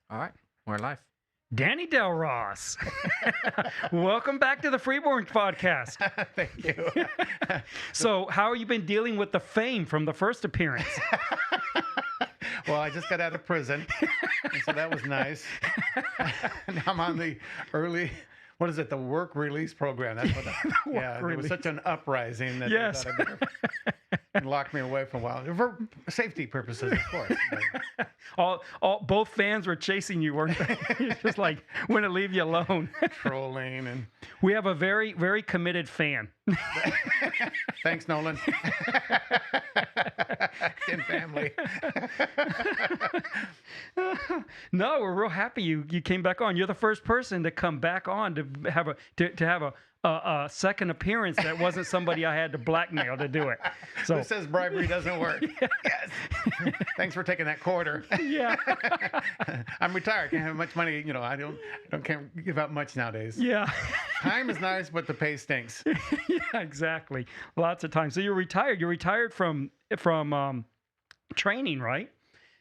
All right, we're live. Danny Dalros. Welcome back to the Freeborn podcast. Thank you. So, how have you been dealing with the fame from the first appearance? Well, I just got out of prison, and so that was nice. Now I'm on the the work release program. That's what. There was such an uprising that Yes. they thought I'd lock me away for a while for safety purposes, of course. But Both fans were chasing you, weren't they? It's just like, wouldn't leave you alone. trolling and We have a very, very committed fan. thanks, Nolan. In family. No, we're real happy you came back on. You're the first person to come back on to have a second appearance that wasn't somebody I had to blackmail to do it. So Who says bribery doesn't work? Yes. Thanks for taking that quarter. yeah, I'm retired. Can't have much money. Can't give out much nowadays. yeah. Time is nice, but the pay stinks. Yeah, exactly. Lots of times. So you're retired. You're retired from training, right?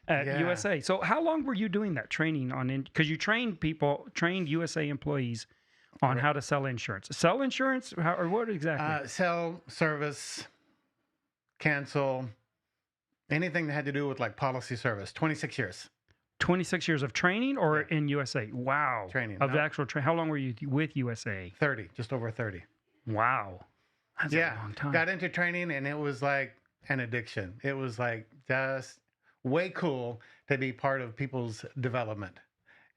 At Yeah. USA. So how long were you doing that training because you trained USA employees on how to sell insurance. Sell insurance? Or what exactly? Sell, service, cancel, anything that had to do with like policy service. 26 years 26 years of training or Yeah. in USA? Wow. training. Of No, actual How long were you with USA? 30, just over 30. Wow. That's a long time. Got into training and it was like an addiction. It was like just way cool to be part of people's development.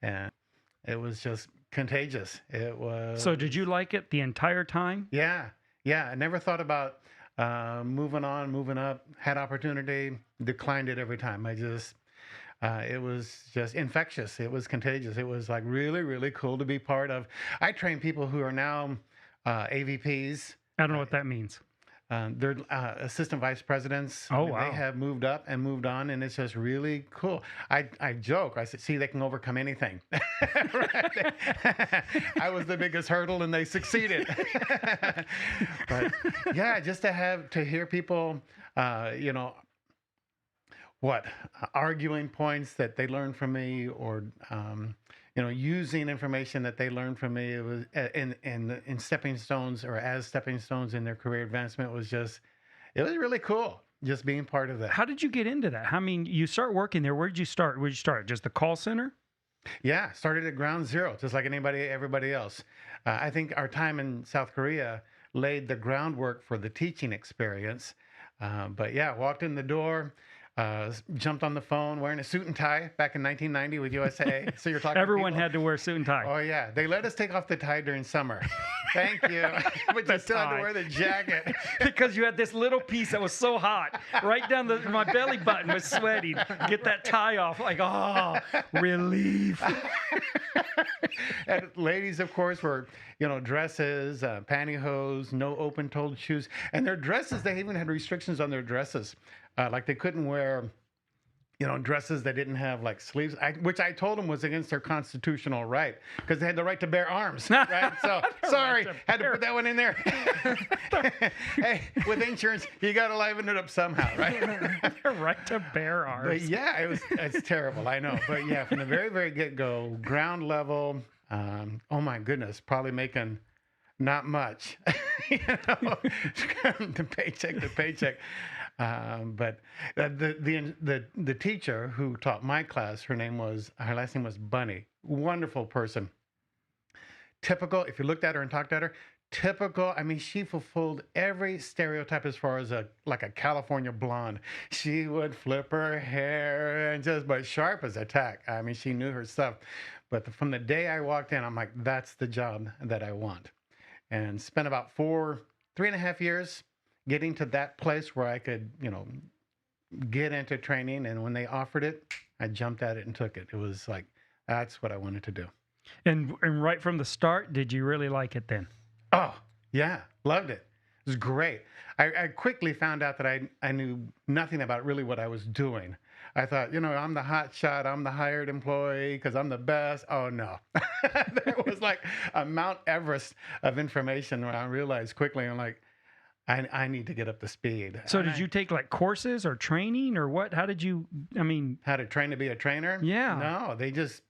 And it was just contagious. It was. So did you like it the entire time? Yeah. I never thought about moving on, moving up. Had opportunity, declined it every time. It was just infectious. It was contagious. It was like really, really cool to be part of. I train people who are now AVPs. I don't know what that means. They're assistant vice presidents. Oh, and wow. They have moved up and moved on, and it's just really cool. I joke. I said, see, they can overcome anything. I was the biggest hurdle, and they succeeded. But yeah, just to hear people, arguing points that they learned from me, or using information that they learned from me. It was in stepping stones or as stepping stones in their career advancement. It was really cool just being part of that. How did you get into that? I mean, you start working there. Where did you start? Where did you start? Just the call center? Yeah, started at ground zero, just like everybody else. I think our time in South Korea laid the groundwork for the teaching experience. But yeah, walked in the door. Jumped on the phone wearing a suit and tie back in 1990 with USAA. So you're talking. Everyone had to wear suit and tie. Oh yeah, they let us take off the tie during summer. Thank you, but you still had to wear the jacket. Because you had this little piece that was so hot, right down my belly button was sweating. Get that tie off, like, oh, relief. And ladies, of course, were dresses, pantyhose, no open-toed shoes, and their dresses. They even had restrictions on their dresses, like they couldn't wear. Dresses that didn't have like sleeves, which I told them was against their constitutional right because they had the right to bear arms, right? So sorry, had to put that one in there. Hey, with insurance, you got to liven it up somehow, right? The right to bear arms. But yeah, it's terrible, I know. But yeah, from the very, very get-go, ground level, oh my goodness, probably making not much, the paycheck to paycheck. But the teacher who taught my class, her last name was Bunny. Wonderful person. Typical, if you looked at her and talked at her, typical. I mean, she fulfilled every stereotype as far as a California blonde. She would flip her hair but sharp as a tack. I mean, she knew her stuff. But from the day I walked in, I'm like, that's the job that I want. And spent about 3.5 years getting to that place where I could, get into training. And when they offered it, I jumped at it and took it. It was like, that's what I wanted to do. And right from the start, did you really like it then? Oh, yeah. Loved it. It was great. I quickly found out that I knew nothing about really what I was doing. I thought, I'm the hot shot. I'm the hired employee because I'm the best. Oh, no. There was like a Mount Everest of information where I realized quickly, I'm like, I need to get up to speed. So did you take like courses or training or what? How did you, How to train to be a trainer? Yeah. No, they just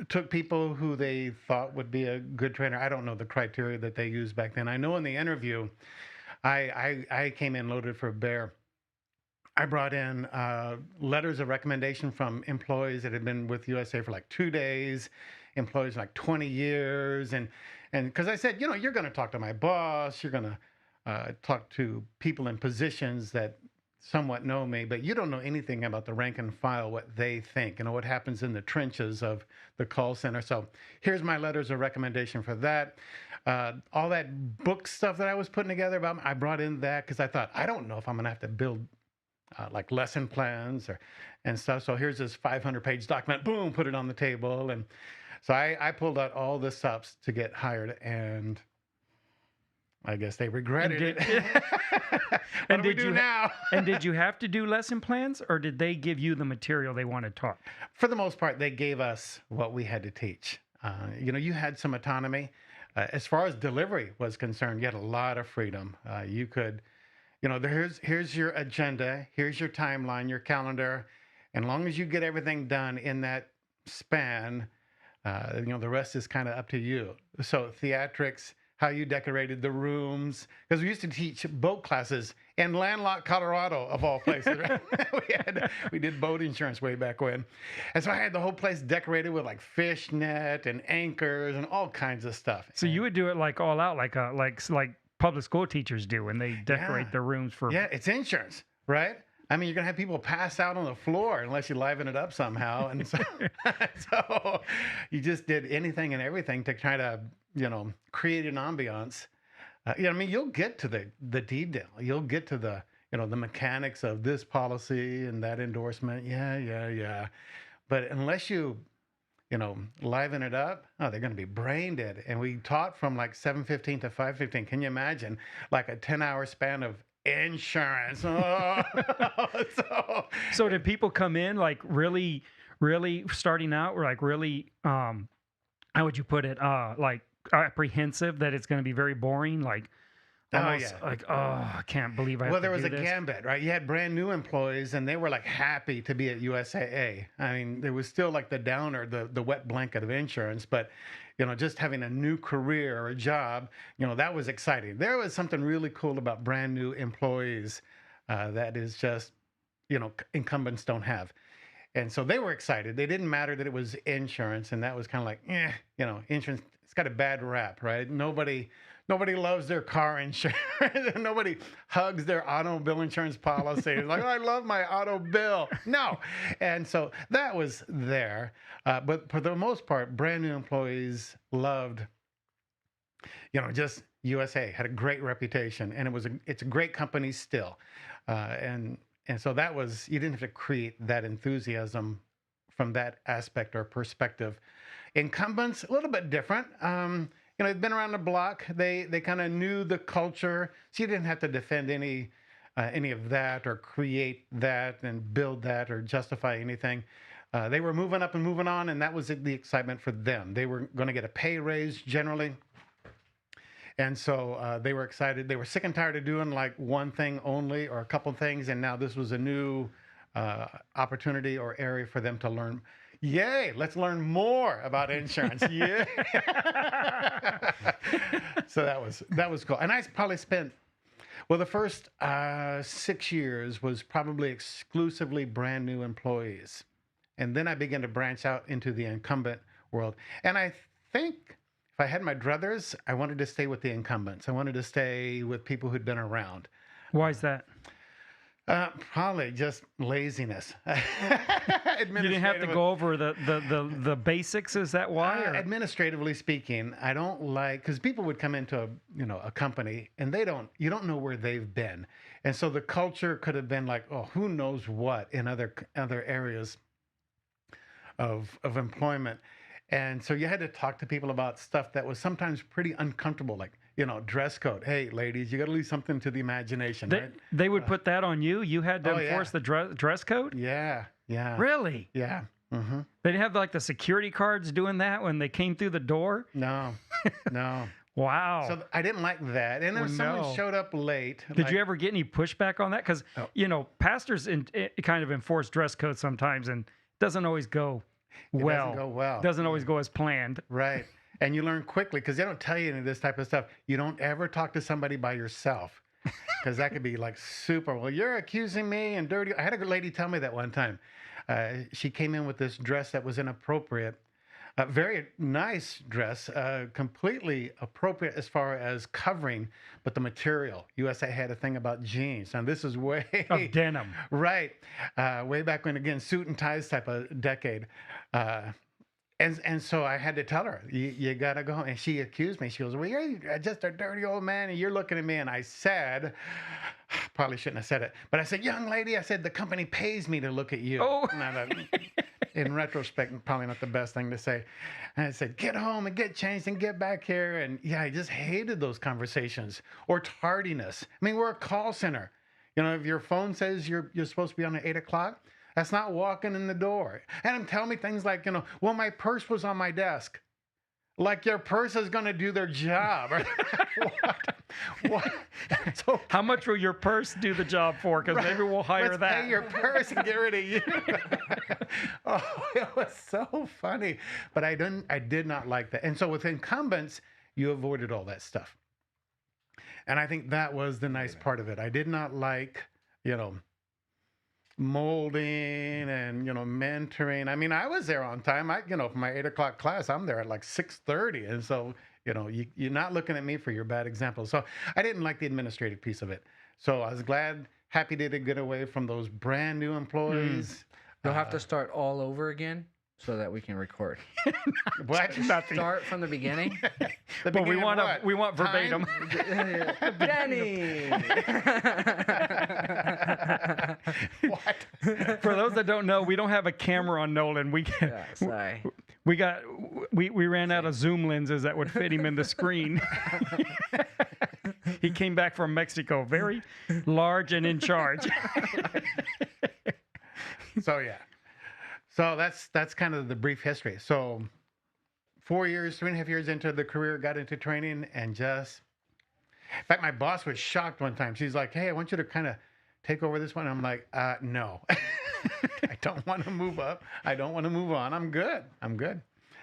took people who they thought would be a good trainer. I don't know the criteria that they used back then. I know in the interview, I came in loaded for bear. I brought in letters of recommendation from employees that had been with USA for like 2 days, employees like 20 years, and because I said, you're going to talk to my boss, you're going to talk to people in positions that somewhat know me, but you don't know anything about the rank and file, what they think, what happens in the trenches of the call center. So here's my letters of recommendation for that. All that book stuff that I was putting together I brought in that because I thought, I don't know if I'm going to have to build like lesson plans and stuff. So here's this 500-page document, boom, put it on the table. And so I pulled out all the stops to get hired, and I guess they regretted it. And what do we do now? And did you have to do lesson plans, or did they give you the material they wanted taught? For the most part, they gave us what we had to teach. You had some autonomy. As far as delivery was concerned, you had a lot of freedom. You could, here's your agenda, here's your timeline, your calendar. And as long as you get everything done in that span, the rest is kind of up to you. So theatrics, how you decorated the rooms, because we used to teach boat classes in landlocked Colorado, of all places. Right? we did boat insurance way back when, and so I had the whole place decorated with like fishnet and anchors and all kinds of stuff. So you would do it like all out, like public school teachers do when they decorate their rooms for. Yeah, it's insurance, right? I mean, you're going to have people pass out on the floor unless you liven it up somehow. And so, so you just did anything and everything to try to, create an ambiance. You'll get to the detail. You'll get to the, the mechanics of this policy and that endorsement. Yeah. But unless you, liven it up, they're going to be brain dead. And we taught from like 7:15 to 5:15. Can you imagine like a 10-hour span of insurance? So did people come in like really starting out, or like really how would you put it, like apprehensive that it's going to be very boring, like almost like, I can't believe I have to there was do a this. gambit, right? You had brand new employees and they were like happy to be at USAA. I mean, there was still like the downer, the wet blanket of insurance, but just having a new career or a job, that was exciting. There was something really cool about brand new employees that is just, incumbents don't have. And so they were excited. They didn't matter that it was insurance, and that was kind of like, insurance, it's got a bad rap, right? Nobody loves their car insurance. Nobody hugs their automobile insurance policy. It's like, I love my auto bill. No. And so that was there. But for the most part, brand new employees loved, just USA had a great reputation, and it's a great company still. And so that was, you didn't have to create that enthusiasm from that aspect or perspective. Incumbents, a little bit different. They'd been around the block. They kind of knew the culture, so you didn't have to defend any of that or create that and build that or justify anything. They were moving up and moving on, and that was the excitement for them. They were going to get a pay raise generally. And so they were excited. They were sick and tired of doing like one thing only or a couple things, and now this was a new opportunity or area for them to learn. Yay, let's learn more about insurance. Yeah. So that was cool. And I probably spent, the first 6 years was probably exclusively brand new employees. And then I began to branch out into the incumbent world. And I think if I had my druthers, I wanted to stay with the incumbents. I wanted to stay with people who'd been around. Why is that? Probably just laziness. You didn't have to go over the basics. Is that why? Administratively speaking, I don't like, because people would come into a company and you don't know where they've been, and so the culture could have been like, who knows what in other areas of employment. And so you had to talk to people about stuff that was sometimes pretty uncomfortable, like, dress code. Hey, ladies, you got to leave something to the imagination, right? They would put that on you? You had to enforce the dress code? Yeah. Really? Yeah. Mm-hmm. They didn't have like the security cards doing that when they came through the door? No. Wow. So I didn't like that. And then someone showed up late. Did you ever get any pushback on that? Because, pastors kind of enforce dress code sometimes, and it doesn't always go It doesn't go well. Doesn't always go as planned. Right. And you learn quickly because they don't tell you any of this type of stuff. You don't ever talk to somebody by yourself because that could be like super. Well, you're accusing me and dirty. I had a lady tell me that one time. She came in with this dress that was inappropriate. A very nice dress, completely appropriate as far as covering, but the material. USA had a thing about jeans. Now, this is way... Of denim. Right. Way back when, again, suit and ties type of decade. And so I had to tell her, you got to go home. And she accused me. She goes, well, you're just a dirty old man, and you're looking at me. And I said, probably shouldn't have said it, but I said, young lady, I said, the company pays me to look at you. Oh. In retrospect, probably not the best thing to say. And I said, get home and get changed and get back here. And yeah, I just hated those conversations. Or tardiness. I mean, we're a call center. You know, if your phone says you're supposed to be on at 8 o'clock, that's not walking in the door. And tell me things like, you know, well, my purse was on my desk. Like your purse is going to do their job. What? So, how much will your purse do the job for? Because maybe we'll hire let's that. Pay your purse and get rid of you. Oh, it was so funny. But I did not like that. And so with incumbents, you avoided all that stuff. And I think that was the nice part of it. I did not like, you know, molding and, you know, mentoring. I mean, I was there on time. For my 8 o'clock class, I'm there at like 6:30. And so, you know, you're not looking at me for your bad example. So I didn't like the administrative piece of it. So I was happy to get away from those brand new employees. You'll have to start all over again so that we can record. What? Nothing. Start from the beginning. But we want verbatim. Danny. What? For those that don't know, we don't have a camera on Nolan. Sorry. We ran out of zoom lenses that would fit him in the screen. He came back from Mexico, very large and in charge. So yeah. So that's kind of the brief history. So 4 years, 3.5 years into the career, got into training and just, in fact, my boss was shocked one time. She's like, hey, I want you to kind of take over this one. I'm like, no, I don't want to move up. I don't want to move on. I'm good.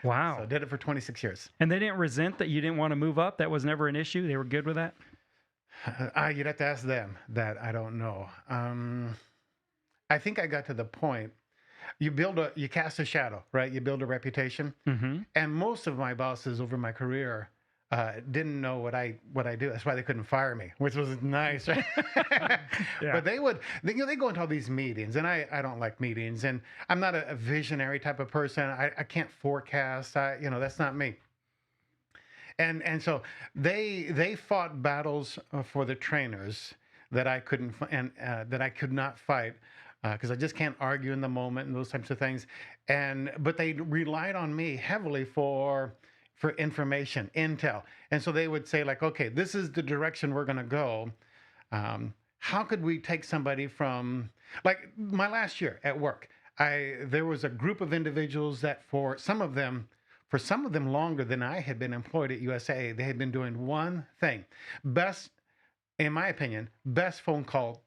Wow. So I did it for 26 years. And they didn't resent that you didn't want to move up? That was never an issue? They were good with that? You'd have to ask them that. I don't know. I think I got to the point. You cast a shadow, right? You build a reputation. Mm-hmm. And most of my bosses over my career didn't know what I do. That's why they couldn't fire me, which was nice. Right? Yeah. But they go into all these meetings, and I don't like meetings, and I'm not a visionary type of person. I can't forecast. That's not me. And so they fought battles for the trainers that I couldn't that I could not fight. Because I just can't argue in the moment and those types of things. But they relied on me heavily for information, intel. And so they would say like, okay, this is the direction we're going to go. How could we take somebody from, like my last year at work, there was a group of individuals that for some of them longer than I had been employed at USAA, they had been doing one thing. In my opinion, best phone call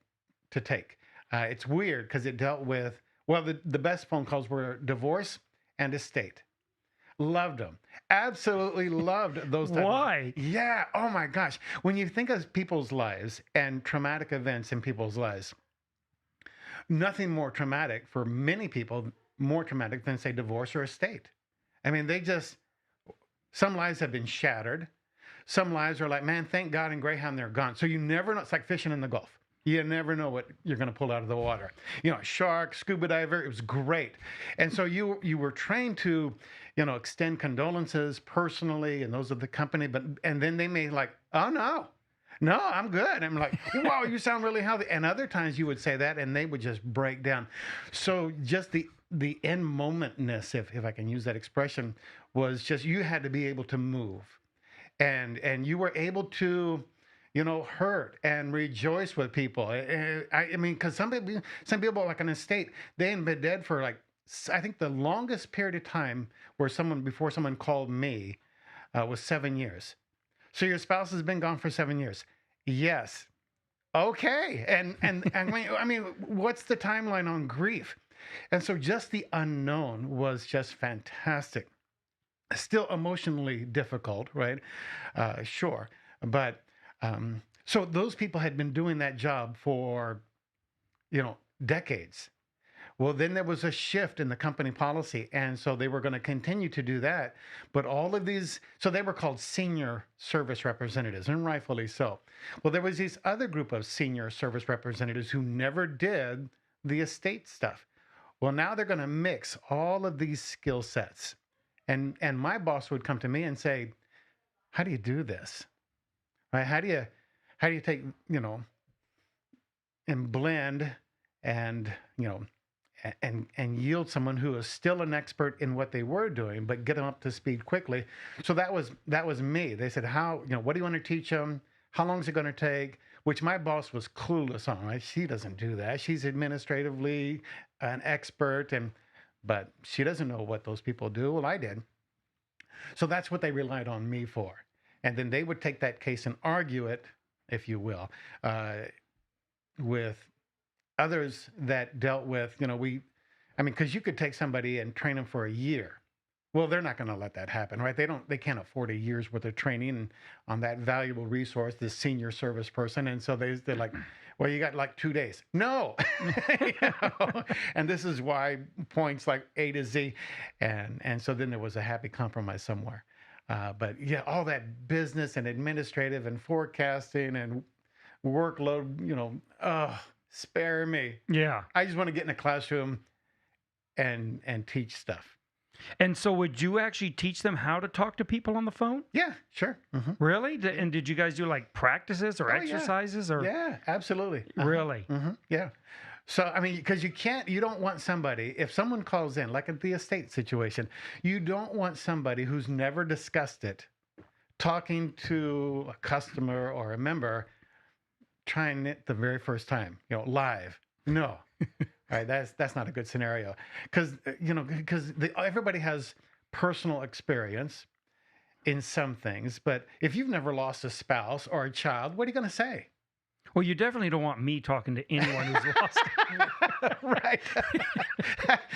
to take. It's weird because it dealt with, the best phone calls were divorce and estate. Loved them. Absolutely loved those. Why? Yeah. Oh my gosh. When you think of people's lives and traumatic events in people's lives, nothing more traumatic for many people, more traumatic than say divorce or estate. I mean, some lives have been shattered. Some lives are like, man, thank God in Greyhound they're gone. So you never know. It's like fishing in the Gulf. You never know what you're going to pull out of the water. Shark, scuba diver, it was great. And so you were trained to, extend condolences personally and those of the company. And then they may like, oh, no, I'm good. I'm like, wow, you sound really healthy. And other times you would say that and they would just break down. So just the in momentness, if I can use that expression, was just you had to be able to move. And you were able to hurt and rejoice with people. I mean, because some people like an estate, they had been dead for I think the longest period of time before someone called me was 7 years. So your spouse has been gone for 7 years. Yes. Okay. And I mean, what's the timeline on grief? And so just the unknown was just fantastic. Still emotionally difficult, right? Sure. But so those people had been doing that job for, decades. Well, then there was a shift in the company policy. And so they were going to continue to do that. But all of these, so they were called senior service representatives, and rightfully so. Well, there was this other group of senior service representatives who never did the estate stuff. Well, now they're going to mix all of these skill sets. And my boss would come to me and say, how do you do this? Right? How do you take, and blend and, and yield someone who is still an expert in what they were doing, but get them up to speed quickly. So that was me. They said, what do you want to teach them? How long is it going to take? Which my boss was clueless on, right? She doesn't do that. She's administratively an expert, but she doesn't know what those people do. Well, I did. So that's what they relied on me for. And then they would take that case and argue it, if you will, with others that dealt with, because you could take somebody and train them for a year. Well, they're not going to let that happen, right? They can't afford a year's worth of training on that valuable resource, this senior service person. And so they're like, well, you got like 2 days. No. And this is why points like A to Z. And so then there was a happy compromise somewhere. But yeah, all that business and administrative and forecasting and workload, spare me. Yeah. I just want to get in a classroom and teach stuff. And so would you actually teach them how to talk to people on the phone? Yeah, sure. Mm-hmm. Really? And did you guys do like practices or exercises? Or Yeah, absolutely. Really? Mm-hmm. Yeah. So, because you don't want somebody, if someone calls in, like at the estate situation, you don't want somebody who's never discussed it, talking to a customer or a member, trying it the very first time, live. No. All right, that's not a good scenario, because everybody has personal experience in some things, but if you've never lost a spouse or a child, what are you going to say? Well, you definitely don't want me talking to anyone who's lost. Right.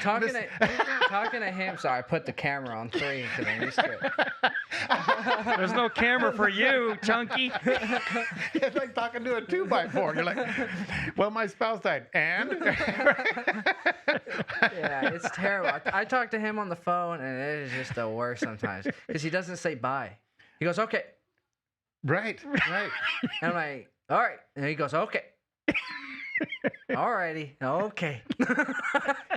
Talking to him. Sorry, I put the camera on 3 because I'm used to it. There's no camera for you, Chunky. It's like talking to a 2x4. You're like, well, my spouse died, and yeah, it's terrible. I talk to him on the phone, and it is just the worst sometimes because he doesn't say bye. He goes, okay. Right. And I'm like, all right. And he goes, okay. Alrighty. Okay.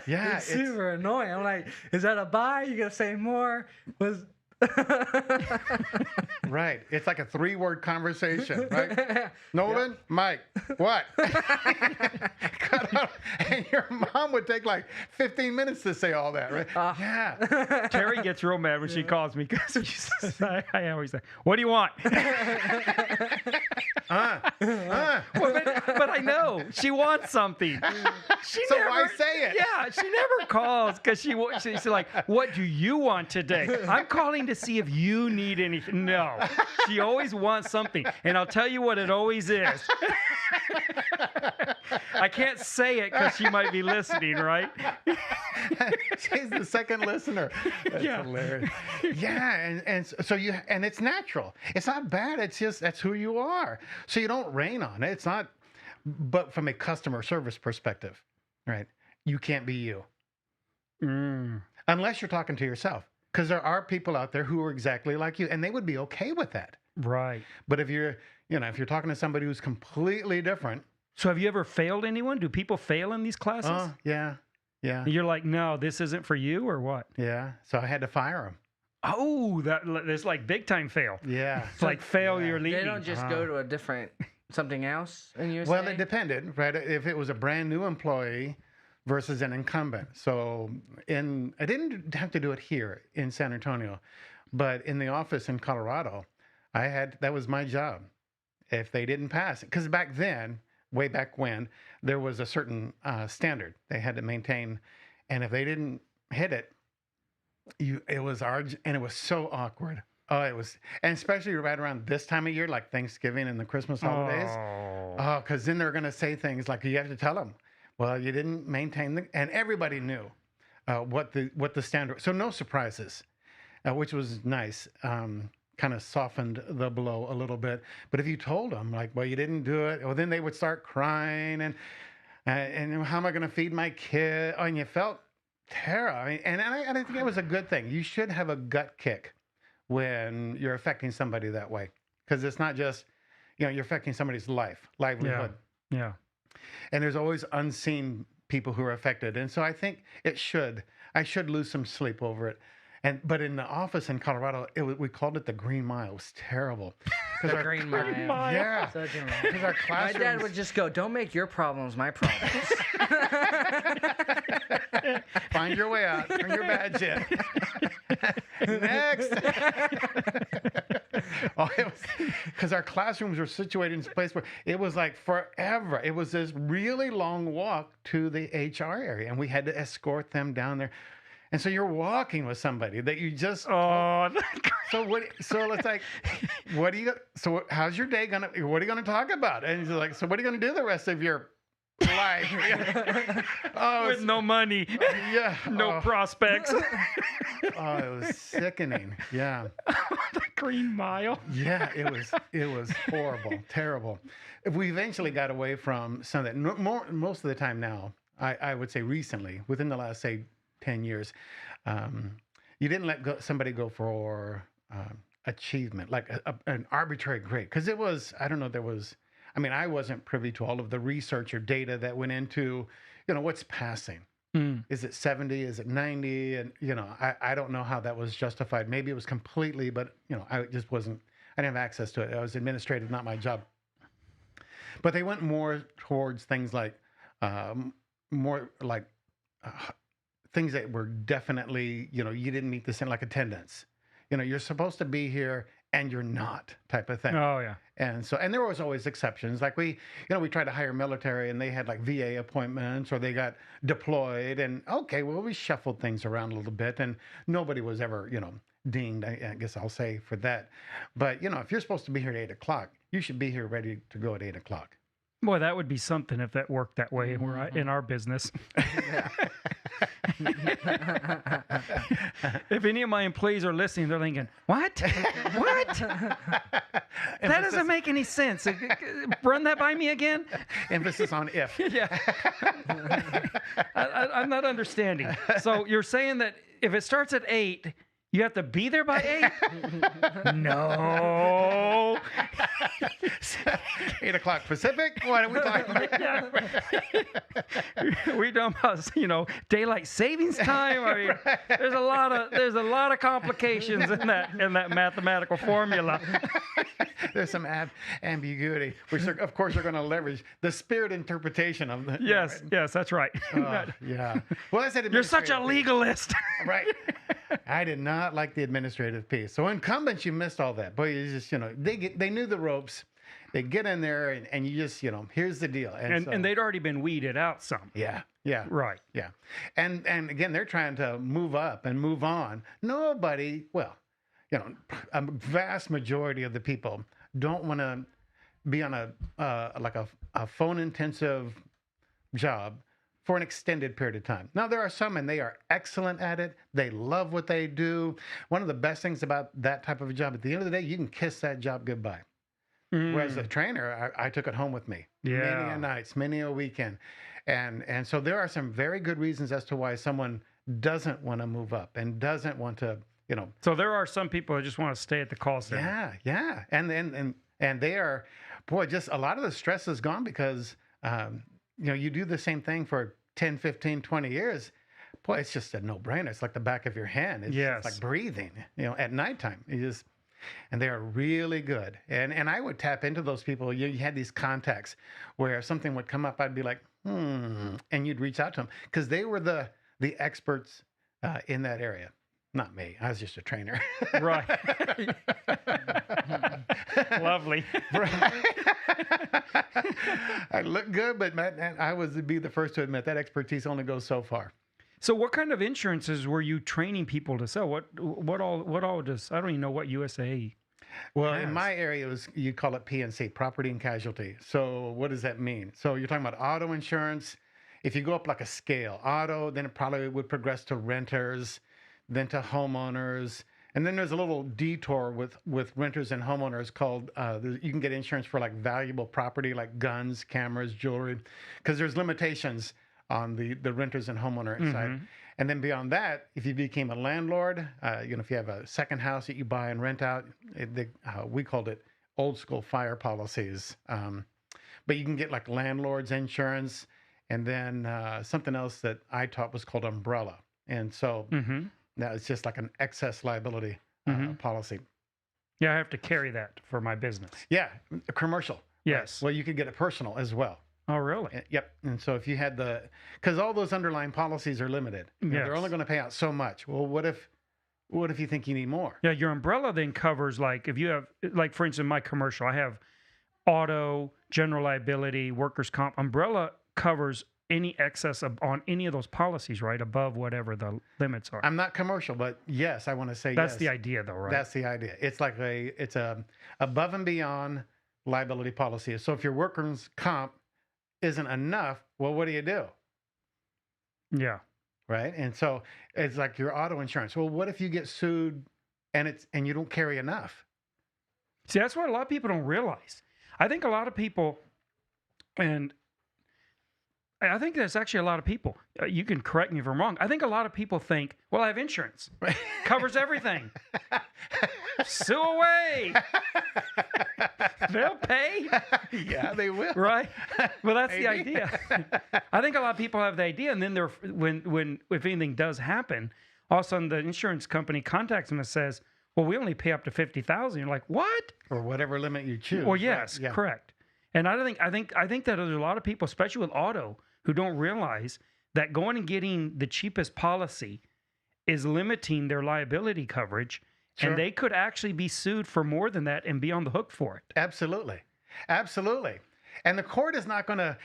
Yeah. It's super annoying. I'm like, is that a bye? You gotta say more? Right. It's like a 3-word conversation, right? Nolan, yep. Mike, what? Cut out. And your mom would take like 15 minutes to say all that, right? Yeah. Terry gets real mad when she calls me because I always say, what do you want? Well, but I know she wants something. Why say it? Yeah, she never calls because she's like, what do you want today? I'm calling to see if you need anything. No, she always wants something. And I'll tell you what it always is. I can't say it because she might be listening, right? She's the second listener. That's hilarious. Yeah, and so and it's natural. It's not bad. It's just that's who you are. So you don't rain on it. It's not. But from a customer service perspective, right? You can't be you unless you're talking to yourself. Because there are people out there who are exactly like you, and they would be okay with that. Right. But if you're talking to somebody who's completely different. So have you ever failed anyone? Do people fail in these classes? Oh, yeah. You're like, no, this isn't for you, or what? Yeah. So I had to fire them. Oh, that's like big time fail. Yeah. It's like failure leaving. They don't just go to a different something else in USAA? Well, it depended, right? If it was a brand new employee versus an incumbent. So I didn't have to do it here in San Antonio, but in the office in Colorado, that was my job. If they didn't pass it, because back then, way back when, there was a certain standard they had to maintain, and if they didn't hit it, it was and it was so awkward. Oh, it was, and especially right around this time of year, like Thanksgiving and the Christmas holidays. Oh, because then they're going to say things like, you have to tell them, Well, you didn't maintain and everybody knew what the standard. So no surprises, which was nice. Kind of softened the blow a little bit. But if you told them like, well, you didn't do it, well, then they would start crying and how am I going to feed my kid? Oh, and you felt terror. I mean, and I think it was a good thing. You should have a gut kick when you're affecting somebody that way, because it's not just, you're affecting somebody's livelihood. Yeah. And there's always unseen people who are affected. And so I think I should lose some sleep over it. But in the office in Colorado, we called it the Green Mile. It was terrible. The Green Mile. Yeah. Such a Because our My classrooms. dad would just go, "Don't make your problems my problems." Find your way out. Turn your badge in. Next. Oh, it was because our classrooms were situated in a place where it was like forever. It was this really long walk to the HR area, and we had to escort them down there. And so you're walking with somebody that you just. Oh. So what? So it's like, what do you? So how's your day gonna? What are you gonna talk about? And he's like, so what are you gonna do the rest of your life? Oh, With no money, yeah, no prospects. Oh, it was sickening. Yeah, The Green Mile. yeah, it was horrible, terrible. We eventually got away from some of that. Most of the time now, I would say recently, within the last say 10 years, you didn't let somebody go for achievement, like an arbitrary grade, because it was, I don't know, I wasn't privy to all of the research or data that went into, what's passing. Is it 70? Is it 90? And, I don't know how that was justified. Maybe it was completely, but, I just wasn't, I didn't have access to it. I was administrative, not my job. But they went more towards things like, more like, things that were definitely, you didn't meet the same, like attendance. You're supposed to be here and you're not, type of thing. Oh yeah. And so, and there was always exceptions. Like we tried to hire military and they had like VA appointments or they got deployed, and okay, well, we shuffled things around a little bit, and nobody was ever, dinged, I guess I'll say, for that. But, if you're supposed to be here at 8:00, you should be here ready to go at 8:00. Boy, that would be something if that worked that way in our business. If any of my employees are listening, they're thinking, "What? What? That doesn't make any sense. Run that by me again." Emphasis on if. Yeah. I'm not understanding. So you're saying that if it starts at 8, you have to be there by 8? No. 8:00 Pacific? What are we talking about? We talking about, daylight savings time. I mean, there's a lot of complications in that mathematical formula. There's some ambiguity, which of course are going to leverage the spirit interpretation of the. Yes, yes, that's right. Yeah. Well, I said You're such a administrative piece. legalist. Right. I did not like the administrative piece. So incumbents, you missed all that. Boy, you just, they knew the ropes. They get in there and you just, here's the deal. And they'd already been weeded out some. Yeah. Right. Yeah. And again, they're trying to move up and move on. Nobody, well, a vast majority of the people don't want to be on a phone intensive job for an extended period of time. Now, there are some, and they are excellent at it. They love what they do. One of the best things about that type of a job, at the end of the day, you can kiss that job goodbye. Whereas the trainer, I took it home with me. Yeah. Many a nights, many a weekend. And so there are some very good reasons as to why someone doesn't want to move up and doesn't want to, So there are some people who just want to stay at the call center. Yeah. And they are, boy, just a lot of the stress is gone because, you do the same thing for 10, 15, 20 years. Boy, it's just a no-brainer. It's like the back of your hand. It's Yes. just like breathing, at nighttime. And they are really good. And I would tap into those people. You had these contacts where something would come up. I'd be like, and you'd reach out to them because they were the experts in that area. Not me. I was just a trainer. Right. Lovely. I look good, but I would be the first to admit that expertise only goes so far. So what kind of insurances were you training people to sell? What all does, I don't even know what USAA. Well, has. in my area, you call it PNC, property and casualty. So what does that mean? So you're talking about auto insurance. if you go up like a scale, auto, then it probably would progress to renters, then to homeowners. And then there's a little detour with renters and homeowners called, you can get insurance for like valuable property, like guns, cameras, jewelry, because there's limitations on the renters and homeowner side. And then beyond that, if you became a landlord, if you have a second house that you buy and rent out, we called it old school fire policies. But you can get like landlord's insurance, and then something else that I taught was called umbrella. And so now it's just like an excess liability policy. Yeah, I have to carry that for my business. Yeah, commercial. Yes. Right. Well, you could get it personal as well. Oh, really? Yep. And so if you had because all those underlying policies are limited. They're only Yes. going to pay out so much. Well, what if you think you need more? Yeah, your umbrella then covers, like, if you have, like, for instance, my commercial, I have auto, general liability, workers' comp. Umbrella covers any excess on any of those policies, right? Above whatever the limits are. I'm not commercial, but yes, I want to say That's yes. the idea, though, right? That's the idea. It's like it's a above and beyond liability policy. So if your workers' comp isn't enough, well, what do you do? Yeah. Right. And so it's like your auto insurance. Well, what if you get sued and you don't carry enough? See, that's what a lot of people don't realize. I think a lot of people, and I think there's actually a lot of people, you can correct me if I'm wrong. I think a lot of people think, well, I have insurance, covers everything. Sue away. They'll pay. Yeah, they will. Right? Well, that's the Maybe. idea. I think a lot of people have the idea, and then when if anything does happen, all of a sudden the insurance company contacts them and says, well, we only pay up to $50,000. You're like, what? Or whatever limit you choose. Well, right? yes, Yeah. correct. And I think that there's a lot of people, especially with auto, who don't realize that going and getting the cheapest policy is limiting their liability coverage, Sure. and they could actually be sued for more than that and be on the hook for it. Absolutely. Absolutely. And the court is not going to,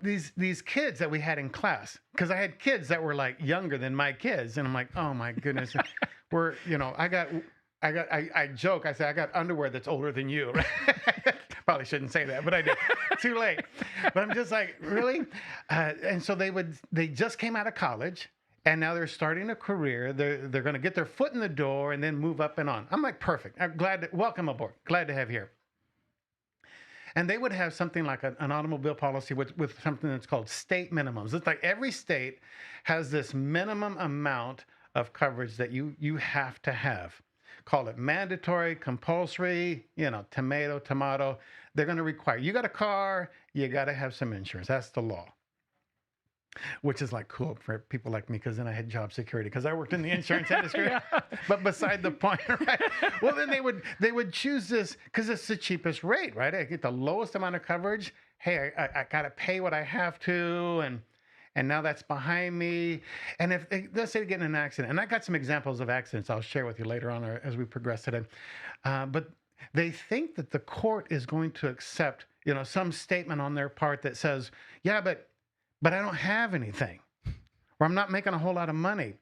these kids that we had in class, because I had kids that were like younger than my kids. And I'm like, oh my goodness, I joke, I say, I got underwear that's older than you. Probably shouldn't say that, but I did. Too late. But I'm just like, really? And so they just came out of college. And now they're starting a career. They're going to get their foot in the door and then move up and on. I'm like, perfect. I'm welcome aboard. Glad to have you here. And they would have something like an automobile policy with something that's called state minimums. It's like every state has this minimum amount of coverage that you have to have. Call it mandatory, compulsory, tomato. They're going to require, you got a car, you got to have some insurance. That's the law. Which is like cool for people like me, because then I had job security because I worked in the insurance industry. Yeah. But beside the point, right? Well, then they would choose this because it's the cheapest rate, right? I get the lowest amount of coverage. Hey, I got to pay what I have to, and now that's behind me. And if let's say they get in an accident, and I got some examples of accidents I'll share with you later on as we progress today. But they think that the court is going to accept, some statement on their part that says, yeah, but I don't have anything, or I'm not making a whole lot of money.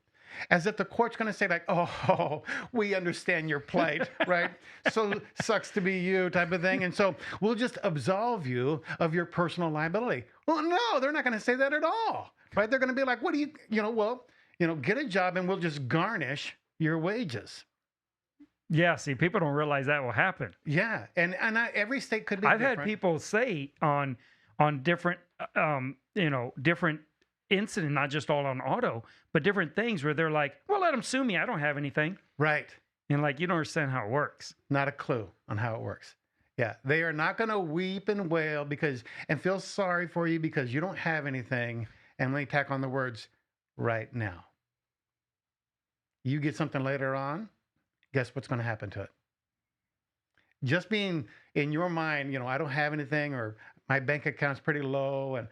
As if the court's going to say like, oh, we understand your plight, right? So sucks to be you type of thing. And so we'll just absolve you of your personal liability. Well, no, they're not going to say that at all, right? They're going to be like, what do you, get a job and we'll just garnish your wages. Yeah, see, people don't realize that will happen. Yeah, and every state could be I've different. had people say on different, different incident, not just all on auto, but different things where they're like, well, let them sue me. I don't have anything. Right. And like, you don't understand how it works. Not a clue on how it works. Yeah. They are not going to weep and wail and feel sorry for you because you don't have anything. And let me tack on the words right now. You get something later on, guess what's going to happen to it? Just being in your mind, I don't have anything, or my bank account's pretty low, and,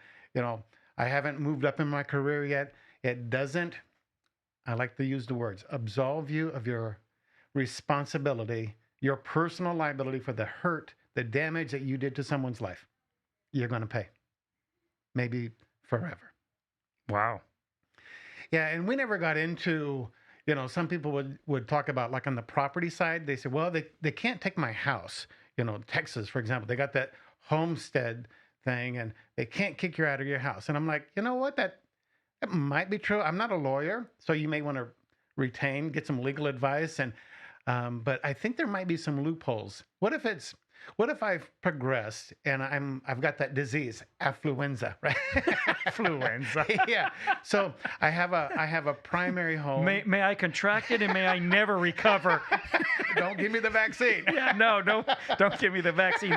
I haven't moved up in my career yet. It doesn't, I like to use the words, absolve you of your responsibility, your personal liability for the hurt, the damage that you did to someone's life. You're going to pay. Maybe forever. Wow. Yeah, and we never got into, some people would talk about, like on the property side, they say, well, they can't take my house. Texas, for example, they got that homestead thing, and they can't kick you out of your house. And I'm like, you know what? That might be true. I'm not a lawyer, so you may want to get some legal advice. And but I think there might be some loopholes. What if I've progressed and I've got that disease, affluenza, right? Influenza. Yeah. So I have a primary home. May I contract it and may I never recover? Don't give me the vaccine. Yeah, no, don't give me the vaccine.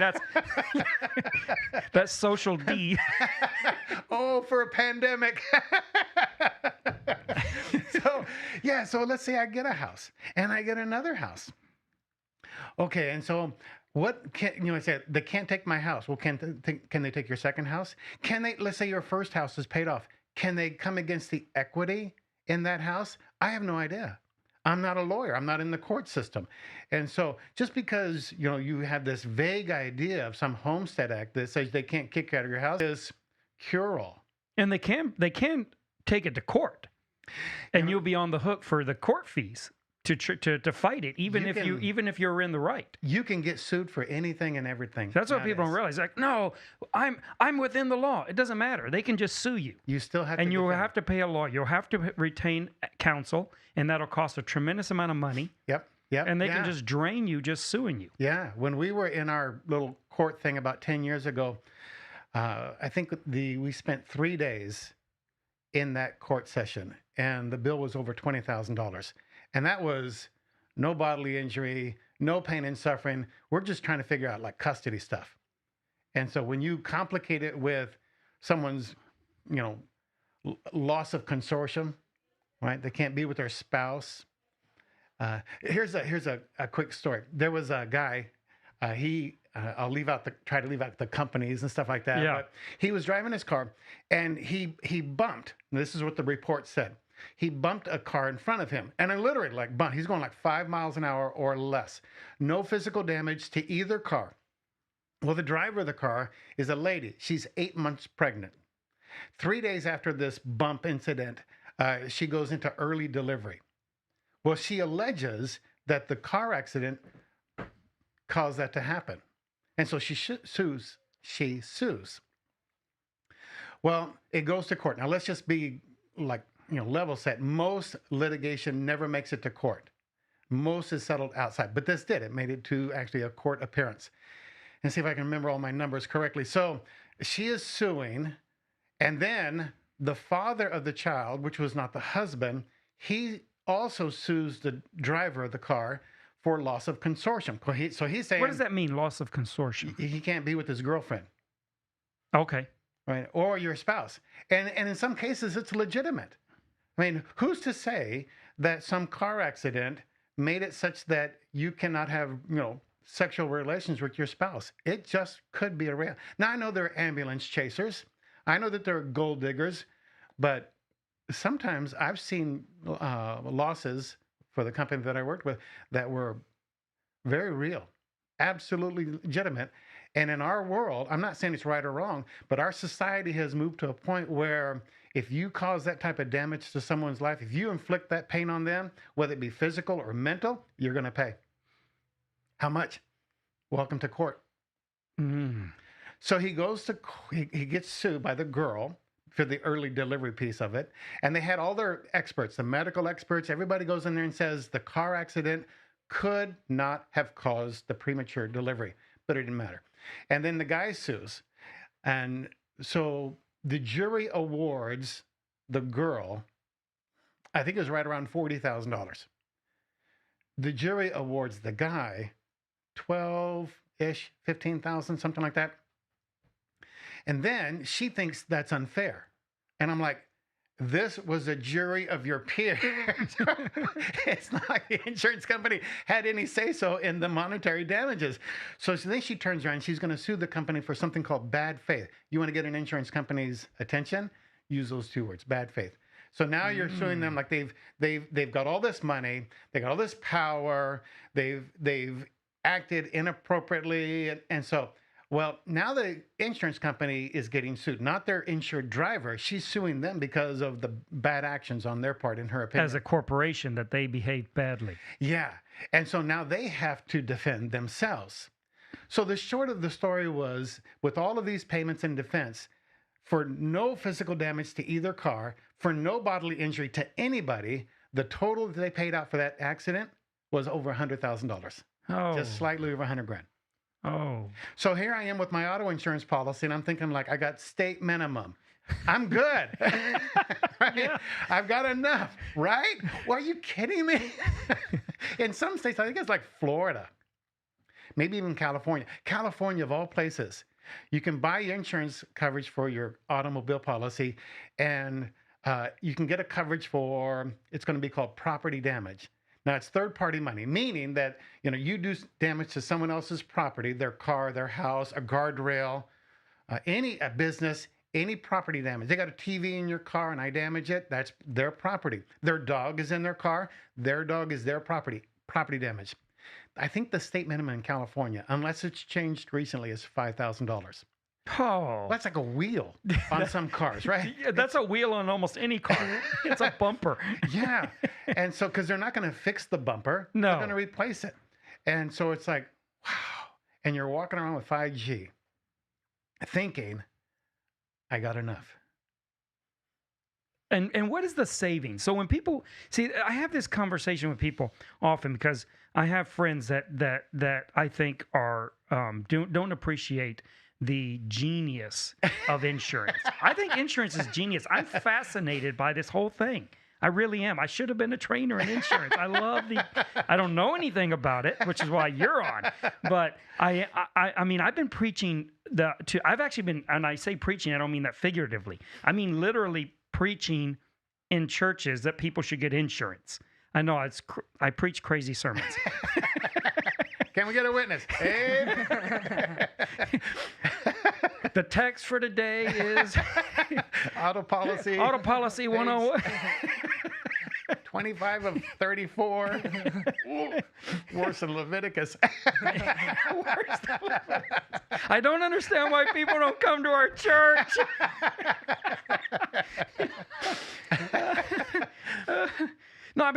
That's social D. Oh, for a pandemic. So let's say I get a house and I get another house. Okay, and so what can I say? They can't take my house. Well, can they take your second house? Can they? Let's say your first house is paid off. Can they come against the equity in that house? I have no idea. I'm not a lawyer. I'm not in the court system, and so just because you have this vague idea of some Homestead Act that says they can't kick you out of your house is cure-all. And they can take it to court, and you'll be on the hook for the court fees to fight it, even if you're in the right. You can get sued for anything and everything. That's what people don't realize. Like, no, I'm within the law. It doesn't matter. They can just sue you. You still have to. And you'll have to pay a lawyer. You'll have to retain counsel, and that'll cost a tremendous amount of money. Yep. And they can just drain you just suing you. Yeah. When we were in our little court thing about 10 years ago, I think we spent 3 days in that court session, and the bill was over $20,000. And that was no bodily injury, no pain and suffering. We're just trying to figure out like custody stuff. And so when you complicate it with someone's, loss of consortium, right? They can't be with their spouse. Here's a quick story. There was a guy, I'll try to leave out the companies and stuff like that. Yeah. But he was driving his car and he bumped. This is what the report said. He bumped a car in front of him, and I literally bumped. He's going like 5 miles an hour or less. No physical damage to either car. Well, the driver of the car is a lady. She's 8 months pregnant. 3 days after this bump incident, she goes into early delivery. Well, she alleges that the car accident caused that to happen, and so she sues. Well, it goes to court. Now, let's just be level set. Most litigation never makes it to court. Most is settled outside, but this did. It made it to actually a court appearance. And see if I can remember all my numbers correctly. So she is suing, and then the father of the child, which was not the husband, he also sues the driver of the car for loss of consortium. So he's saying, what does that mean, loss of consortium? He can't be with his girlfriend. Okay. Right, or your spouse. And in some cases, it's legitimate. I mean, who's to say that some car accident made it such that you cannot have, sexual relations with your spouse? It just could be a real. Now, I know there are ambulance chasers. I know that there are gold diggers, but sometimes I've seen losses for the company that I worked with that were very real, absolutely legitimate. And in our world, I'm not saying it's right or wrong, but our society has moved to a point where if you cause that type of damage to someone's life, if you inflict that pain on them, whether it be physical or mental, you're going to pay. How much? Welcome to court. Mm. So he gets sued by the girl for the early delivery piece of it. And they had all their experts, the medical experts, everybody goes in there and says the car accident could not have caused the premature delivery, but it didn't matter. And then the guy sues. And so the jury awards the girl, I think it was right around $40,000. The jury awards the guy 12-ish, 15,000, something like that. And then she thinks that's unfair. And I'm like, this was a jury of your peers. It's not like the insurance company had any say-so in the monetary damages. So then she turns around, she's going to sue the company for something called bad faith. You want to get an insurance company's attention? Use those two words, bad faith. So now you're suing them like they've got all this money, they got all this power, they've acted inappropriately, and so. Well, now the insurance company is getting sued, not their insured driver. She's suing them because of the bad actions on their part, in her opinion. As a corporation, that they behaved badly. Yeah. And so now they have to defend themselves. So the short of the story was, with all of these payments in defense, for no physical damage to either car, for no bodily injury to anybody, the total that they paid out for that accident was over $100,000, Oh. just slightly over 100 grand. Oh. So here I am with my auto insurance policy, and I'm thinking like, I got state minimum. I'm good. Right? Yeah. I've got enough, right? Well, are you kidding me? In some states, I think it's like Florida, maybe even California. California, of all places, you can buy your insurance coverage for your automobile policy, and you can get a coverage for, it's going to be called property damage. Now, it's third-party money, meaning that you do damage to someone else's property, their car, their house, a guardrail, a business, any property damage. They got a TV in your car and I damage it, that's their property. Their dog is in their car, their dog is their property damage. I think the state minimum in California, unless it's changed recently, is $5,000. Oh. That's like a wheel on some cars, right? Yeah, that's a wheel on almost any car. It's a bumper. Yeah. And so, because they're not going to fix the bumper, No. they're going to replace it. And so it's like, wow. And you're walking around with 5G thinking, I got enough. And what is the savings? So when people see, I have this conversation with people often because I have friends that I think are don't appreciate the genius of insurance. I think insurance is genius. I'm fascinated by this whole thing. I really am. I should have been a trainer in insurance. I don't know anything about it, which is why you're on. But I mean, I've been preaching I've actually been, and I say preaching, I don't mean that figuratively. I mean literally preaching in churches that people should get insurance. I know I preach crazy sermons. Can we get a witness? Amen. The text for today is Auto policy. Auto Policy 101. 25 of 34. Worse than Leviticus. I don't understand why people don't come to our church. No, I've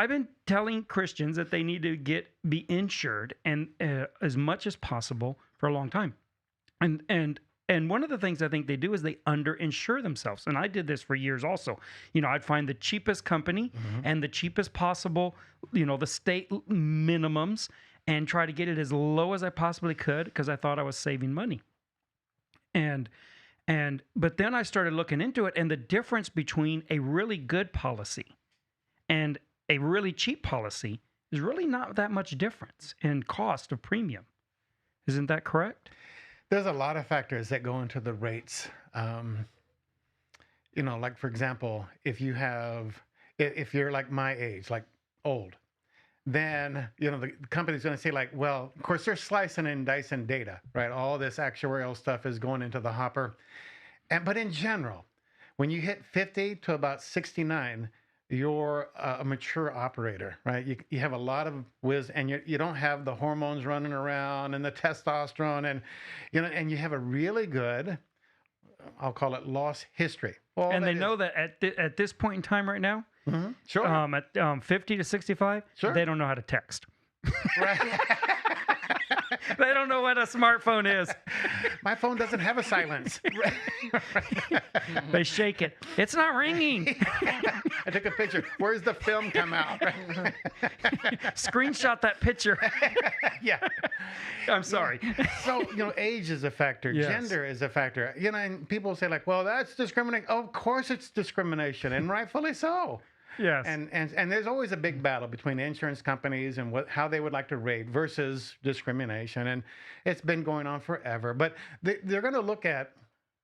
been telling Christians that they need to be insured and as much as possible for a long time, and one of the things I think they do is they underinsure themselves, and I did this for years also. I'd find the cheapest company and the cheapest possible, the state minimums, and try to get it as low as I possibly could because I thought I was saving money. But then I started looking into it, and the difference between a really good policy and a really cheap policy is really not that much difference in cost of premium. Isn't that correct? There's a lot of factors that go into the rates. Like for example, if you're like my age, like old, then the company's going to say like, well, of course they're slicing and dicing data, right? All this actuarial stuff is going into the hopper, but in general, when you hit 50 to about 69, you're a mature operator, right? You have a lot of wisdom, and you don't have the hormones running around and the testosterone, and you have a really good, I'll call it, loss history. Well, and they know that at this point in time right now, sure, at 50 to 65, sure, they don't know how to text. Right. They don't know what a smartphone is. My phone doesn't have a silence. They shake it. It's not ringing. I took a picture. Where's the film come out? Screenshot that picture. Yeah. I'm sorry. So, age is a factor. Yes. Gender is a factor. And people say like, well, that's discrimination. Oh, of course it's discrimination, and rightfully so. Yes. And there's always a big battle between insurance companies and how they would like to rate versus discrimination. And it's been going on forever. But they're going to look at,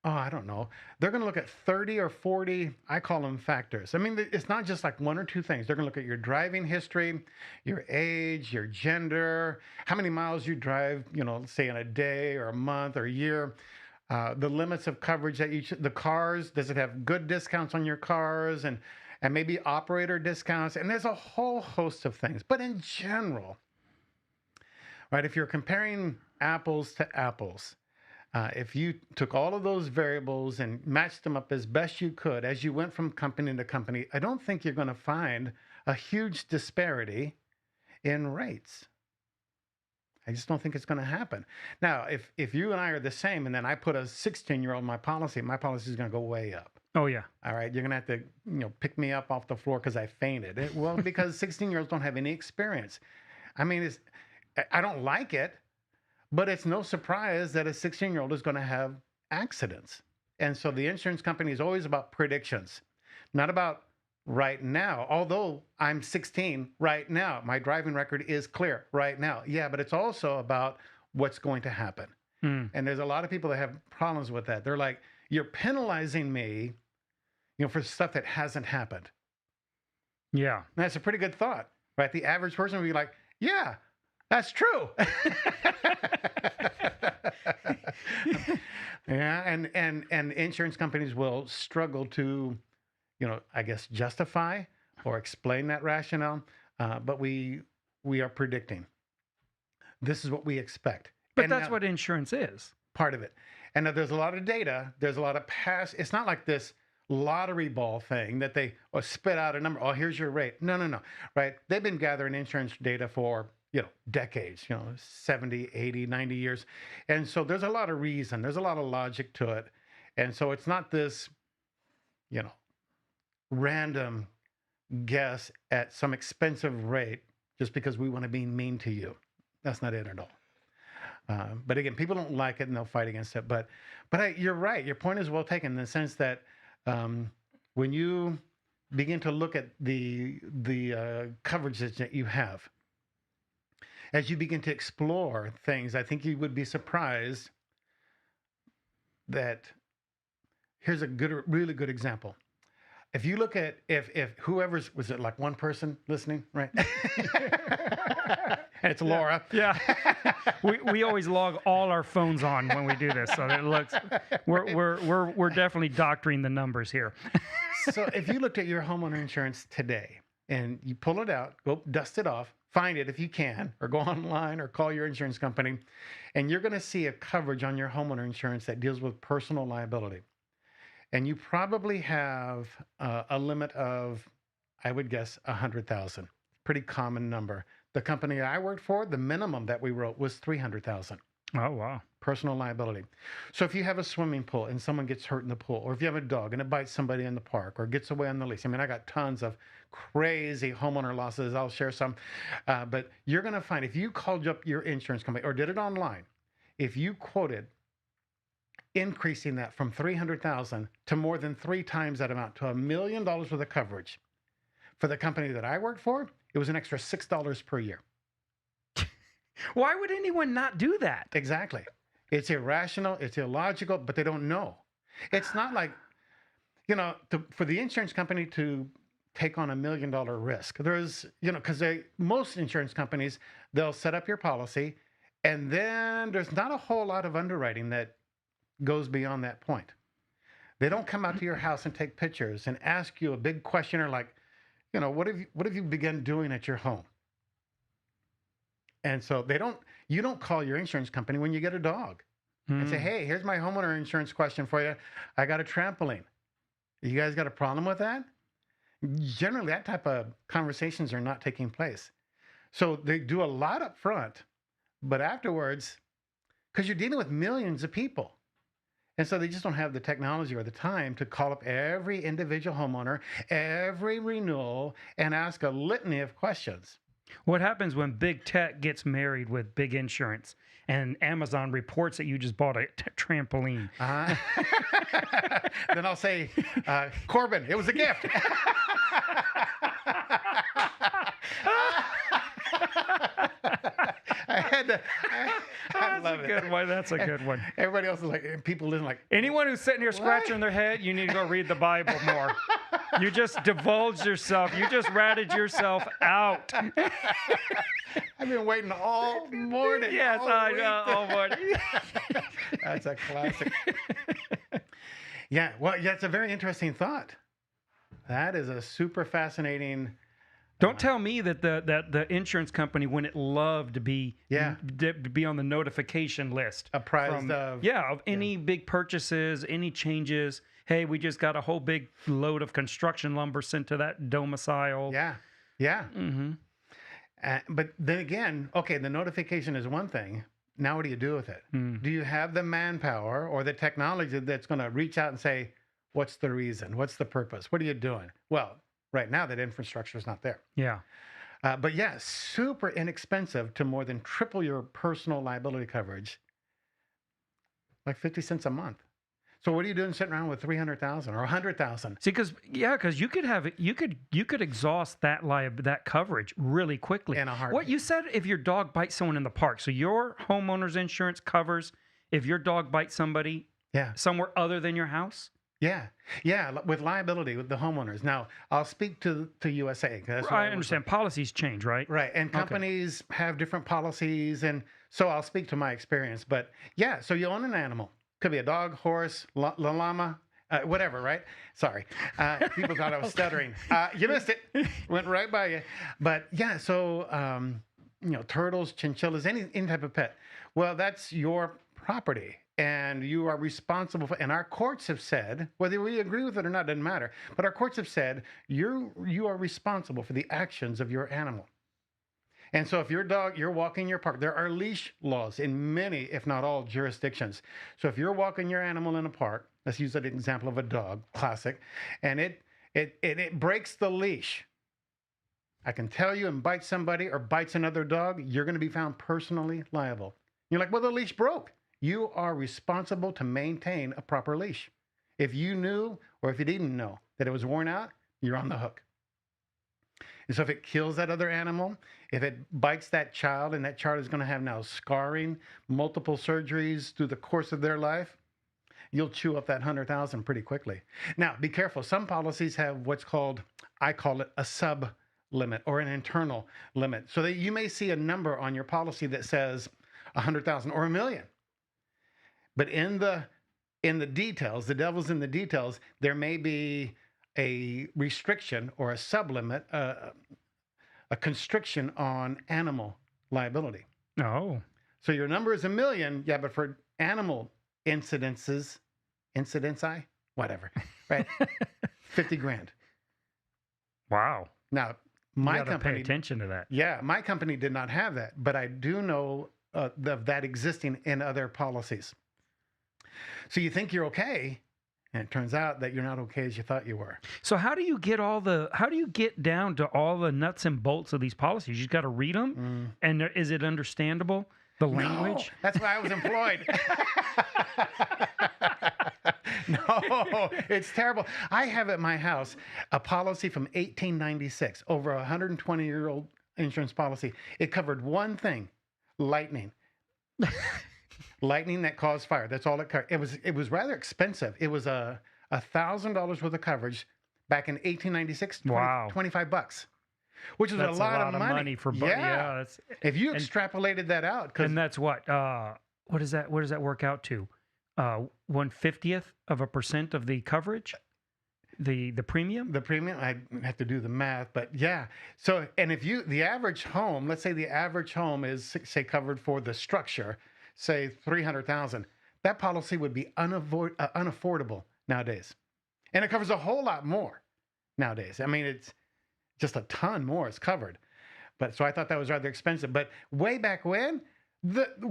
I don't know, they're going to look at 30 or 40, I call them factors. I mean, it's not just like one or two things. They're going to look at your driving history, your age, your gender, how many miles you drive, say in a day or a month or a year. The limits of coverage that the cars, does it have good discounts on your cars, and maybe operator discounts, and there's a whole host of things. But in general, right, if you're comparing apples to apples, if you took all of those variables and matched them up as best you could as you went from company to company, I don't think you're going to find a huge disparity in rates. I just don't think it's going to happen. Now, if you and I are the same, and then I put a 16-year-old in my policy is going to go way up. Oh yeah. All right, you're going to have to pick me up off the floor because I fainted. Well, because 16-year-olds don't have any experience. I mean, I don't like it, but it's no surprise that a 16-year-old is going to have accidents. And so the insurance company is always about predictions, not about right now. Although I'm 16 right now, my driving record is clear right now. Yeah, but it's also about what's going to happen. And there's a lot of people that have problems with that. They're like, you're penalizing me, for stuff that hasn't happened. Yeah. And that's a pretty good thought, right? The average person would be like, yeah, that's true. Yeah, and insurance companies will struggle to, I guess, justify or explain that rationale. But we are predicting. This is what we expect. But And that's now, what insurance is. part of it. And now there's a lot of data. There's a lot of past. It's not like this lottery ball thing that they spit out a number. Oh, here's your rate. No. Right? They've been gathering insurance data for decades, 70, 80, 90 years. And so there's a lot of reason. There's a lot of logic to it. And so it's not this, random guess at some expensive rate just because we want to be mean to you. That's not it at all. But again, people don't like it and they'll fight against it. But you're right. Your point is well taken in the sense that when you begin to look at the coverages that you have, as you begin to explore things, I think you would be surprised that here's a really good example. If you look at if whoever's, was it like one person listening, right? And it's Laura. Yeah. We always log all our phones on when we do this, so it looks we're definitely doctoring the numbers here. So if you looked at your homeowner insurance today and you pull it out, go dust it off, find it if you can, or go online or call your insurance company, and you're going to see a coverage on your homeowner insurance that deals with personal liability. And you probably have a limit of, I would guess, 100,000. Pretty common number. The company I worked for, the minimum that we wrote was 300,000. Oh, wow. Personal liability. So if you have a swimming pool and someone gets hurt in the pool, or if you have a dog and it bites somebody in the park or gets away on the leash. I mean, I got tons of crazy homeowner losses. I'll share some. But you're going to find if you called up your insurance company or did it online, if you quoted increasing that from 300,000 to more than 3 times that amount to $1 million worth of coverage. For the company that I worked for, it was an extra $6 per year. Why would anyone not do that? Exactly. It's irrational, it's illogical, but they don't know. It's not like, for the insurance company to take on $1 million risk. There's, because most insurance companies, they'll set up your policy, and then there's not a whole lot of underwriting that goes beyond that point. They don't come out to your house and take pictures and ask you a big questionnaire like, what have you begun doing at your home? And so you don't call your insurance company when you get a dog and say, hey, here's my homeowner insurance question for you. I got a trampoline. You guys got a problem with that? Generally, that type of conversations are not taking place. So they do a lot up front, but afterwards, because you're dealing with millions of people. And so they just don't have the technology or the time to call up every individual homeowner, every renewal, and ask a litany of questions. What happens when big tech gets married with big insurance and Amazon reports that you just bought a trampoline? Then I'll say, Corbin, it was a gift. I love it. Good one. That's a good one. Everybody else is like, people listen like, anyone who's sitting here scratching their head, you need to go read the Bible more. You just divulged yourself. You just ratted yourself out. I've been waiting all morning. Yes, I know, all morning. That's a classic. Yeah, well, it's a very interesting thought. That is a super fascinating. Don't tell me that the insurance company wouldn't love to be on the notification list. Apprised of any big purchases, any changes. Hey, we just got a whole big load of construction lumber sent to that domicile. Yeah. Mm-hmm. But then again, okay, the notification is one thing. Now, what do you do with it? Do you have the manpower or the technology that's going to reach out and say, what's the reason? What's the purpose? What are you doing? Well, right now, that infrastructure is not there. Yeah. But yeah, super inexpensive to more than triple your personal liability coverage, like 50 cents a month. So what are you doing sitting around with 300,000 or 100,000? See, because you could have it. You could exhaust that coverage really quickly. In a heartbeat. What you said, if your dog bites someone in the park, so your homeowner's insurance covers if your dog bites somebody somewhere other than your house. Yeah, with liability with the homeowners. Now I'll speak to USAA. I understand policies change, right? Right, and companies have different policies, and so I'll speak to my experience. But yeah, so you own an animal. Could be a dog, horse, llama, whatever, right? Sorry. People thought I was stuttering. You missed it. Went right by you. But yeah, so, turtles, chinchillas, any type of pet. Well, that's your property. And you are responsible for, and our courts have said, whether we agree with it or not, doesn't matter. But our courts have said, you are responsible for the actions of your animal. And so if your dog, you're walking your park, there are leash laws in many, if not all, jurisdictions. So if you're walking your animal in a park, let's use an example of a dog, classic, and it breaks the leash, I can tell you, and bites somebody or bites another dog, you're going to be found personally liable. You're like, well, the leash broke. You are responsible to maintain a proper leash. If you knew or if you didn't know that it was worn out, you're on the hook. And so if it kills that other animal, if it bites that child, and that child is going to have now scarring, multiple surgeries through the course of their life, you'll chew up that 100,000 pretty quickly. Now, be careful. Some policies have what's called, I call it a sub limit or an internal limit. So that you may see a number on your policy that says 100,000 or $1 million. But in the details, the devil's in the details, there may be a restriction or a sublimit, a constriction on animal liability. Oh. So your number is $1 million, yeah, but for animal incidents, whatever, right? 50 grand. Wow. Now, You my gotta company, pay attention to that. yeah, my company did not have that, but I do know of that existing in other policies. So you think you're okay, and it turns out that you're not okay as you thought you were. So how do you get down to all the nuts and bolts of these policies? You just got to read them, and is it understandable, the language? No, that's why I was employed. No, it's terrible. I have at my house a policy from 1896, over a 120-year-old insurance policy. It covered one thing: lightning. Lightning that caused fire. That's all it covered. It was rather expensive. It was $1,000 worth of coverage back in 1896. Wow. $25, which is a lot of money for that's, if you extrapolated that out, and that's what does that work out to? 1/50% of the coverage, the premium. The premium. I have to do the math, but yeah. So, and if the average home, let's say the average home is say covered for the structure, say 300,000, that policy would be unaffordable nowadays. And it covers a whole lot more nowadays. I mean, it's just a ton more is covered. But so I thought that was rather expensive. But way back when,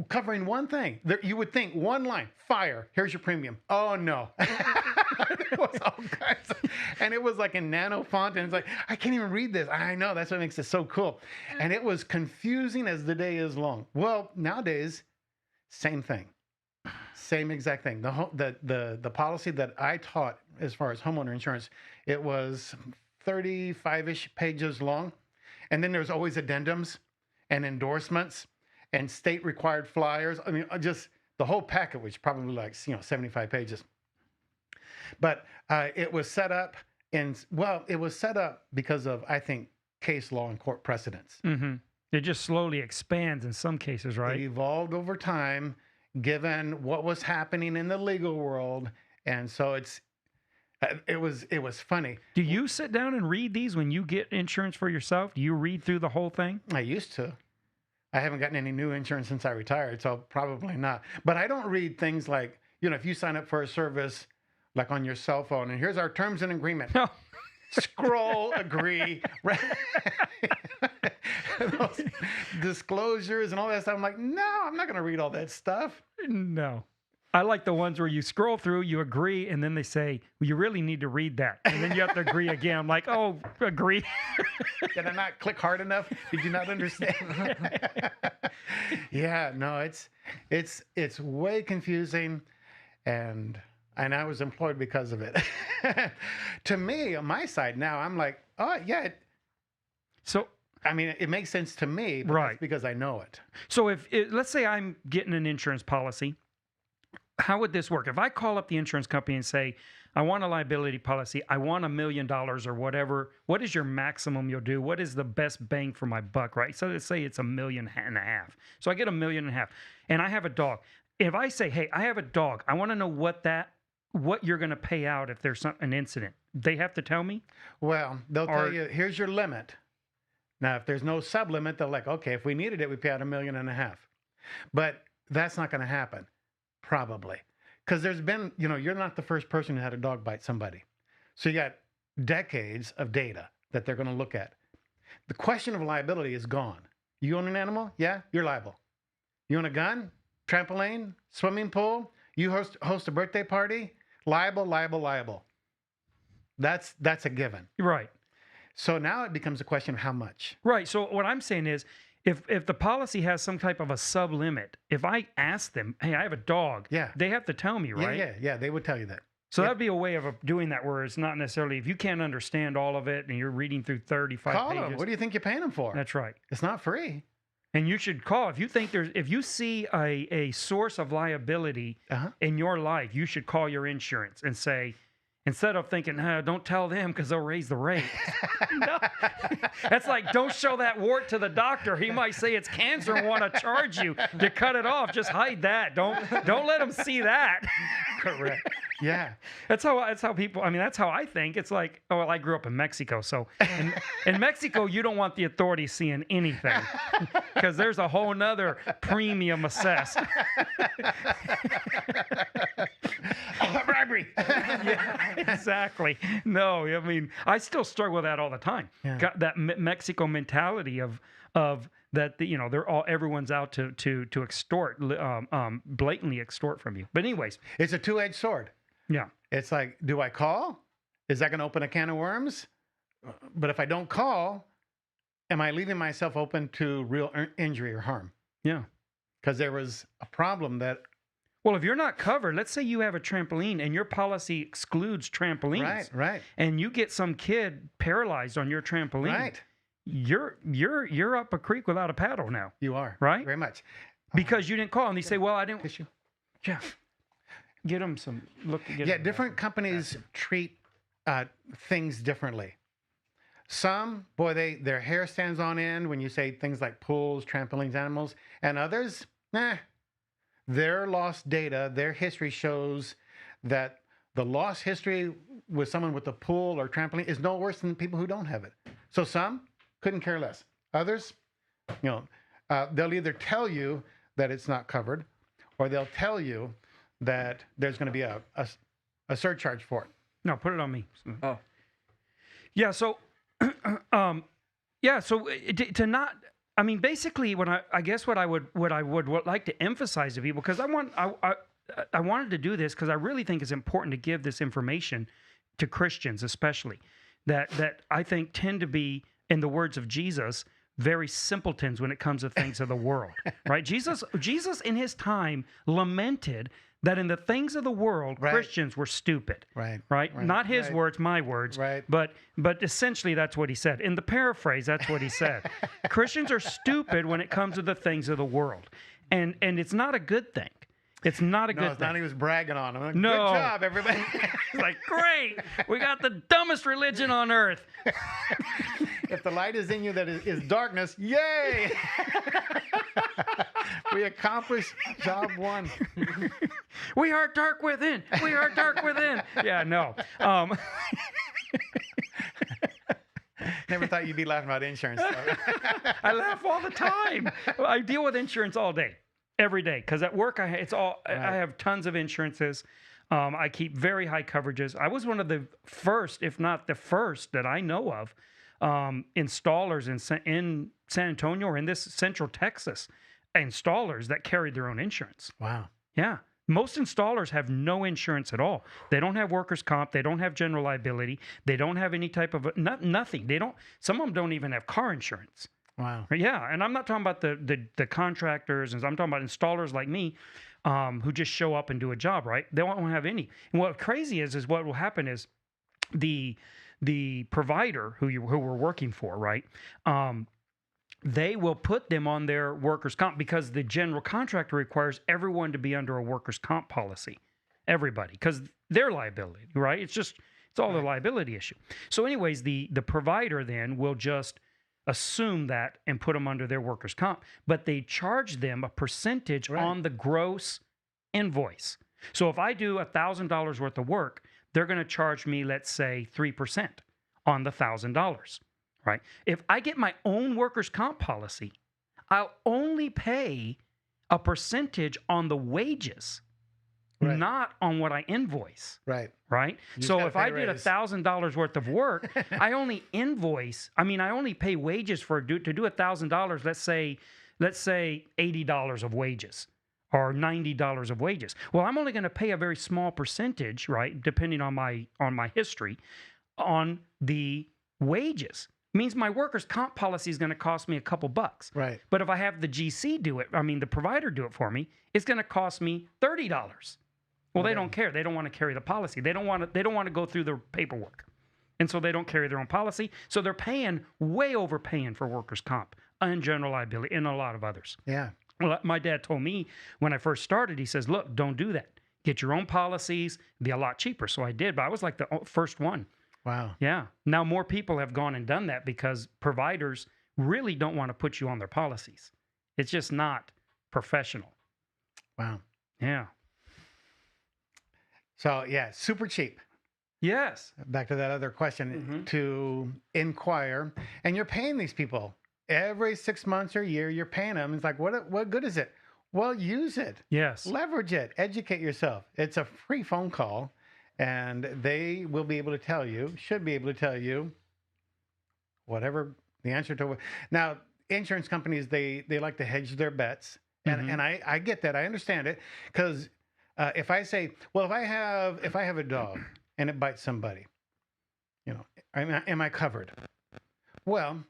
covering one thing, you would think one line, fire, here's your premium. Oh no. It was all kinds of, and it was like in nano font, and it's like, I can't even read this. I know, that's what makes it so cool. And it was confusing as the day is long. Well, nowadays, same thing, same exact thing. The policy that I taught as far as homeowner insurance, it was 35-ish pages long, and then there's always addendums and endorsements and state required flyers. I mean, just the whole packet, which probably like 75 pages. But it was set up it was set up because of, I think, case law and court precedents. Mm-hmm. It just slowly expands in some cases, right? It evolved over time, given what was happening in the legal world, and so it was funny. Do you sit down and read these when you get insurance for yourself? Do you read through the whole thing? I used to. I haven't gotten any new insurance since I retired, so probably not. But I don't read things like, if you sign up for a service like on your cell phone, and here's our terms and agreement. No. Scroll, agree. disclosures and all that stuff. I'm like, no, I'm not going to read all that stuff. No. I like the ones where you scroll through, you agree, and then they say, well, you really need to read that. And then you have to agree again. I'm like, oh, agree. Did I not click hard enough? Did you not understand? Yeah, no, it's way confusing, and I was employed because of it. To me, on my side now, I'm like, oh yeah. So I mean, it makes sense to me, but Right. that's because I know it. So let's say I'm getting an insurance policy, how would this work? If I call up the insurance company and say, I want a liability policy, I want $1 million or whatever, what is your maximum you'll do? What is the best bang for my buck, right? So let's say it's $1.5 million. So I get $1.5 million, and I have a dog. If I say, hey, I have a dog, I want to know what you're going to pay out if there's an incident. They have to tell me? Well, they'll tell you, here's your limit. Now, if there's no sublimit, they're like, okay, if we needed it, we pay out $1.5 million. But that's not going to happen, probably. Because there's been, you're not the first person who had a dog bite somebody. So you got decades of data that they're going to look at. The question of liability is gone. You own an animal? Yeah, you're liable. You own a gun, trampoline, swimming pool, you host a birthday party, liable, liable, liable. That's a given. Right. So now it becomes a question of how much. Right. So what I'm saying is, if the policy has some type of a sub limit, if I ask them, hey, I have a dog, Yeah. they have to tell me, right? Yeah, they would tell you that. So that'd be a way of doing that where it's not necessarily, if you can't understand all of it and you're reading through 35 Call pages. them. What do you think you're paying them for? That's right. It's not free. And you should call if you see a source of liability in your life, you should call your insurance and say, instead of thinking, don't tell them because they'll raise the rate. No. That's like, don't show that wart to the doctor. He might say it's cancer and want to charge you to cut it off. Just hide that. Don't let them see that. Correct. Yeah. That's how people, that's how I think. It's like, oh, well, I grew up in Mexico. So in Mexico, you don't want the authorities seeing anything because there's a whole nother premium assessed. Bribery. Yeah, exactly. No, I still struggle with that all the time. Yeah. Got that Mexico mentality of that everyone's out to extort, blatantly extort from you. But anyways, It's a two-edged sword. yeah, It's like, do I call? Is that going to open a can of worms? But if I don't call, am I leaving myself open to real injury or harm? yeah. Because there was a problem that. Well, if you're not covered, let's say you have a trampoline and your policy excludes trampolines, Right. and you get some kid paralyzed on your trampoline, Right. You're up a creek without a paddle now, You are. right? Very much. Because you didn't call, and they say, well, I didn't. Tissue. Yeah. Get them some look. Yeah, different companies treat things differently. Some, boy, their hair stands on end when you say things like pools, trampolines, animals, and others, their lost data, their history shows that the lost history with someone with a pool or trampoline is no worse than people who don't have it. So some couldn't care less. Others, they'll either tell you that it's not covered, or they'll tell you that there's going to be a surcharge for it. No, put it on me. Oh. Yeah. So, So to not. Basically, what I would like to emphasize to people, because I wanted to do this because I really think it's important to give this information to Christians, especially that I think tend to be, in the words of Jesus, very simpletons when it comes to things of the world, right? Jesus in his time lamented that in the things of the world, Right. Christians were stupid. Right. Not his Right. words, my words. Right. But essentially that's what he said. In the paraphrase, that's what he said. Christians are stupid when it comes to the things of the world. And it's not a good thing. It's not a No, good it's thing. not. He was bragging on him. No. Good job, everybody. It's like, great, we got the dumbest religion on earth. If the light is in you that is darkness, yay! We accomplished job one. We are dark within. We are dark within. Yeah, no. Never thought you'd be laughing about insurance. I laugh all the time. I deal with insurance all day, every day, because at work I have tons of insurances. I keep very high coverages. I was one of the first, if not the first, that I know of installers in San Antonio or in this Central Texas, installers that carry their own insurance. Wow. Yeah. Most installers have no insurance at all. They don't have workers' comp. They don't have general liability. They don't have any type of nothing. They don't. Some of them don't even have car insurance. Wow. Yeah, and I'm not talking about the contractors, and I'm talking about installers like me, who just show up and do a job. Right? They won't have any. And what crazy is what will happen is the provider who we're working for, right? They will put them on their workers' comp because the general contractor requires everyone to be under a workers' comp policy. Everybody, because their liability, right? It's all the liability issue. So anyways, the provider then will just assume that and put them under their workers' comp, but they charge them a percentage on the gross invoice. So if I do $1,000 worth of work, they're going to charge me, let's say, 3% on the $1,000. Right? If I get my own workers' comp policy, I'll only pay a percentage on the wages, not on what I invoice. Right. Right. So if I did $1,000 worth of work, I only pay wages to do $1,000. Let's say $80 of wages or $90 of wages. Well, I'm only going to pay a very small percentage, right, depending on my history, on the wages. Means my workers' comp policy is going to cost me a couple bucks. Right. But if I have the GC do it, the provider do it for me, it's going to cost me $30. Well, they don't care. They don't want to carry the policy. They don't want to go through the paperwork. And so they don't carry their own policy. So they're way overpaying for workers' comp and general liability and a lot of others. Yeah. Well, my dad told me when I first started, he says, look, don't do that. Get your own policies. It'd be a lot cheaper. So I did, but I was like the first one. Wow. Yeah. Now more people have gone and done that because providers really don't want to put you on their policies. It's just not professional. Wow. Yeah. So yeah, super cheap. Yes. Back to that other question to inquire, and you're paying these people every 6 months or a year. You're paying them. It's like, what good is it? Well, use it. Yes. Leverage it. Educate yourself. It's a free phone call. And they will be able to tell you, should be able to tell you, whatever the answer to. Now, insurance companies, they like to hedge their bets, and I get that. I understand it because if I say, well, if I have a dog and it bites somebody, am I covered? Well,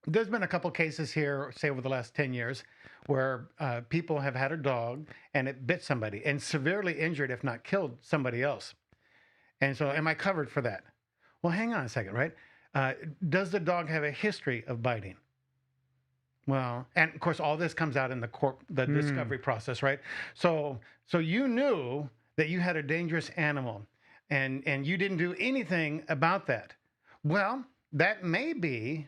there's been a couple cases here, say over the last 10 years, where people have had a dog and it bit somebody and severely injured, if not killed, somebody else. And so am I covered for that? Well, hang on a second, right? Does the dog have a history of biting? Well, and of course, all this comes out in the discovery process, right? So you knew that you had a dangerous animal and you didn't do anything about that. Well, that may be,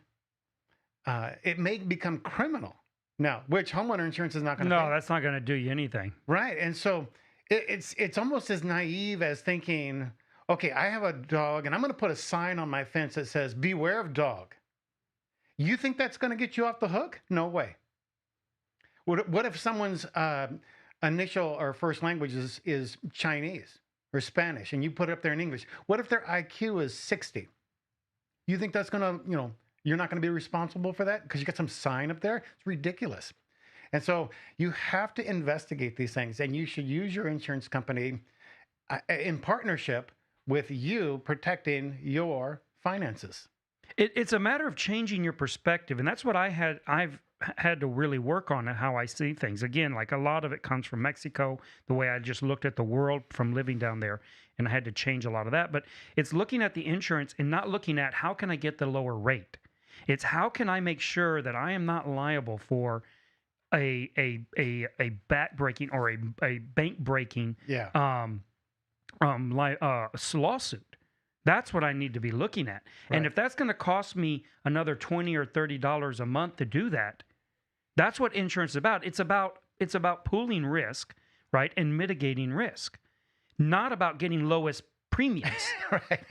it may become criminal. Now, which homeowner insurance is not going to pay. No, that's not going to do you anything. Right. And so it's almost as naive as thinking, okay, I have a dog and I'm going to put a sign on my fence that says, beware of dog. You think that's going to get you off the hook? No way. What if someone's initial or first language is Chinese or Spanish and you put it up there in English? What if their IQ is 60? You think that's going to, you're not going to be responsible for that because you got some sign up there? It's ridiculous. And so you have to investigate these things, and you should use your insurance company in partnership with you protecting your finances. It's a matter of changing your perspective, and that's what I've had to really work on and how I see things. Again, like a lot of it comes from Mexico, the way I just looked at the world from living down there, and I had to change a lot of that. But it's looking at the insurance and not looking at how can I get the lower rate. It's how can I make sure that I am not liable for a back breaking or a bank breaking lawsuit. That's what I need to be looking at. Right. And if that's going to cost me another $20 or $30 a month to do that, that's what insurance is about. It's about pooling risk, right, and mitigating risk, not about getting lowest premiums. Right.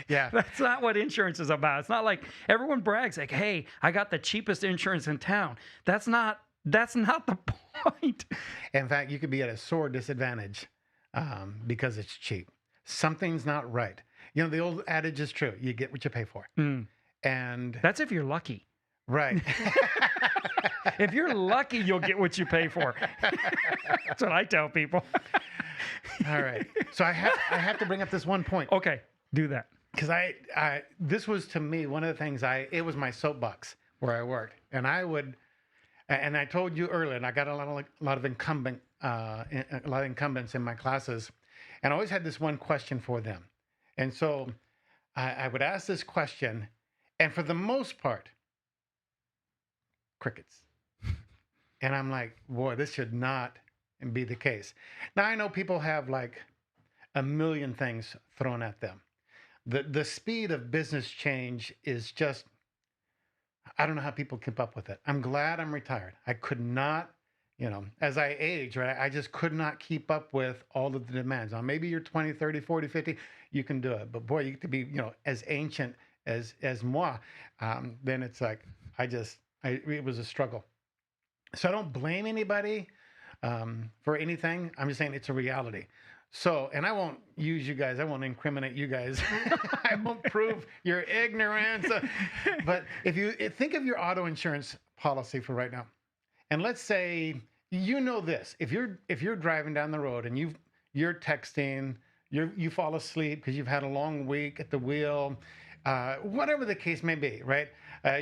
Yeah. That's not what insurance is about. It's not like everyone brags like, "Hey, I got the cheapest insurance in town." That's not the point. In fact, you could be at a sore disadvantage because it's cheap. Something's not right. The old adage is true. You get what you pay for. And That's if you're lucky. right. If you're lucky, you'll get what you pay for. That's what I tell people. All right. So I have to bring up this one point. Okay, do that. Because this was to me one of the things it was my soapbox where I worked, and I told you earlier, and I got a lot of incumbents in my classes, and I always had this one question for them, and so I would ask this question, and for the most part, crickets, and I'm like, boy, this should not be the case. Now I know people have like a million things thrown at them. The speed of business change is just, I don't know how people keep up with it. I'm glad I'm retired. I could not, as I age, right, I just could not keep up with all of the demands. Now, maybe you're 20, 30, 40, 50, you can do it. But boy, you get to be, as ancient as moi, then it's like, it was a struggle. So I don't blame anybody for anything. I'm just saying it's a reality. So, and I won't use you guys. I won't incriminate you guys. I won't prove your ignorance. But if you think of your auto insurance policy for right now, and let's say this, if you're driving down the road and you're texting, you fall asleep because you've had a long week at the wheel, whatever the case may be, right?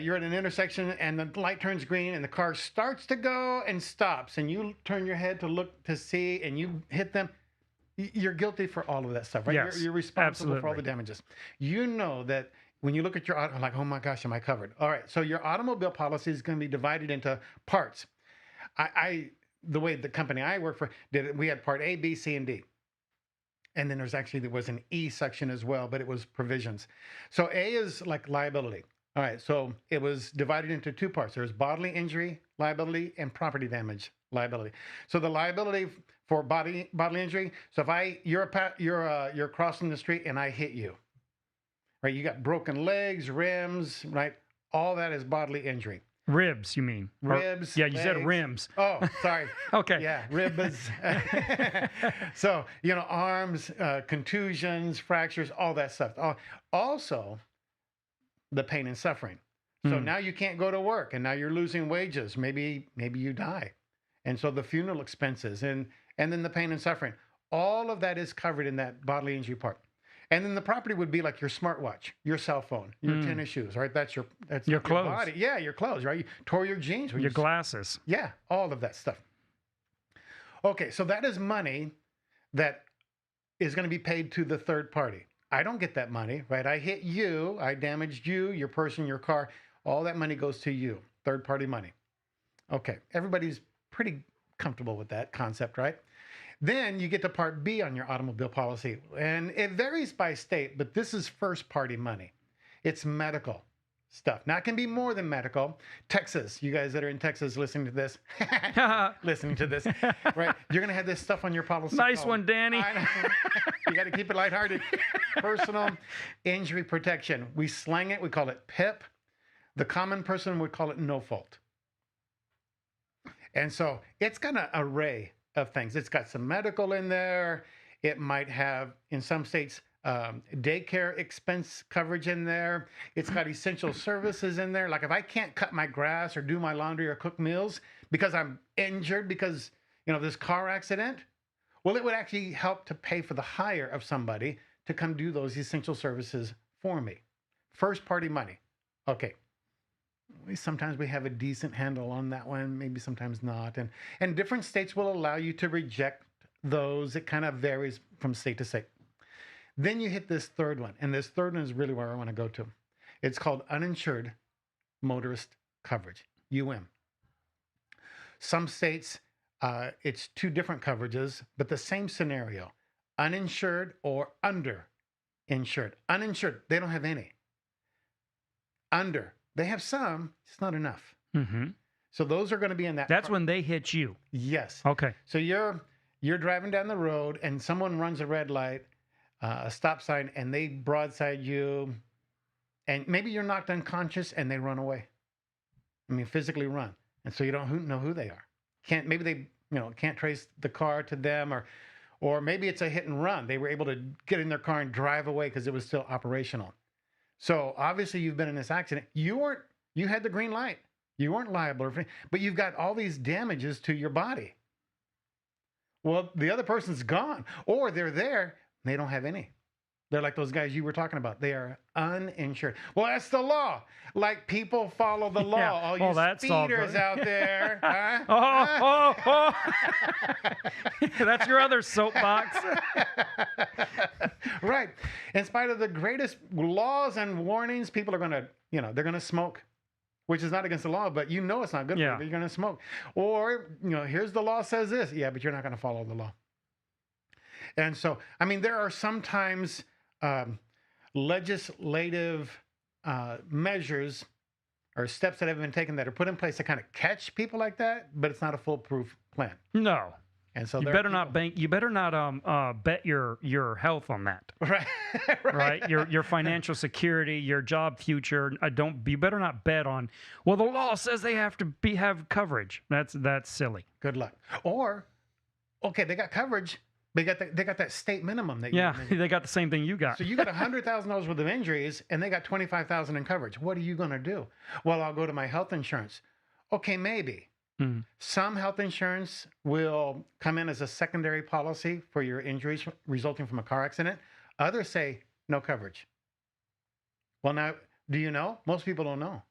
You're at an intersection and the light turns green and the car starts to go and stops, and you turn your head to look to see, and you hit them. You're guilty for all of that stuff, right? Yes, you're responsible for all absolutely. the damages. You know that when you look at your auto, like, oh my gosh, am I covered? All right, so your automobile policy is going to be divided into parts. The way the company I work for did it, we had part A, B, C, and D. And then there was an E section as well, but it was provisions. So A is like liability. All right, so it was divided into two parts. There's bodily injury liability and property damage liability. So the liability for bodily injury. So if you're crossing the street and I hit you, right? You got broken legs, rims, right? All that is bodily injury. Ribs, you mean? Ribs. Yeah, you legs. said rims. Oh, sorry. Okay. Yeah, ribs. So, arms, contusions, fractures, all that stuff. Also, the pain and suffering. So now you can't go to work, and now you're losing wages. Maybe you die. And so the funeral expenses and then the pain and suffering. All of that is covered in that bodily injury part. And then the property would be like your smartwatch, your cell phone, your tennis shoes, right? That's your clothes. body. Yeah, your clothes, right? You tore your jeans. Your glasses. Yeah, all of that stuff. Okay, so that is money that is going to be paid to the third party. I don't get that money, right? I hit you, I damaged you, your person, your car. All that money goes to you, third party money. Okay, everybody's pretty comfortable with that concept, right? Then you get to part B on your automobile policy. And it varies by state, but this is first party money. It's medical stuff. Now, it can be more than medical. Texas, you guys that are in Texas listening to this, right? You're going to have this stuff on your policy. Nice one, Danny. I know. You got to keep it lighthearted. Personal injury protection. We slang it. We call it PIP. The common person would call it no fault. And so it's got an array of things. It's got some medical in there. It might have, in some states, daycare expense coverage in there. It's got essential services in there. Like if I can't cut my grass or do my laundry or cook meals because I'm injured because, this car accident, well, it would actually help to pay for the hire of somebody to come do those essential services for me. First party money. Okay. Sometimes we have a decent handle on that one, maybe sometimes not. And different states will allow you to reject those. It kind of varies from state to state. Then you hit this third one, and this third one is really where I want to go to. It's called Uninsured Motorist Coverage, UM. Some states, it's two different coverages, but the same scenario. Uninsured or underinsured. Uninsured, they don't have any. Under, they have some, it's not enough. Mm-hmm. So those are going to be in that. That's when they hit you. Yes. Okay. So you're driving down the road and someone runs a red light, a stop sign, and they broadside you, and maybe you're knocked unconscious and they run away. I mean, physically run, and so you don't know who they are. Maybe they can't trace the car to them, or maybe it's a hit and run. They were able to get in their car and drive away because it was still operational. So obviously you've been in this accident. You had the green light. You weren't liable, but you've got all these damages to your body. Well, the other person's gone, or they're there, they don't have any. They're like those guys you were talking about. They are uninsured. Well, that's the law. Like, people follow the law. Yeah. All Well, you that's all speeders good. out there. Huh? That's your other soapbox. Right. In spite of the greatest laws and warnings, people are going to, they're going to smoke, which is not against the law, but it's not good for you, but you're going to smoke. Or, here's the law says this. Yeah, but you're not going to follow the law. And so, I mean, there are sometimes legislative measures or steps that have been taken that are put in place to kind of catch people like that, but it's not a foolproof plan. No. And so you better not bet your health on that. Right. Right. Your financial security, your job future. You better not bet on, well, the law says they have to have coverage. That's silly. Good luck. Or, okay, they got coverage. They got that state minimum that they got the same thing you got. So you got $100,000 worth of injuries, and they got $25,000 in coverage. What are you going to do? Well, I'll go to my health insurance. Okay, maybe. Some health insurance will come in as a secondary policy for your injuries resulting from a car accident. Others say no coverage. Well, now, do you know? Most people don't know.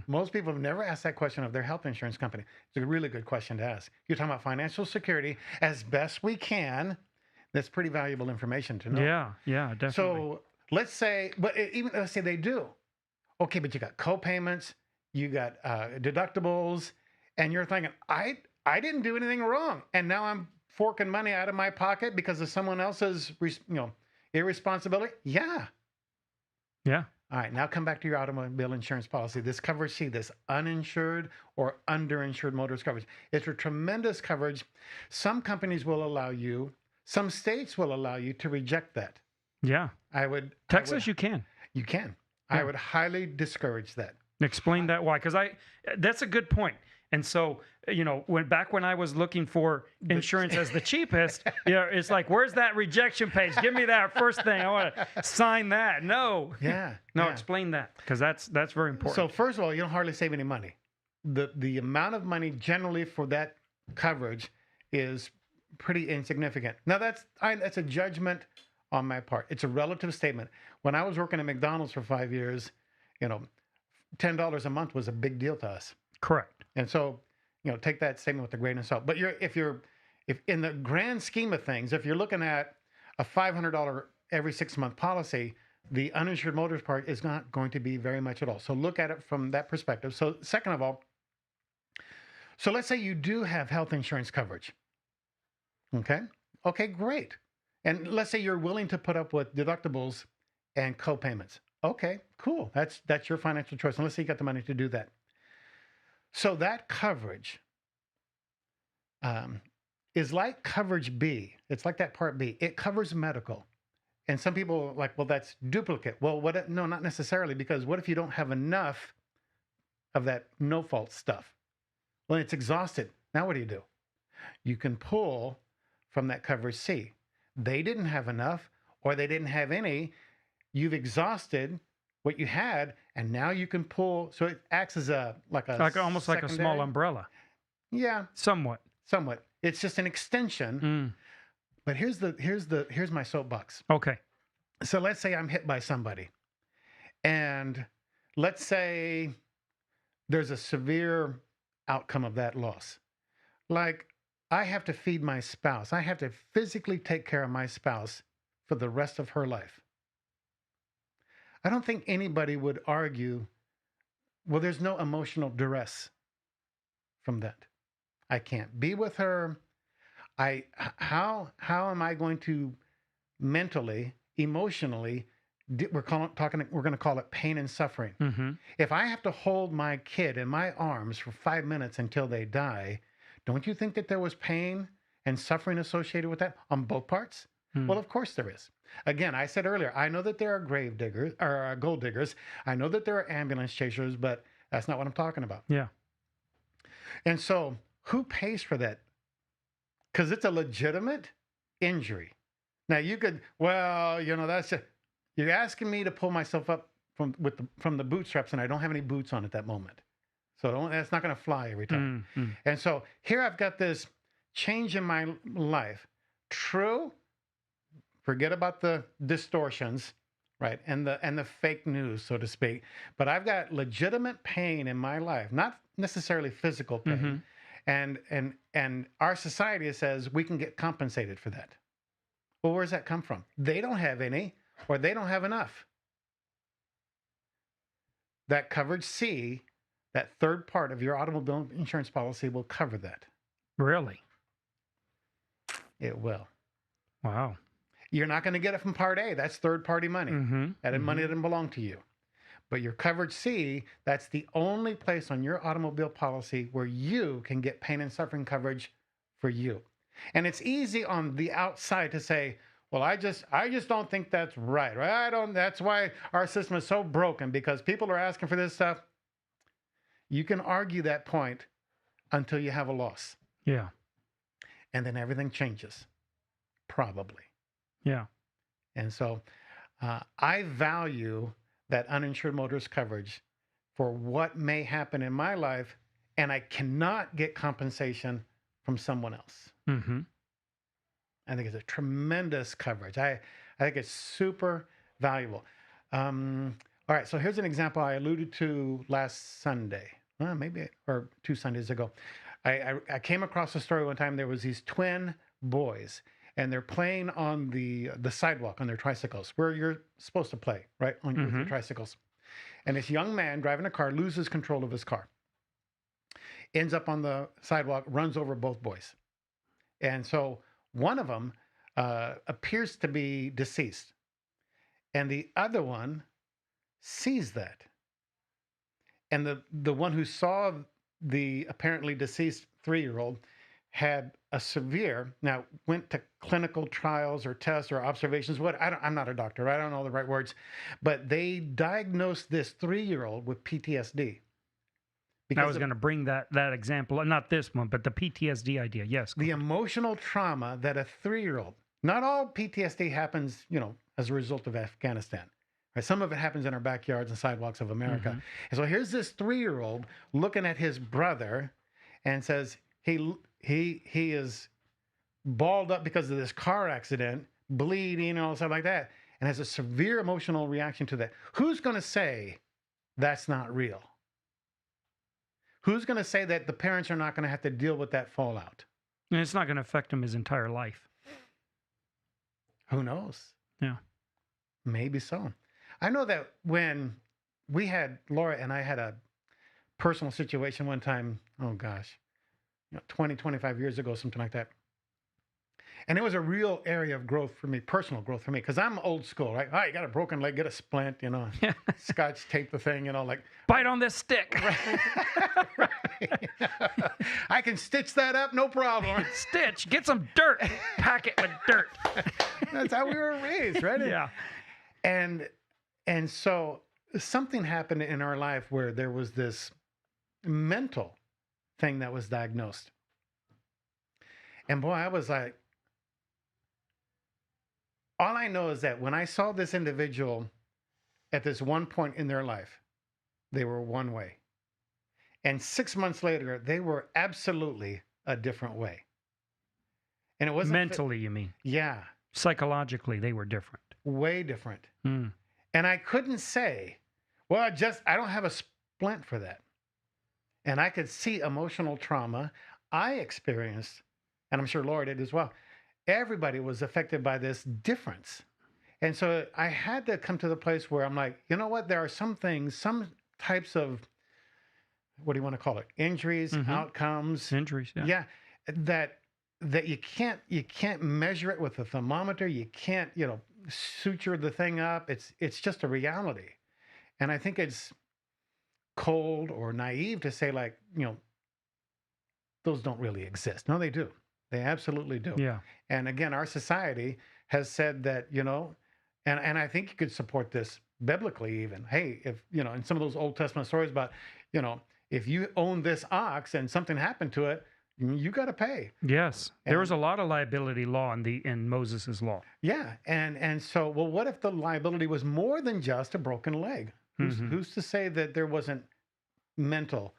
Most people have never asked that question of their health insurance company. It's a really good question to ask. You're talking about financial security as best we can. That's pretty valuable information to know. Yeah, definitely. So let's say they do. Okay, but you got co-payments, you got deductibles, and you're thinking, I didn't do anything wrong, and now I'm forking money out of my pocket because of someone else's irresponsibility. Yeah. All right, now come back to your automobile insurance policy. This coverage C, this uninsured or underinsured motorist coverage. It's a tremendous coverage. Some companies will allow you, some states will allow you to reject that. Yeah. Texas, you can. You can. Yeah. I would highly discourage that. Explain that why, because that's a good point. And so, when I was looking for insurance as the cheapest, it's like, where's that rejection page? Give me that first thing. I want to sign that. No. Yeah. Explain that, because that's very important. So first of all, you don't hardly save any money. The amount of money generally for that coverage is pretty insignificant. Now that's a judgment on my part. It's a relative statement. When I was working at McDonald's for 5 years, $10 a month was a big deal to us. Correct. And so, take that statement with a grain of salt. But if in the grand scheme of things, if you're looking at a $500 every 6-month policy, the uninsured motorist part is not going to be very much at all. So look at it from that perspective. So second of all, so let's say you do have health insurance coverage. Okay, great. And let's say you're willing to put up with deductibles and co-payments. Okay, cool. That's your financial choice. And let's say you got the money to do that. So that coverage is like coverage B. It's like that part B. It covers medical. And some people are like, well, that's duplicate. Well, no, not necessarily, because what if you don't have enough of that no-fault stuff? Well, it's exhausted. Now what do? You can pull from that coverage C. They didn't have enough, or they didn't have any. You've exhausted what you had, and now you can pull. So it acts as almost like a small umbrella. Yeah, somewhat. It's just an extension. But here's my soapbox. Okay. So let's say I'm hit by somebody, and let's say there's a severe outcome of that loss. Like, I have to feed my spouse. I have to physically take care of my spouse for the rest of her life. I don't think anybody would argue, well, there's no emotional duress from that. I can't be with her. How am I going to mentally, emotionally, we're going to call it pain and suffering. Mm-hmm. If I have to hold my kid in my arms for 5 minutes until they die, don't you think that there was pain and suffering associated with that on both parts? Well, of course there is. Again, I said earlier, I know that there are grave diggers or gold diggers. I know that there are ambulance chasers, but that's not what I'm talking about. Yeah. And so who pays for that? Because it's a legitimate injury. Now you could, you're asking me to pull myself up from the bootstraps, and I don't have any boots on at that moment. So that's not going to fly every time. And so here I've got this change in my life. True. Forget about the distortions, right? And the fake news, so to speak. But I've got legitimate pain in my life, not necessarily physical pain. And our society says we can get compensated for that. Well, where does that come from? They don't have any, or they don't have enough. That coverage C, that third part of your automobile insurance policy, will cover that. Really? It will. Wow. You're not going to get it from Part A. That's third-party money. That money doesn't belong to you. But your coverage C, that's the only place on your automobile policy where you can get pain and suffering coverage for you. And it's easy on the outside to say, well, I just don't think that's right. That's why our system is so broken, because people are asking for this stuff. You can argue that point until you have a loss. Yeah. And then everything changes. Probably. Yeah. And so I value that uninsured motorist coverage for what may happen in my life, and I cannot get compensation from someone else. I think it's a tremendous coverage. I think it's super valuable. All right, so here's an example I alluded to last Sunday, or 2 Sundays ago. I came across a story one time. There was these twin boys, and they're playing on the sidewalk on their tricycles, where you're supposed to play, right, with your tricycles. And this young man driving a car loses control of his car, ends up on the sidewalk, runs over both boys. And so one of them appears to be deceased, and the other one sees that. And the one who saw the apparently deceased 3-year-old had a severe, now went to clinical trials or tests or observations. I'm not a doctor. I don't know the right words, but they diagnosed this 3-year-old with PTSD. I was going to bring that example, not this one, but the PTSD idea. Yes. The emotional trauma that a 3-year-old, not all PTSD happens, as a result of Afghanistan. Right? Some of it happens in our backyards and sidewalks of America. And so here's this 3-year-old looking at his brother and says he is balled up because of this car accident, bleeding and all stuff like that, and has a severe emotional reaction to that. Who's going to say that's not real? Who's going to say that the parents are not going to have to deal with that fallout? And it's not going to affect him his entire life. Who knows? Yeah. Maybe so. I know that when Laura and I had a personal situation one time, 20, 25 years ago, something like that. And it was a real area of growth for me, personal growth for me, because I'm old school, right? Oh, you got a broken leg, get a splint, scotch tape the thing, like. Bite on this stick. Right. I can stitch that up, no problem. Stitch, get some dirt, pack it with dirt. That's how we were raised, right? Yeah. And so something happened in our life where there was this mental thing that was diagnosed. And boy, I was like, all I know is that when I saw this individual at this one point in their life, they were one way. And 6 months later, they were absolutely a different way. And it wasn't mentally, you mean? Yeah. Psychologically, they were different. Way different. And I couldn't say, well, I don't have a splint for that. And I could see emotional trauma I experienced, and I'm sure Laura did as well. Everybody was affected by this difference. And so I had to come to the place where I'm like, you know what? There are some things, some types of, what do you want to call it? Injuries, outcomes. Injuries, yeah. Yeah, that you can't measure it with a thermometer. You can't, suture the thing up. It's just a reality. And I think it's cold or naive to say those don't really exist. No, they do. They absolutely do. Yeah. And again, our society has said that, and I think you could support this biblically even. Hey, if, in some of those Old Testament stories about, if you own this ox and something happened to it, you got to pay. Yes. There was a lot of liability law in Moses's law. Yeah. And so, well, what if the liability was more than just a broken leg? Who's to say that there wasn't mental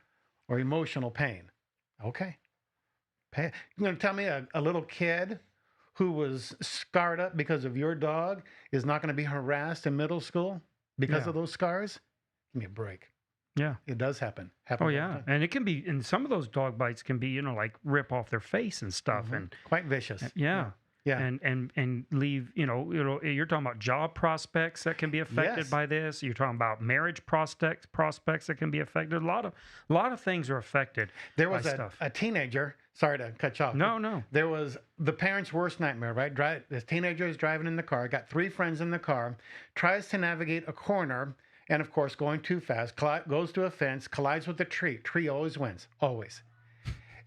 or emotional pain? Okay. You're going to tell me a little kid who was scarred up because of your dog is not going to be harassed in middle school because of those scars? Give me a break. Yeah. It does happen. Oh, yeah. And it can be, and some of those dog bites can be, like rip off their face and stuff. And quite vicious. Yeah. And leave, you're talking about job prospects that can be affected by this. You're talking about marriage prospects that can be affected. A lot of things are affected. There was a teenager. Sorry to cut you off. No. There was the parent's worst nightmare, right? This teenager is driving in the car, got 3 friends in the car, tries to navigate a corner, and of course, going too fast, goes to a fence, collides with a tree. Tree always wins, always.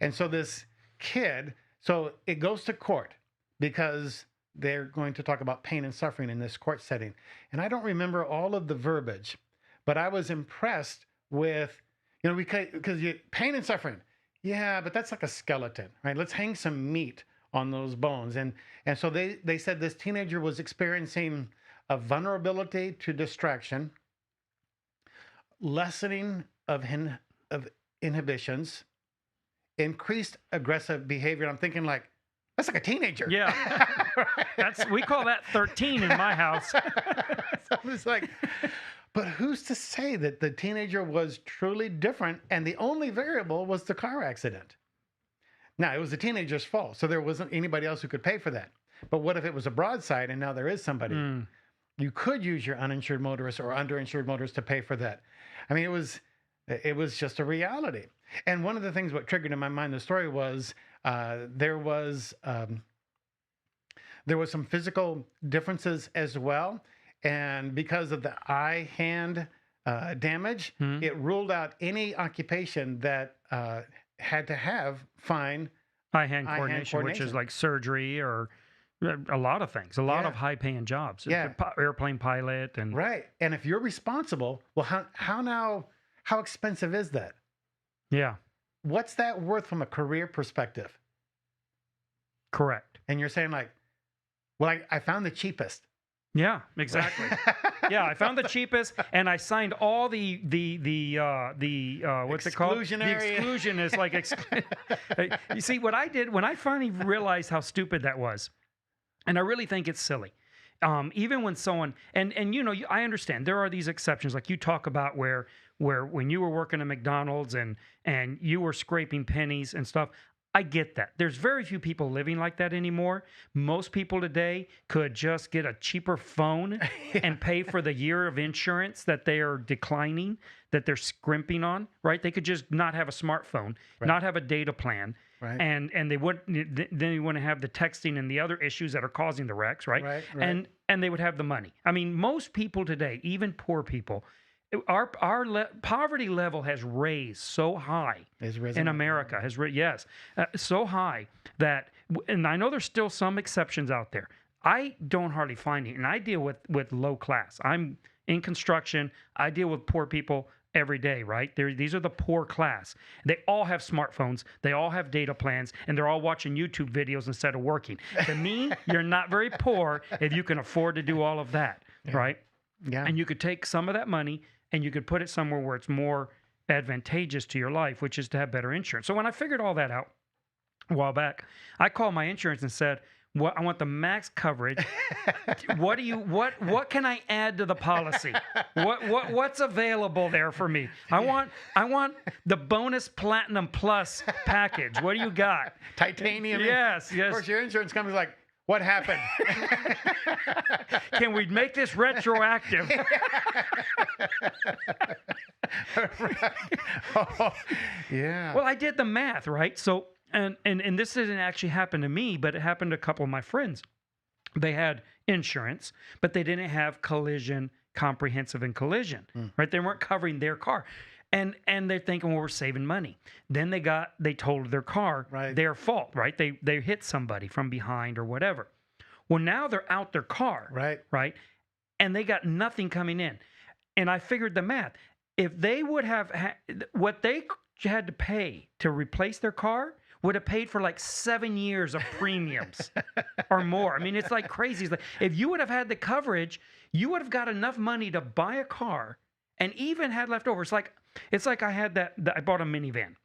And so this kid, so it goes to court because they're going to talk about pain and suffering in this court setting. And I don't remember all of the verbiage, but I was impressed with, because pain and suffering. Yeah, but that's like a skeleton, right? Let's hang some meat on those bones. And so they said this teenager was experiencing a vulnerability to distraction, lessening of inhibitions, increased aggressive behavior. I'm thinking that's like a teenager. Yeah. We call that 13 in my house. So I was like, but who's to say that the teenager was truly different and the only variable was the car accident? Now, it was the teenager's fault, so there wasn't anybody else who could pay for that. But what if it was a broadside and now there is somebody? You could use your uninsured motorist or underinsured motorist to pay for that. I mean, it was just a reality. And one of the things what triggered in my mind the story was there was some physical differences as well. And because of the eye-hand damage, it ruled out any occupation that had to have fine eye-hand coordination, which is like surgery or a lot of things, a lot of high-paying jobs. Yeah. Airplane pilot and right. And if you're responsible, well, how expensive is that? Yeah. What's that worth from a career perspective? Correct. And you're saying well, I found the cheapest. Yeah, exactly. Yeah, I found the cheapest, and I signed all the what's it called? The exclusion is like. You see, what I did when I finally realized how stupid that was, and I really think it's silly. Even when someone and I understand there are these exceptions, like you talk about where when you were working at McDonald's and you were scraping pennies and stuff. I get that. There's very few people living like that anymore. Most people today could just get a cheaper phone and pay for the year of insurance that they are declining, that they're scrimping on, right? They could just not have a smartphone, not have a data plan, and they wouldn't have the texting and the other issues that are causing the wrecks, right? And they would have the money. I mean, most people today, even poor people, our poverty level has raised so high in America. So high that, and I know there's still some exceptions out there. I don't hardly find it, and I deal with low class. I'm in construction. I deal with poor people every day, right? These are the poor class. They all have smartphones. They all have data plans, and they're all watching YouTube videos instead of working. To me, you're not very poor if you can afford to do all of that, right? Yeah. And you could take some of that money and you could put it somewhere where it's more advantageous to your life, which is to have better insurance. So when I figured all that out a while back, I called my insurance and said, "What I want the max coverage. What can I add to the policy? What's available there for me? I want the bonus platinum plus package. What do you got? Titanium. Yes. Of course, your insurance company's like, what happened? Can we make this retroactive?" Oh, yeah. Well, I did the math, right? So, and this didn't actually happen to me, but it happened to a couple of my friends. They had insurance, but they didn't have collision, comprehensive, and collision, right? They weren't covering their car. And they're thinking, well, we're saving money. Then they totaled their car, their fault, right? They hit somebody from behind or whatever. Well, now they're out their car, right? And they got nothing coming in. And I figured the math. If they would have what they had to pay to replace their car would have paid for like 7 years of premiums or more. I mean, it's like crazy. It's like, if you would have had the coverage, you would have got enough money to buy a car and even had leftovers. It's like I had I bought a minivan.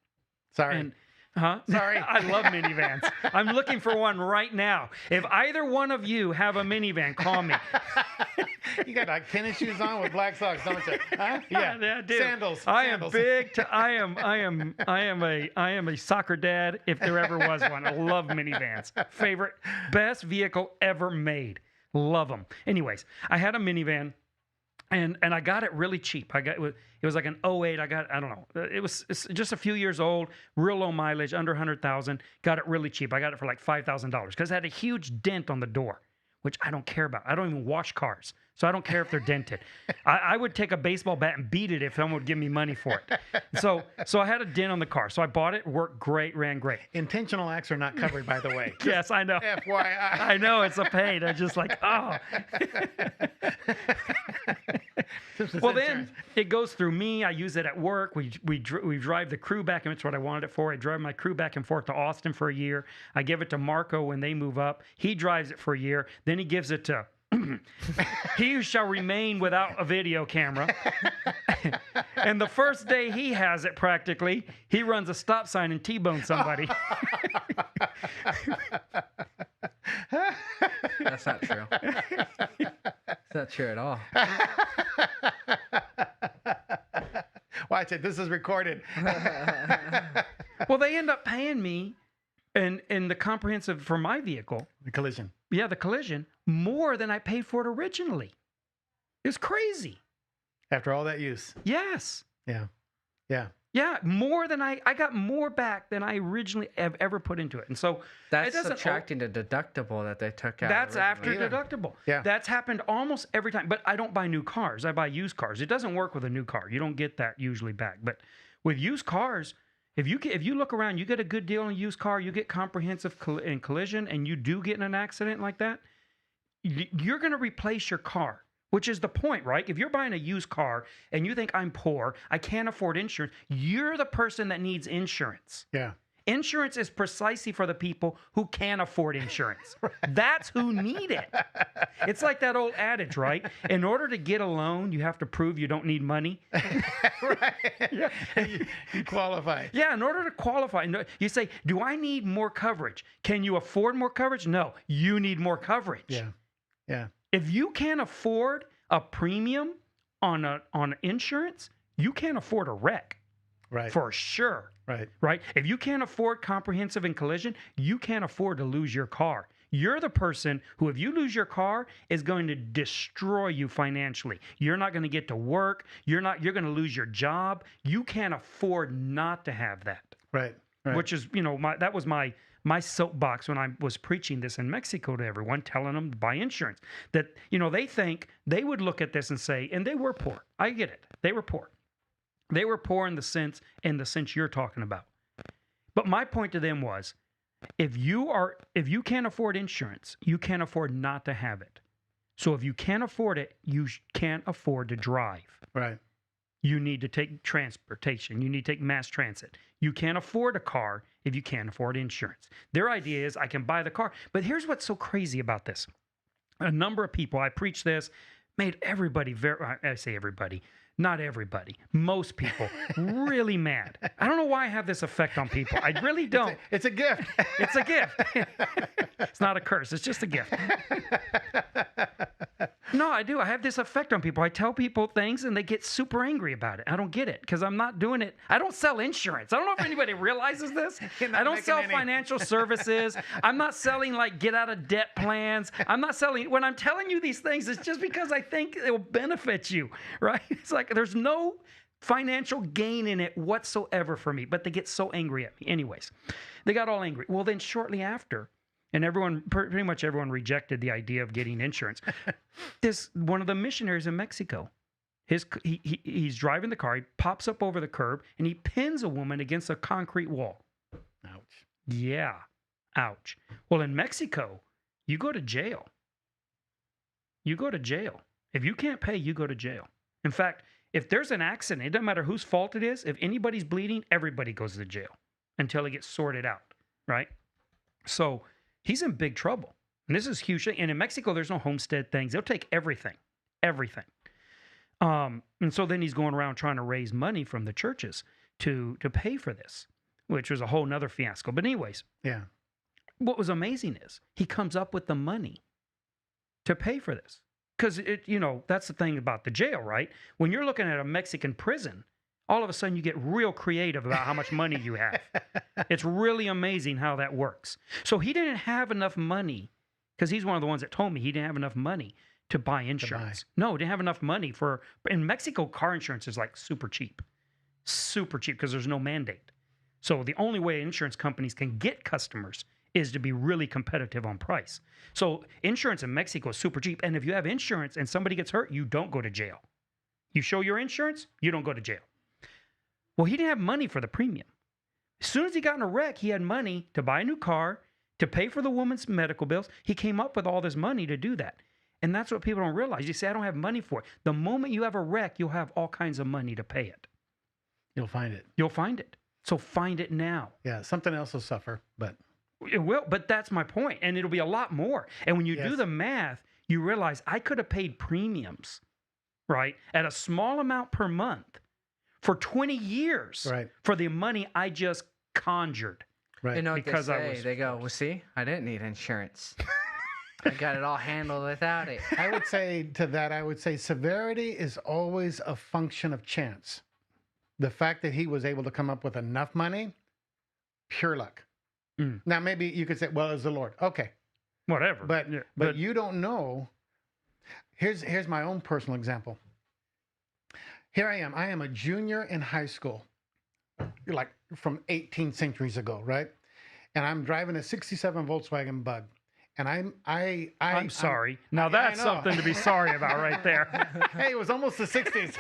Sorry. And, huh? Sorry. I love minivans. I'm looking for one right now. If either one of you have a minivan, call me. You got like tennis shoes on with black socks, don't you? Huh? Yeah. I do. Sandals. I Sandals. am big. I am a soccer dad if there ever was one. I love minivans. Best vehicle ever made. Love them. Anyways, I had a minivan. And I got it really cheap. It was like an '08. I don't know. It's just a few years old, real low mileage, under 100,000. Got it really cheap. I got it for like $5,000 because it had a huge dent on the door, which I don't care about. I don't even wash cars, so I don't care if they're dented. I would take a baseball bat and beat it if someone would give me money for it. So I had a dent on the car. So I bought it, worked great, ran great. Intentional acts are not covered, by the way. Yes, I know. FYI. I know, it's a pain. I'm just like, oh. Well, then it goes through me. I use it at work. We drive the crew back, and that's what I wanted it for. I drive my crew back and forth to Austin for a year. I give it to Marco when they move up. He drives it for a year. Then he gives it to he who shall remain without a video camera. And the first day he has it, practically, he runs a stop sign and T-bones somebody. That's not true. That's not true at all. Watch it. This is recorded. Well, they end up paying me in the comprehensive for my vehicle. The collision. Yeah, the collision, more than I paid for it originally. It's crazy. After all that use. Yes. Yeah. Yeah. Yeah, more than I got more back than I originally have ever put into it. And so that's subtracting the deductible that they took out. That's originally. after deductible. Yeah. That's happened almost every time. But I don't buy new cars. I buy used cars. It doesn't work with a new car. You don't get that usually back. But with used cars, if you look around, you get a good deal on a used car, you get comprehensive in collision, and you do get in an accident like that, you're going to replace your car. Which is the point, right? If you're buying a used car and you think I'm poor, I can't afford insurance, you're the person that needs insurance. Yeah. Insurance is precisely for the people who can't afford insurance. Right. That's who need it. It's like that old adage, right? In order to get a loan, you have to prove you don't need money. Right. Yeah. You qualify. Yeah, in order to qualify, you say, do I need more coverage? Can you afford more coverage? No, you need more coverage. Yeah. Yeah. If you can't afford a premium on insurance, you can't afford a wreck. Right. For sure. Right. Right? If you can't afford comprehensive and collision, you can't afford to lose your car. You're the person who, if you lose your car, is going to destroy you financially. You're not going to get to work. You're going to lose your job. You can't afford not to have that. Right. Right. Which is, that was my soapbox when I was preaching this in Mexico to everyone, telling them to buy insurance. That, they think they would look at this and say, and they were poor. I get it. They were poor. They were poor in the sense you're talking about. But my point to them was, if you can't afford insurance, you can't afford not to have it. So if you can't afford it, you can't afford to drive. Right. You need to take transportation. You need to take mass transit. You can't afford a car if you can't afford insurance. Their idea is, I can buy the car. But here's what's so crazy about this. A number of people, I preached this, made everybody I say everybody, not everybody, most people really mad. I don't know why I have this effect on people. I really don't. It's a gift. It's a gift. It's not a curse. It's just a gift. No, I do. I have this effect on people. I tell people things and they get super angry about it. I don't get it because I'm not doing it. I don't sell insurance. I don't know if anybody realizes this. I don't sell financial services. I'm not selling get out of debt plans. I'm not selling. When I'm telling you these things, it's just because I think it will benefit you, right? It's like there's no financial gain in it whatsoever for me, but they get so angry at me. Anyways, they got all angry. Well, then shortly after, and pretty much everyone rejected the idea of getting insurance. One of the missionaries in Mexico, he's driving the car, he pops up over the curb, and he pins a woman against a concrete wall. Ouch. Yeah, ouch. Well, in Mexico, you go to jail. You go to jail. If you can't pay, you go to jail. In fact, if there's an accident, it doesn't matter whose fault it is. If anybody's bleeding, everybody goes to jail until it gets sorted out, right? So he's in big trouble. And this is huge. And in Mexico, there's no homestead things. They'll take everything. Everything. And so then he's going around trying to raise money from the churches to pay for this, which was a whole nother fiasco. But anyways, Yeah. what was amazing is he comes up with the money to pay for this. Because, that's the thing about the jail, right? When you're looking at a Mexican prison, all of a sudden you get real creative about how much money you have. It's really amazing how that works. So he didn't have enough money, because he's one of the ones that told me he didn't have enough money to buy insurance. No, he didn't have enough money in Mexico, car insurance is like super cheap because there's no mandate. So the only way insurance companies can get customers is to be really competitive on price. So insurance in Mexico is super cheap. And if you have insurance and somebody gets hurt, you don't go to jail. You show your insurance, you don't go to jail. Well, he didn't have money for the premium. As soon as he got in a wreck, he had money to buy a new car, to pay for the woman's medical bills. He came up with all this money to do that. And that's what people don't realize. You say, I don't have money for it. The moment you have a wreck, you'll have all kinds of money to pay it. You'll find it. You'll find it. So find it now. Yeah. Something else will suffer, but It will, but that's my point. And it'll be a lot more. And when you do the math, you realize I could have paid premiums, right, at a small amount per month for 20 years for the money I just conjured. Right. You know what because they say? They go, well, see, I didn't need insurance. I got it all handled without it. I would say severity is always a function of chance. The fact that he was able to come up with enough money, pure luck. Now, maybe you could say, well, it's the Lord. Okay. Whatever. But you don't know. Here's my own personal example. Here I am. I am a junior in high school, like from 18 centuries ago, right? And I'm driving a 67 Volkswagen Bug. And I'm sorry. Now that's something to be sorry about right there. Hey, it was almost the 60s.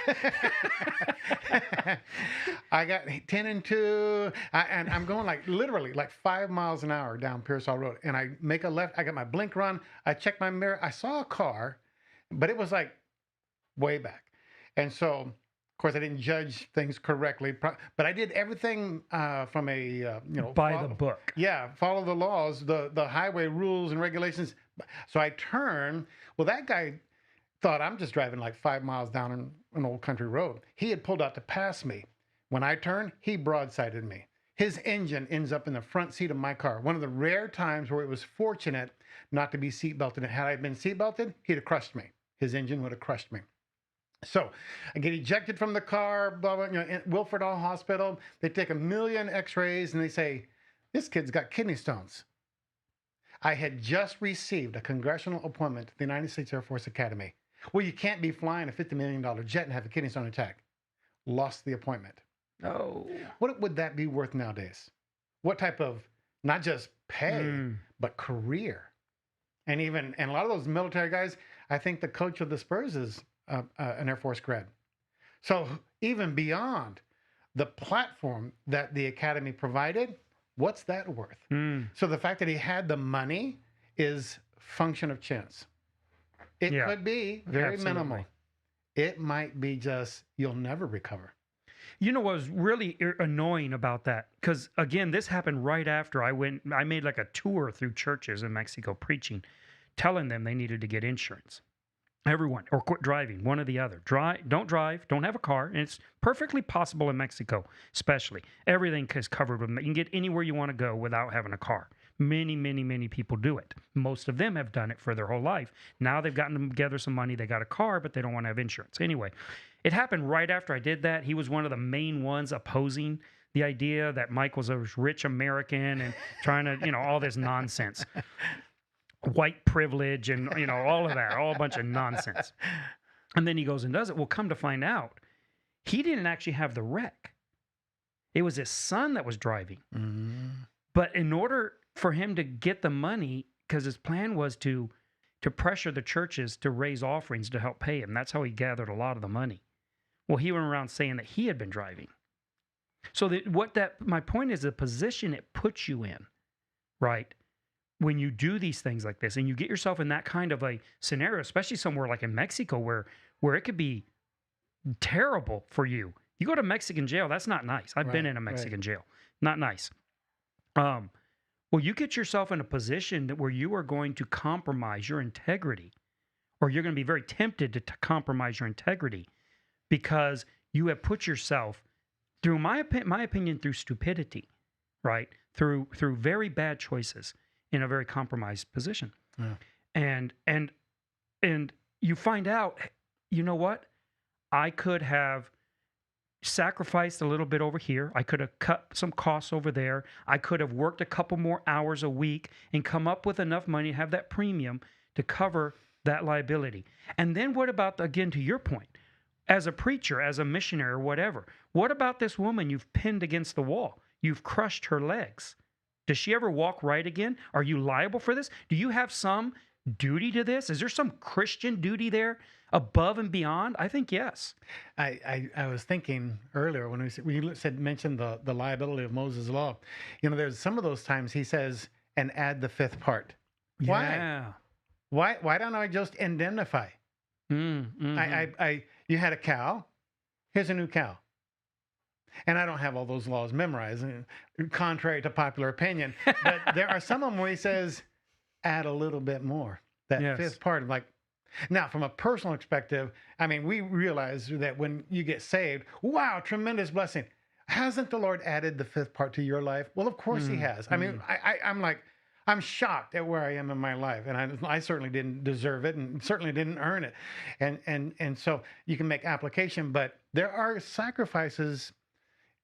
I got 10 and 2, and I'm going literally 5 miles an hour down Pearsall Road. And I make a left. I got my blinker on. I check my mirror. I saw a car, but it was way back. And so, of course, I didn't judge things correctly, but I did everything from a by the book. Yeah, follow the laws, the highway rules and regulations. So I turn. Well, that guy thought I'm just driving 5 miles down an old country road. He had pulled out to pass me. When I turned, he broadsided me. His engine ends up in the front seat of my car. One of the rare times where it was fortunate not to be seatbelted. Had I been seatbelted, he'd have crushed me. His engine would have crushed me. So I get ejected from the car, blah, blah, in Wilford Hall Hospital. They take 1 million x-rays and they say, this kid's got kidney stones. I had just received a congressional appointment to the United States Air Force Academy. Well, you can't be flying a $50 million jet and have a kidney stone attack. Lost the appointment. Oh. What would that be worth nowadays? What type of, not just pay, but career? And a lot of those military guys, I think the coach of the Spurs is an Air Force grad. So even beyond the platform that the Academy provided, what's that worth? So the fact that he had the money is function of chance. It could be very minimal. It might be just, you'll never recover. You know what was really annoying about that? Because again, this happened right after I made a tour through churches in Mexico preaching, telling them they needed to get insurance. Everyone, or quit driving, one or the other. Don't drive, don't have a car. And it's perfectly possible in Mexico, especially. Everything is covered with, you can get anywhere you want to go without having a car. Many, many, many people do it. Most of them have done it for their whole life. Now they've gotten together some money, they got a car, but they don't want to have insurance. Anyway, it happened right after I did that. He was one of the main ones opposing the idea that Mike was a rich American and trying to, all this nonsense. White privilege and, all of that, all a bunch of nonsense. And then he goes and does it. Well, come to find out, he didn't actually have the wreck. It was his son that was driving. But in order for him to get the money, because his plan was to pressure the churches to raise offerings to help pay him. That's how he gathered a lot of the money. Well, he went around saying that he had been driving. So my point is the position it puts you in, right? When you do these things like this and you get yourself in that kind of a scenario, especially somewhere like in Mexico where it could be terrible for you. You go to Mexican jail, that's not nice. I've been in a Mexican jail. Not nice. Well, you get yourself in a position where you are going to compromise your integrity, or you're going to be very tempted to compromise your integrity because you have put yourself through my opinion through stupidity, right? Through very bad choices in a very compromised position. Yeah. And you find out, you know what? I could have sacrificed a little bit over here. I could have cut some costs over there. I could have worked a couple more hours a week and come up with enough money to have that premium to cover that liability. And then what about, again, to your point, as a preacher, as a missionary or whatever, what about this woman you've pinned against the wall? You've crushed her legs. Does she ever walk right again? Are you liable for this? Do you have some duty to this? Is there some Christian duty there above and beyond? I think yes. I was thinking earlier when you mentioned the liability of Moses' law. There's some of those times he says, and add the fifth part. Yeah. Why don't I just indemnify? Mm-hmm. You had a cow. Here's a new cow. And I don't have all those laws memorized, contrary to popular opinion. But there are some of them where he says, add a little bit more. That fifth part. Now, from a personal perspective, we realize that when you get saved, wow, tremendous blessing. Hasn't the Lord added the fifth part to your life? Well, of course he has. I'm shocked at where I am in my life, and I certainly didn't deserve it, and certainly didn't earn it, and so you can make application, but there are sacrifices,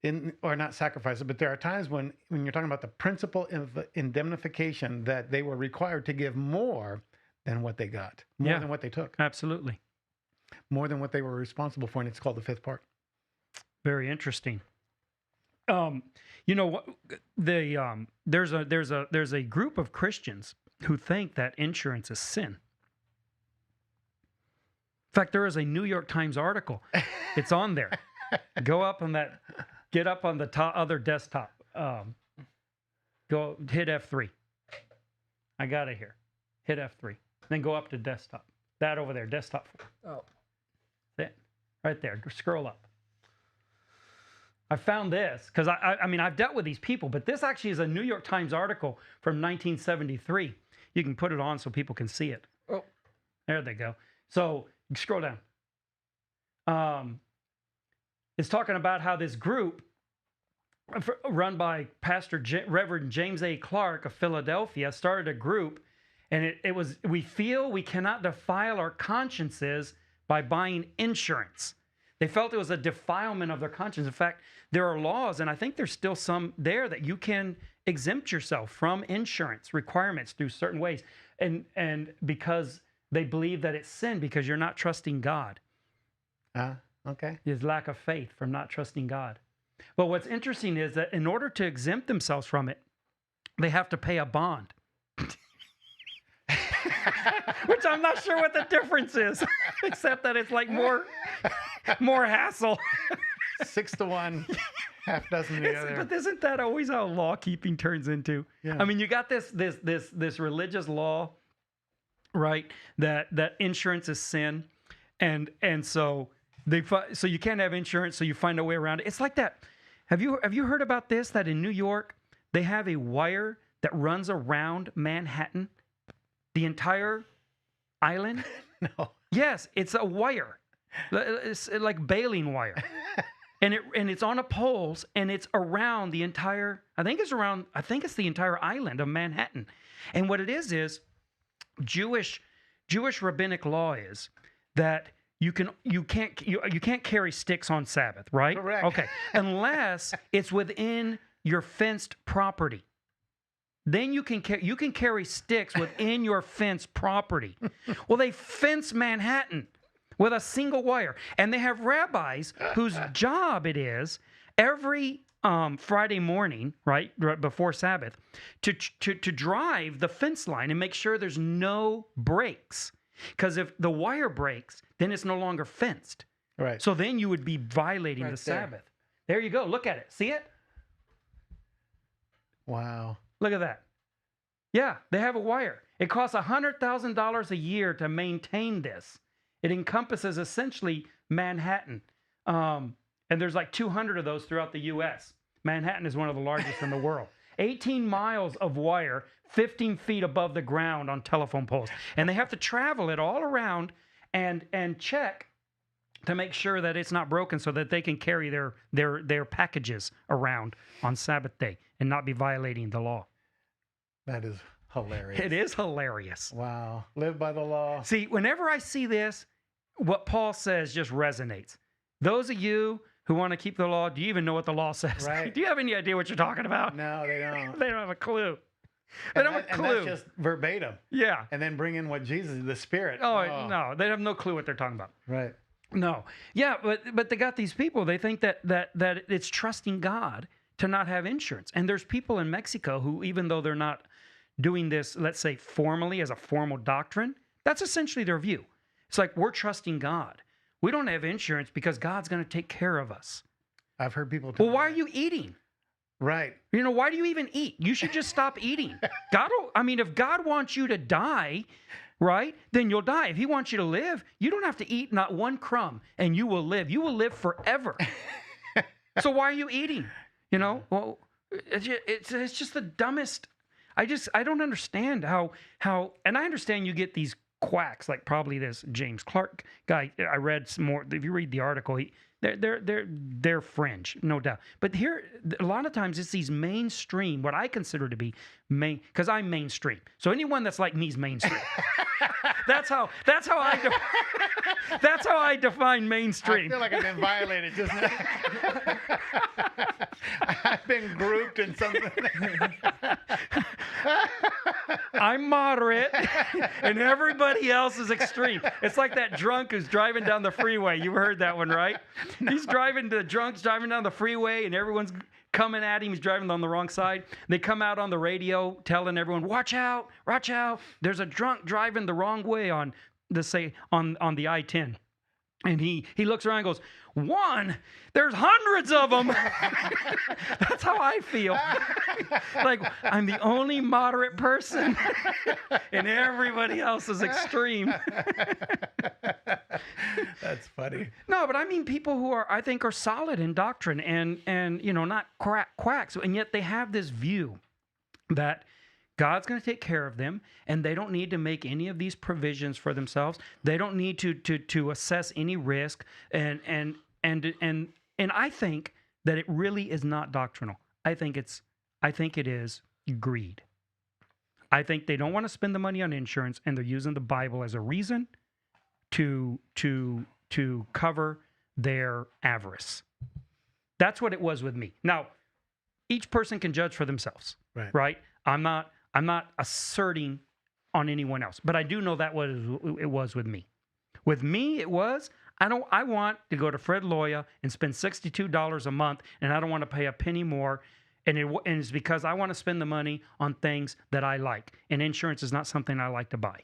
not sacrifices, but there are times when you're talking about the principle of indemnification that they were required to give more than what they got, more than what they took, absolutely, more than what they were responsible for, and it's called the fifth part. Very interesting. You know what? There's a group of Christians who think that insurance is sin. In fact, there is a New York Times article. It's on there. Go up on that. Get up on the other desktop. Go hit F3. I got it here. Hit F3. Then go up to desktop. That over there, desktop 4. Oh, That right there. Scroll up. I found this because I've dealt with these people, but this actually is a New York Times article from 1973. You can put it on so people can see it. Oh, there they go. So scroll down. It's talking about how this group, run by Pastor Reverend James A. Clark of Philadelphia, started a group, and it was, we feel we cannot defile our consciences by buying insurance. They felt it was a defilement of their conscience. In fact, there are laws, and I think there's still some there, that you can exempt yourself from insurance requirements through certain ways. And because they believe that it's sin because you're not trusting God. Okay. There's lack of faith from not trusting God. But what's interesting is that in order to exempt themselves from it, they have to pay a bond. Which I'm not sure what the difference is, except that it's like more hassle. 6-1, half dozen the other. But isn't that always how law keeping turns into? Yeah. You got this religious law, right? That insurance is sin, and so so you can't have insurance, so you find a way around it. It's like that. Have you heard about this? That in New York they have a wire that runs around Manhattan, the entire island. No. Yes, it's a wire. It's like baling wire. And it's on a poles, and it's around the entire, I think it's the entire island of Manhattan. And what it is Jewish rabbinic law is that you can't carry sticks on Sabbath, right? Correct. Okay. Unless it's within your fenced property. Then you can carry sticks within your fenced property. Well, they fence Manhattan with a single wire, and they have rabbis whose job it is every Friday morning, right before Sabbath, to drive the fence line and make sure there's no breaks. Because if the wire breaks, then it's no longer fenced. Right. So then you would be violating the Sabbath. There you go. Look at it. See it? Wow. Look at that. Yeah, they have a wire. It costs $100,000 a year to maintain this. It encompasses essentially Manhattan. And there's like 200 of those throughout the U.S. Manhattan is one of the largest in the world. 18 miles of wire, 15 feet above the ground on telephone poles. And they have to travel it all around and check to make sure that it's not broken so that they can carry their packages around on Sabbath day and not be violating the law. That is hilarious. It is hilarious. Wow. Live by the law. See, whenever I see this, what Paul says just resonates. Those of you who want to keep the law, do you even know what the law says? Right. Do you have any idea what you're talking about? No, they don't. They don't have a clue. They don't have a clue. And that's just verbatim. Yeah. And then bring in what Jesus, the Spirit. Oh, no. They have no clue what they're talking about. Right. No. Yeah, but they got these people. They think that it's trusting God to not have insurance. And there's people in Mexico who, even though they're not doing this, let's say, formally as a formal doctrine, that's essentially their view. It's like, we're trusting God. We don't have insurance because God's going to take care of us. I've heard people tell Well, why are me you eating? Right. You know, why do you even eat? You should just stop eating. If God wants you to die, right, then you'll die. If he wants you to live, you don't have to eat not one crumb, and you will live. You will live forever. So why are you eating? You know, well, it's just the dumbest. I don't understand how, and I understand you get these quacks, like probably this James Clark guy. I read some more. If you read the article, they're fringe, no doubt. But here, a lot of times it's these mainstream, what I consider to be main, because I'm mainstream. So anyone that's like me is mainstream. That's how I define mainstream. I feel like I've been violated just now. I've been grouped in something. I'm moderate, and everybody else is extreme. It's like that drunk who's driving down the freeway. You've heard that one, right? No. The drunk's driving down the freeway, and everyone's coming at him. He's driving on the wrong side. They come out on the radio telling everyone, watch out, watch out. There's a drunk driving the wrong way on the I-10. And he looks around and goes, one, there's hundreds of them. That's how I feel. Like, I'm the only moderate person, and everybody else is extreme. That's funny. No, but I mean people who I think are solid in doctrine and you know, not quacks, and yet they have this view that God's going to take care of them, and they don't need to make any of these provisions for themselves. They don't need to assess any risk, and I think that it really is not doctrinal. I think it is greed. I think they don't want to spend the money on insurance, and they're using the Bible as a reason to cover their avarice. That's what it was with me. Now, each person can judge for themselves, right? I'm not asserting on anyone else, but I do know that it was with me. With me, it was, I want to go to Fred Loya and spend $62 a month, and I don't want to pay a penny more. And it's because I want to spend the money on things that I like. And insurance is not something I like to buy.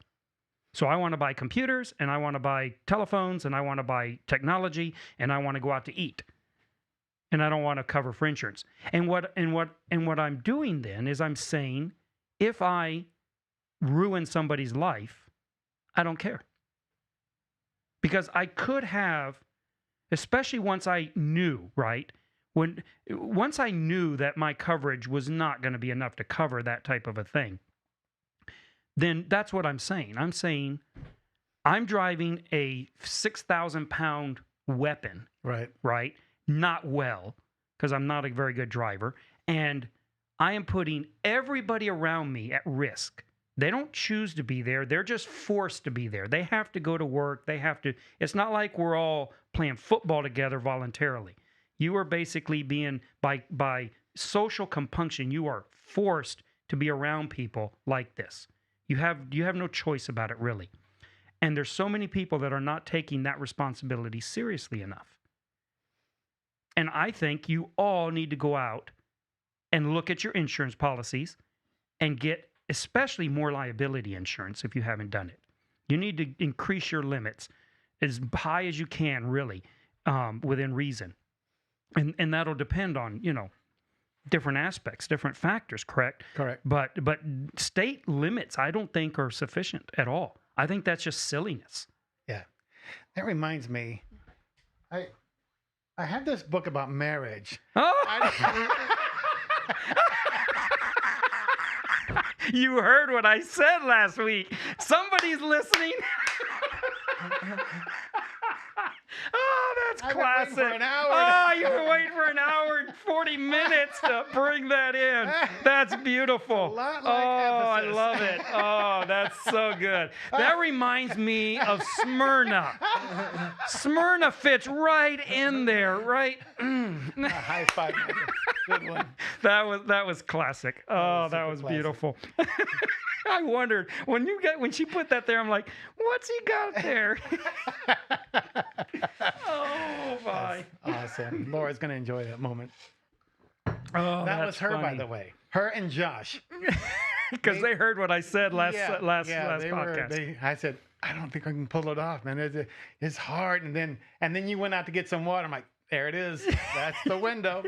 So I want to buy computers, and I want to buy telephones, and I want to buy technology, and I want to go out to eat. And I don't want to cover for insurance. And what I'm doing then is I'm saying, if I ruin somebody's life, I don't care. Because I could have, especially once I knew, right? Once I knew that my coverage was not going to be enough to cover that type of a thing, then that's what I'm saying. I'm saying I'm driving a 6,000-pound weapon, right? Not well, because I'm not a very good driver, and I am putting everybody around me at risk. They don't choose to be there. They're just forced to be there. They have to go to work. It's not like we're all playing football together voluntarily. You are basically being, by social compunction, you are forced to be around people like this. You have no choice about it, really. And there's so many people that are not taking that responsibility seriously enough. And I think you all need to go out and look at your insurance policies and get especially more liability insurance if you haven't done it. You need to increase your limits as high as you can, really, within reason. And that'll depend on, different aspects, different factors, correct? Correct. But state limits, I don't think, are sufficient at all. I think that's just silliness. Yeah. That reminds me, I have this book about marriage. Oh! You heard what I said last week. Somebody's listening. That's I've been waiting classic. for an hour. Oh, you were waiting for an hour and 40 minutes to bring that in. That's beautiful. It's a lot like I Ephesus. love it. Oh, that's so good. That reminds me of Smyrna. Smyrna fits right in there, right? A high five. Good one. That was classic. Oh, that super was classic. beautiful. I wondered when she put that there. I'm like, what's he got there? Oh my! Awesome. Laura's gonna enjoy that moment. Oh, That that's was her, by funny. the way. Her and Josh. Because they heard what I said last they podcast. I said, I don't think I can pull it off, man. It's hard. And then you went out to get some water. I'm like, there it is. That's the window.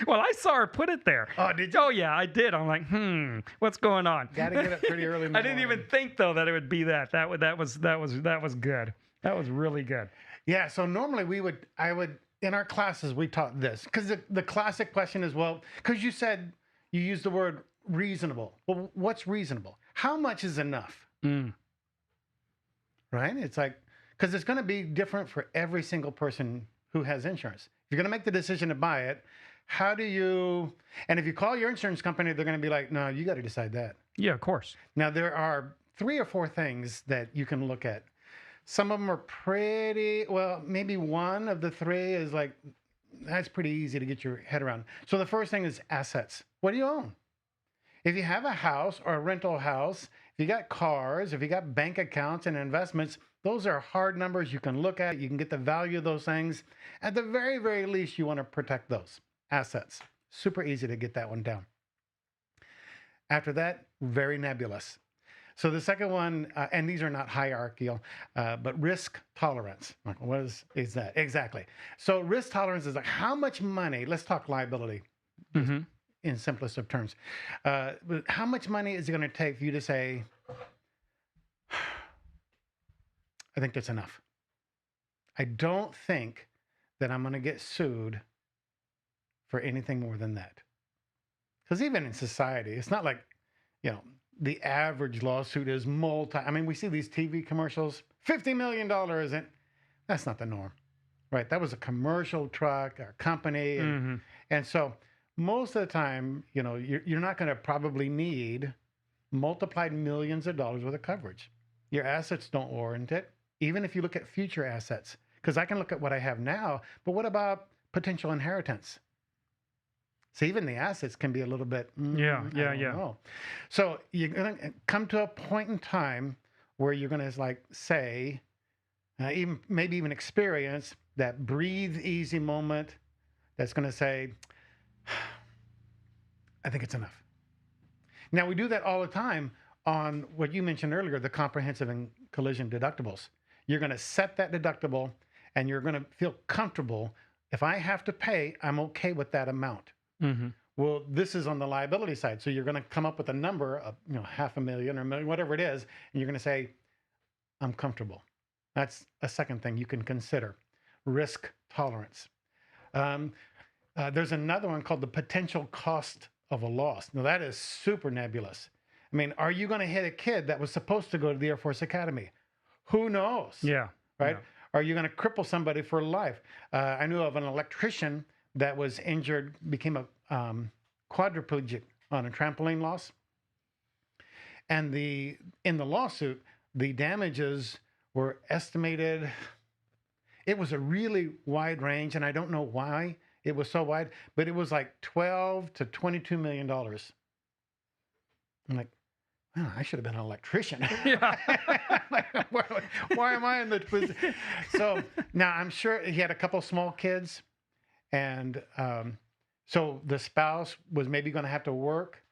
Well, I saw her put it there. Oh, did you? Oh yeah, I did. I'm like, what's going on? Got to get up pretty early in the I didn't even morning. think though that it would be that. That was good. That was really good. Yeah. So normally I would in our classes we taught this because the classic question is, well, because you said you used the word reasonable. Well, what's reasonable? How much is enough? Right? It's like because it's going to be different for every single person who has insurance. If you're going to make the decision to buy it, how do you? And if you call your insurance company, they're going to be like, no, you got to decide that. Yeah, of course. Now, there are 3 or 4 things that you can look at. Some of them are pretty, well, maybe one of the 3 is like, that's pretty easy to get your head around. So the first thing is assets. What do you own? If you have a house or a rental house, if you got cars, if you got bank accounts and investments, those are hard numbers you can look at. You can get the value of those things. At the very, very least, you want to protect those assets. Super easy to get that one down. After that, very nebulous. So the second one, and these are not hierarchical, but risk tolerance. Like, what is that? Exactly. So risk tolerance is like how much money, let's talk liability in simplest of terms. How much money is it going to take for you to say, I think that's enough. I don't think that I'm going to get sued for anything more than that. Because even in society, it's not like, the average lawsuit is I mean, we see these TV commercials, $50 million, and that's not the norm, right? That was a commercial truck or company. And so most of the time, you're not going to probably need multiplied millions of dollars worth of coverage. Your assets don't warrant it. Even if you look at future assets, because I can look at what I have now, but what about potential inheritance? So even the assets can be a little bit, I don't know. So you're going to come to a point in time where you're going to say, maybe even experience that breathe easy moment that's going to say, I think it's enough. Now we do that all the time on what you mentioned earlier, the comprehensive and collision deductibles. You're going to set that deductible and you're going to feel comfortable. If I have to pay, I'm okay with that amount. Well, this is on the liability side. So you're going to come up with a number of, $500,000 or $1 million, whatever it is. And you're going to say, I'm comfortable. That's a second thing you can consider. Risk tolerance. There's another one called the potential cost of a loss. Now that is super nebulous. I mean, are you going to hit a kid that was supposed to go to the Air Force Academy? Who knows? Yeah. Right? Yeah. Are you going to cripple somebody for life? I knew of an electrician that was injured, became a quadriplegic on a trampoline loss. And in the lawsuit, the damages were estimated. It was a really wide range, and I don't know why it was so wide, but it was like $12 to $22 million. I'm like, oh, I should have been an electrician. Yeah. Why am I in the position? So now I'm sure he had a couple small kids, and so the spouse was maybe going to have to work,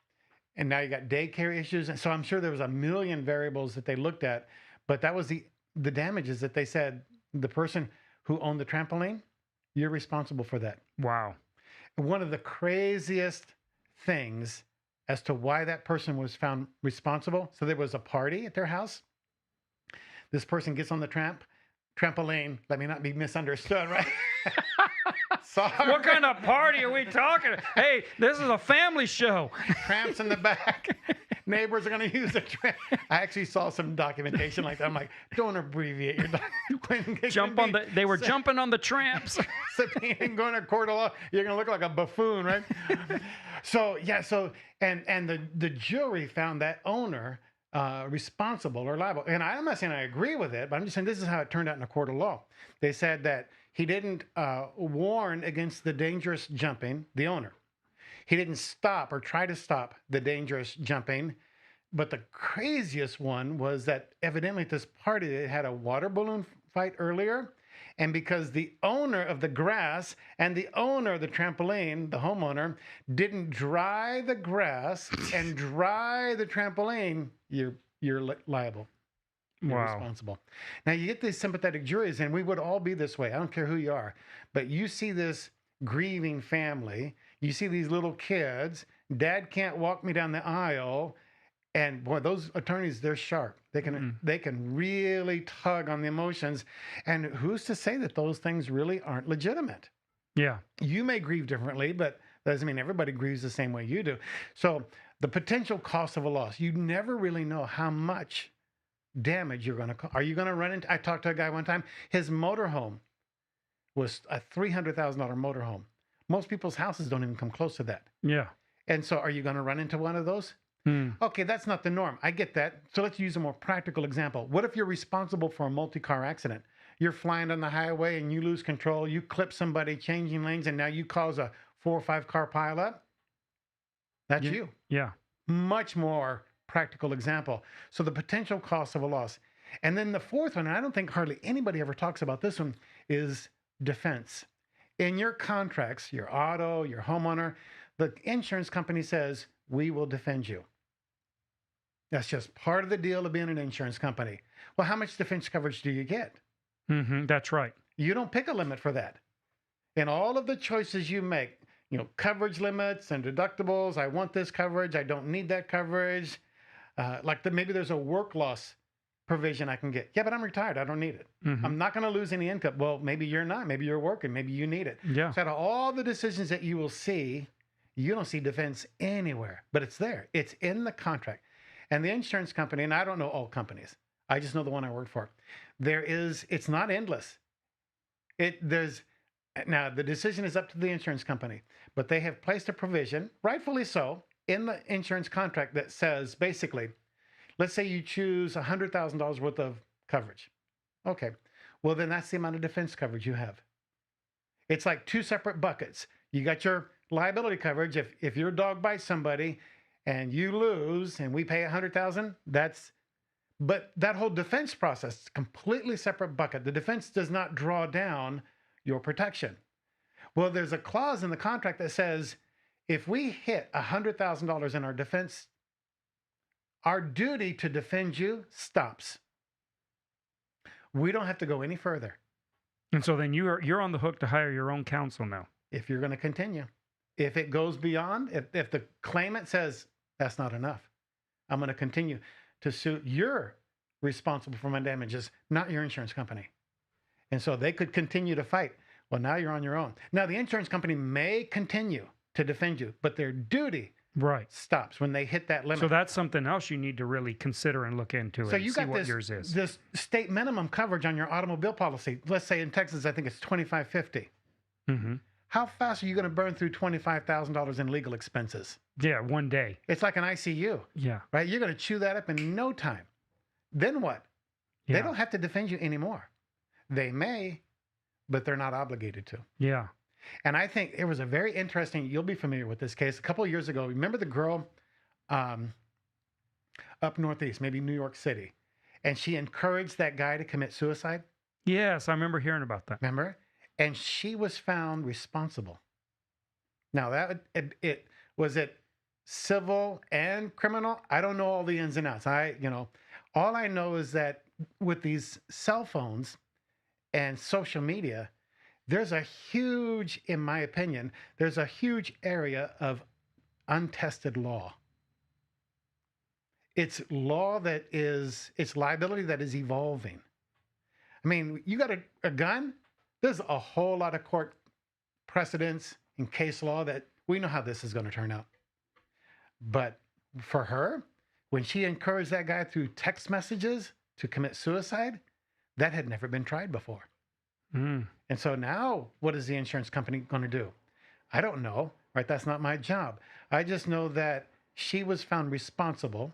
and now you got daycare issues, and so I'm sure there was a million variables that they looked at, but that was the damages that they said the person who owned the trampoline, you're responsible for that. Wow. One of the craziest things as to why that person was found responsible. So there was a party at their house. This person gets on the trampoline. Let me not be misunderstood, right? Sorry. What kind of party are we talking? Hey, this is a family show. Tramps in the back. neighbors are going to use the train. I actually saw some documentation like that. I'm like, don't abbreviate your documentation. They were jumping on the tramps. Subpoenaing, going to court of law. You're going to look like a buffoon, right? So and the jury found that owner responsible or liable. And I'm not saying I agree with it, but I'm just saying this is how it turned out in a court of law. They said that he didn't warn against the dangerous jumping, the owner. He didn't stop or try to stop the dangerous jumping. But the craziest one was that evidently at this party, they had a water balloon fight earlier. And because the owner of the grass and the owner of the trampoline, the homeowner, didn't dry the grass and dry the trampoline, you're liable. You're responsible. Now, you get these sympathetic juries, and we would all be this way. I don't care who you are. But you see this grieving family. You see these little kids. Dad can't walk me down the aisle. And boy, those attorneys, they're sharp. They can really tug on the emotions. And who's to say that those things really aren't legitimate? Yeah. You may grieve differently, but that doesn't mean everybody grieves the same way you do. So the potential cost of a loss, you never really know how much damage you're going to cause. Are you going to run into? I talked to a guy one time. His motorhome was a $300,000 motorhome. Most people's houses don't even come close to that. Yeah. And so are you going to run into one of those? Okay, that's not the norm. I get that. So let's use a more practical example. What if you're responsible for a multi-car accident? You're flying on the highway and you lose control. You clip somebody changing lanes, and now you cause a 4 or 5 car pileup. That's you. Yeah. Much more practical example. So the potential cost of a loss. And then the fourth one, and I don't think hardly anybody ever talks about this one, is defense. In your contracts, your auto, your homeowner, the insurance company says, we will defend you. That's just part of the deal of being an insurance company. Well, how much defense coverage do you get? That's right. You don't pick a limit for that. In all of the choices you make, coverage limits and deductibles, I want this coverage, I don't need that coverage. Maybe there's a work loss provision I can get. Yeah, but I'm retired. I don't need it. I'm not going to lose any income. Well, maybe you're not. Maybe you're working. Maybe you need it. Yeah. So out of all the decisions that you will see, you don't see defense anywhere, but it's there. It's in the contract. And the insurance company, and I don't know all companies, I just know the one I work for. It's not endless. Now the decision is up to the insurance company, but they have placed a provision, rightfully so, in the insurance contract that says basically, let's say you choose $100,000 worth of coverage. Okay, well then that's the amount of defense coverage you have. It's like 2 separate buckets. You got your liability coverage. If your dog bites somebody and you lose and we pay $100,000, but that whole defense process is a completely separate bucket. The defense does not draw down your protection. Well, there's a clause in the contract that says if we hit $100,000 in our defense, our duty to defend you stops. We don't have to go any further. And so then you're on the hook to hire your own counsel now. If you're going to continue. If it goes beyond, if the claimant says, that's not enough, I'm going to continue to sue, you're responsible for my damages, not your insurance company. And so they could continue to fight. Well, now you're on your own. Now, the insurance company may continue to defend you, but their duty stops when they hit that limit. So that's something else you need to really consider and look into so and you see got what yours is. This state minimum coverage on your automobile policy. Let's say in Texas, I think it's $2,550. How fast are you going to burn through $25,000 in legal expenses? Yeah, one day. It's like an ICU. Yeah. Right? You're going to chew that up in no time. Then what? Yeah. They don't have to defend you anymore. They may, but they're not obligated to. Yeah. And I think it was a very interesting, you'll be familiar with this case. A couple of years ago, remember the girl up northeast, maybe New York City, and she encouraged that guy to commit suicide? Yes, I remember hearing about that. Remember? And she was found responsible. Now, was it civil and criminal? I don't know all the ins and outs. All I know is that with these cell phones and social media, there's a huge, in my opinion, there's a huge area of untested law. It's law it's liability that is evolving. I mean, you got a gun, there's a whole lot of court precedents and case law that we know how this is going to turn out. But for her, when she encouraged that guy through text messages to commit suicide, that had never been tried before. Mm. And so now, what is the insurance company going to do? I don't know, right? That's not my job. I just know that she was found responsible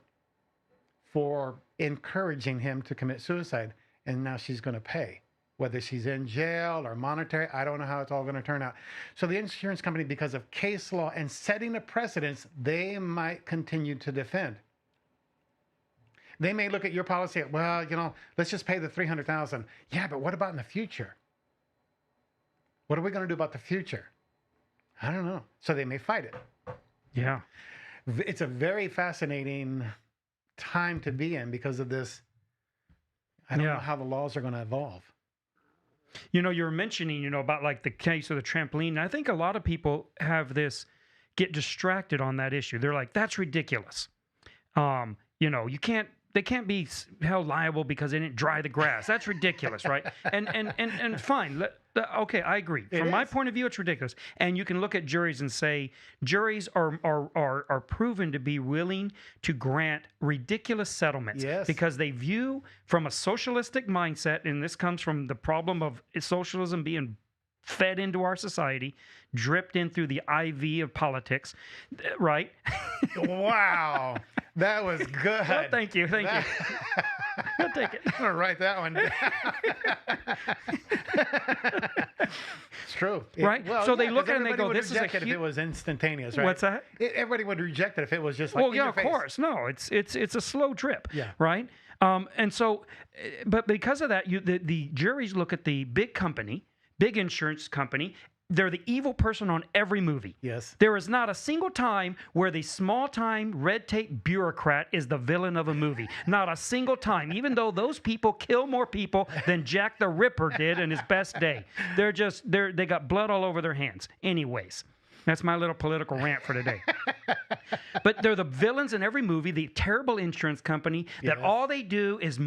for encouraging him to commit suicide, and now she's going to pay. Whether she's in jail or monetary, I don't know how it's all going to turn out. So the insurance company, because of case law and setting a precedence, they might continue to defend. They may look at your policy, well, let's just pay the $300,000. Yeah, but what about in the future? What are we going to do about the future? I don't know. So they may fight it. Yeah. It's a very fascinating time to be in because of this. I don't know how the laws are going to evolve. You were mentioning, about like the case of the trampoline. I think a lot of people get distracted on that issue. They're like, that's ridiculous. They can't be held liable because they didn't dry the grass. That's ridiculous, right? And fine. Okay, I agree. From my point of view, it's ridiculous. And you can look at juries and say juries are proven to be willing to grant ridiculous settlements because they view from a socialistic mindset, and this comes from the problem of socialism being fed into our society, dripped in through the IV of politics, right? Wow. That was good. Well, thank you. I'll take it. I'm going to write that one down. It's true. Right? So they look at it and they go, this is a if it was instantaneous, right? What's that? Everybody would reject it if it was just like, well, yeah, of course. No, it's a slow drip, right? And so, but because of that, the juries look at the big insurance company. They're the evil person on every movie. Yes. There is not a single time where the small-time red tape bureaucrat is the villain of a movie. Not a single time, even though those people kill more people than Jack the Ripper did in his best day. They got blood all over their hands. Anyways, that's my little political rant for today. But they're the villains in every movie, the terrible insurance company that all they do is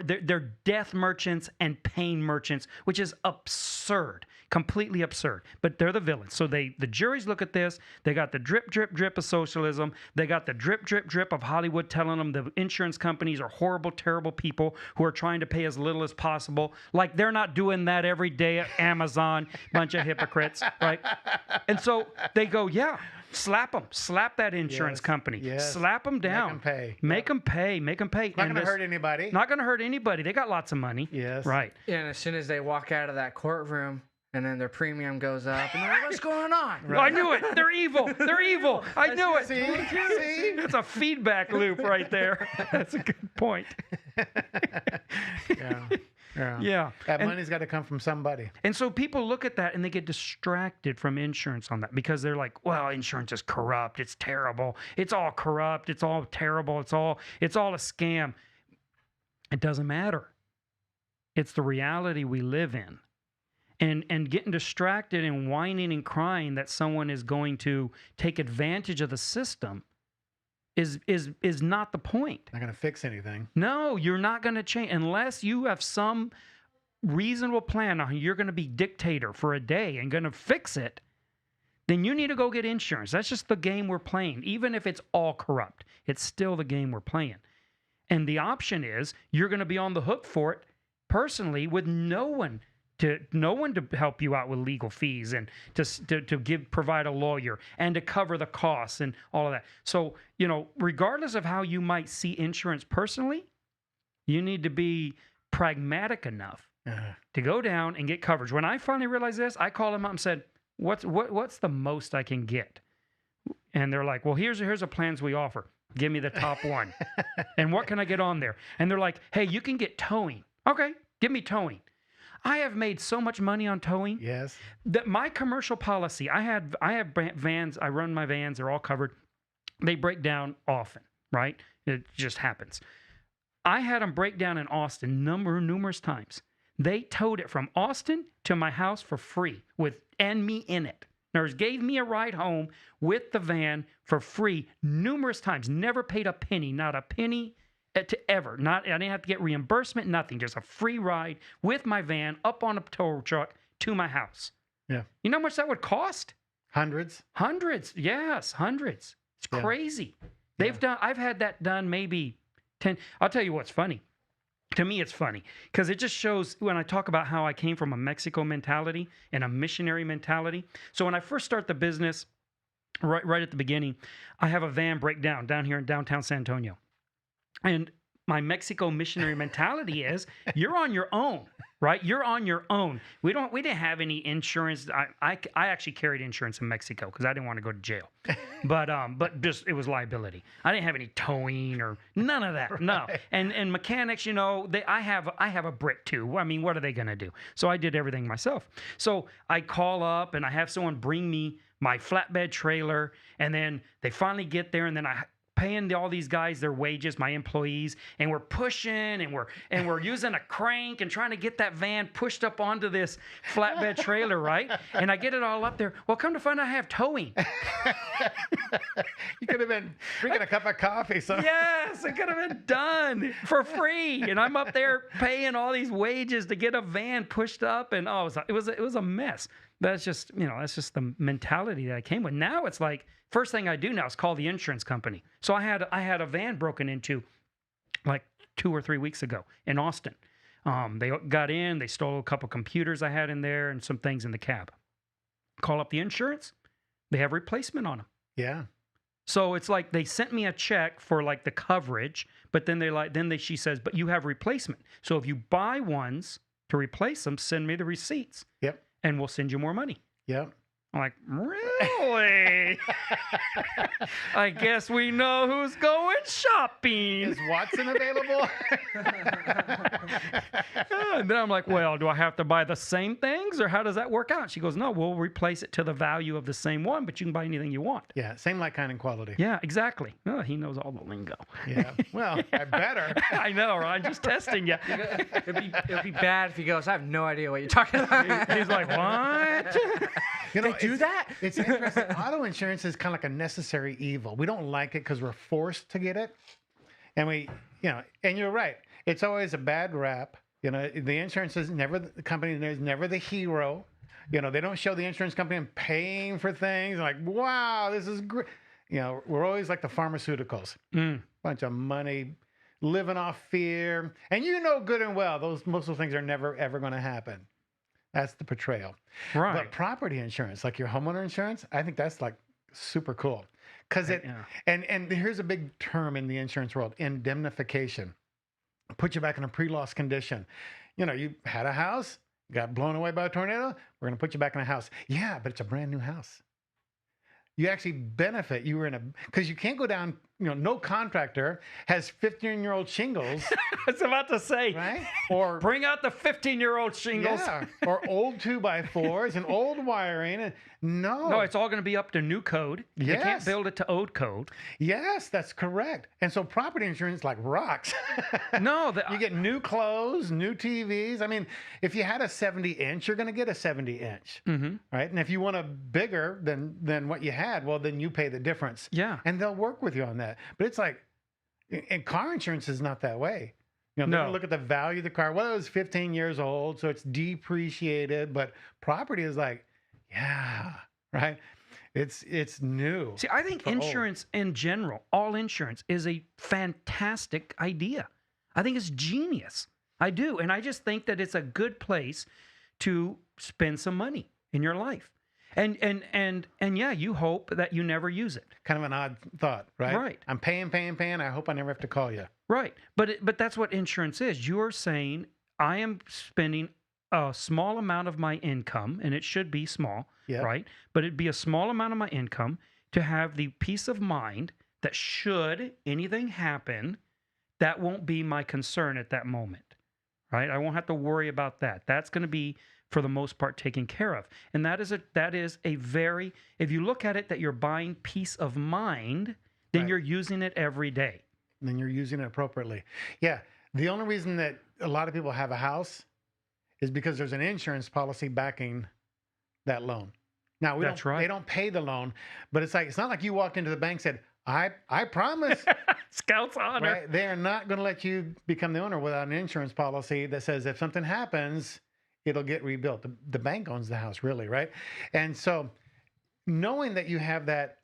they're death merchants and pain merchants, which is absurd. Completely absurd. But they're the villains. So the juries look at this. They got the drip, drip, drip of socialism. They got the drip, drip, drip of Hollywood telling them the insurance companies are horrible, terrible people who are trying to pay as little as possible. Like they're not doing that every day at Amazon. Bunch of hypocrites, right? And so they go, slap them. Slap that insurance company. Yes. Slap them down. Make them pay. Make them pay. Not going to hurt anybody. Not going to hurt anybody. They got lots of money. Yes. Right. Yeah, and as soon as they walk out of that courtroom, and then their premium goes up, and they're like, what's going on? Right. I knew it. They're evil. They're evil. I knew it. See? It's a feedback loop right there. That's a good point. Yeah. That money's got to come from somebody. And so people look at that and they get distracted from insurance on that because they're like, well, insurance is corrupt. It's terrible. It's all corrupt. It's all terrible. It's all a scam. It doesn't matter. It's the reality we live in. And getting distracted and whining and crying that someone is going to take advantage of the system is not the point. Not going to fix anything. No, you're not going to change unless you have some reasonable plan on how you're going to be dictator for a day and going to fix it. Then you need to go get insurance. That's just the game we're playing. Even if it's all corrupt, it's still the game we're playing. And the option is you're going to be on the hook for it personally with no one to help you out with legal fees and to provide a lawyer and to cover the costs and all of that. So, regardless of how you might see insurance personally, you need to be pragmatic enough to go down and get coverage. When I finally realized this, I called them up and said, what's the most I can get? And they're like, well, here's a plans we offer. Give me the top one. And what can I get on there? And they're like, hey, you can get towing. Okay, give me towing. I have made so much money on towing. Yes. That my commercial policy, I have vans. I run my vans. They're all covered. They break down often, right? It just happens. I had them break down in Austin numerous times. They towed it from Austin to my house for free and me in it. Nurse gave me a ride home with the van for free numerous times. Never paid a penny, not a penny to ever. I didn't have to get reimbursement, nothing. Just a free ride with my van up on a tow truck to my house. Yeah. You know how much that would cost? Hundreds. Hundreds. Yes, hundreds. It's crazy. I've had that done maybe 10. I'll tell you what's funny. To me, it's funny because it just shows when I talk about how I came from a Mexico mentality and a missionary mentality. So when I first start the business, right at the beginning, I have a van breakdown down here in downtown San Antonio. And my Mexico missionary mentality is you're on your own, right? You're on your own. We didn't have any insurance. I actually carried insurance in Mexico because I didn't want to go to jail, but just it was liability. I didn't have any towing or none of that. No, Right. and mechanics, I have a brick too. I mean, what are they gonna do? So I did everything myself. So I call up and I have someone bring me my flatbed trailer, and then they finally get there, and then I paying all these guys their wages, my employees, and we're pushing and we're using a crank and trying to get that van pushed up onto this flatbed trailer, right? And I get it all up there. Well, come to find out I have towing. You could have been drinking a cup of coffee. So Yes, it could have been done for free, and I'm up there paying all these wages to get a van pushed up, and it was a mess. That's just the mentality that I came with. Now it's like first thing I do now is call the insurance company. So I had a van broken into like 2 or 3 weeks ago in Austin. They got in, they stole a couple computers I had in there and some things in the cab. Call up the insurance, they have replacement on them. yeah. So it's like they sent me a check for like the coverage, but then she says, but you have replacement. So if you buy ones to replace them, send me the receipts. Yep. And we'll send you more money. Yep. I'm like, really? I guess we know who's going shopping. Is Watson available? And then I'm like, well, do I have to buy the same things or how does that work out? She goes, no, we'll replace it to the value of the same one, but you can buy anything you want. Yeah. Same like, kind, and quality. Yeah, exactly. Oh, he knows all the lingo. Yeah. Well, I better. I know, right? I'm just testing you. It'd be bad if he goes, I have no idea what you're talking about. He's like, what? You know, They do that? It's interesting. Auto insurance is kind of like a necessary evil. We don't like it because we're forced to get it. And and you're right. It's always a bad rap. The insurance is never the company is never the hero. They don't show the insurance company paying for things like, wow, this is great. We're always like the pharmaceuticals. Bunch of money, living off fear. And good and well, most of those things are never, ever going to happen. That's the portrayal. Right. But property insurance, like your homeowner insurance, I think that's like super cool. Because and here's a big term in the insurance world, indemnification. Put you back in a pre-loss condition. You had a house, got blown away by a tornado, we're going to put you back in a house. Yeah, but it's a brand new house. You actually benefit. You were because you can't go down, no contractor has 15-year-old shingles. I was about to say, right? Or bring out the 15-year-old shingles. Yeah, or old 2x4s and old wiring. And No, it's all going to be up to new code. You can't Yes. build it to old code. Yes, that's correct. And so property insurance like rocks. No, You get new clothes, new TVs. I mean, if you had a 70-inch, you're going to get a 70-inch, right? And if you want a bigger than what you had, well, then you pay the difference. Yeah. And they'll work with you on that. But it's like, and car insurance is not that way. They're No. going to look at the value of the car. Well, it was 15 years old, so it's depreciated. But property is like, yeah, right? It's new. See, I think for old. insurance in general, all insurance, is a fantastic idea. I think it's genius. I do. And I just think that it's a good place to spend some money in your life. And yeah, you hope that you never use it. Kind of an odd thought, right? Right. I'm paying. I hope I never have to call you. Right. But that's what insurance is. You're saying I am spending a small amount of my income, and it should be small, Yeah. right? But it'd be a small amount of my income to have the peace of mind that should anything happen, that won't be my concern at that moment, right? I won't have to worry about that. That's going to be, for the most part, taken care of. And that is a very, if you look at it that you're buying peace of mind, then Right. you're using it every day. Then you're using it appropriately. Yeah. The only reason that a lot of people have a house is because there's an insurance policy backing that loan. Now That's right. They don't pay the loan, but it's not like you walked into the bank and said, I promise. Scout's honor. Right? They are not going to let you become the owner without an insurance policy that says if something happens, it'll get rebuilt. The bank owns the house, really, right? And so knowing that you have that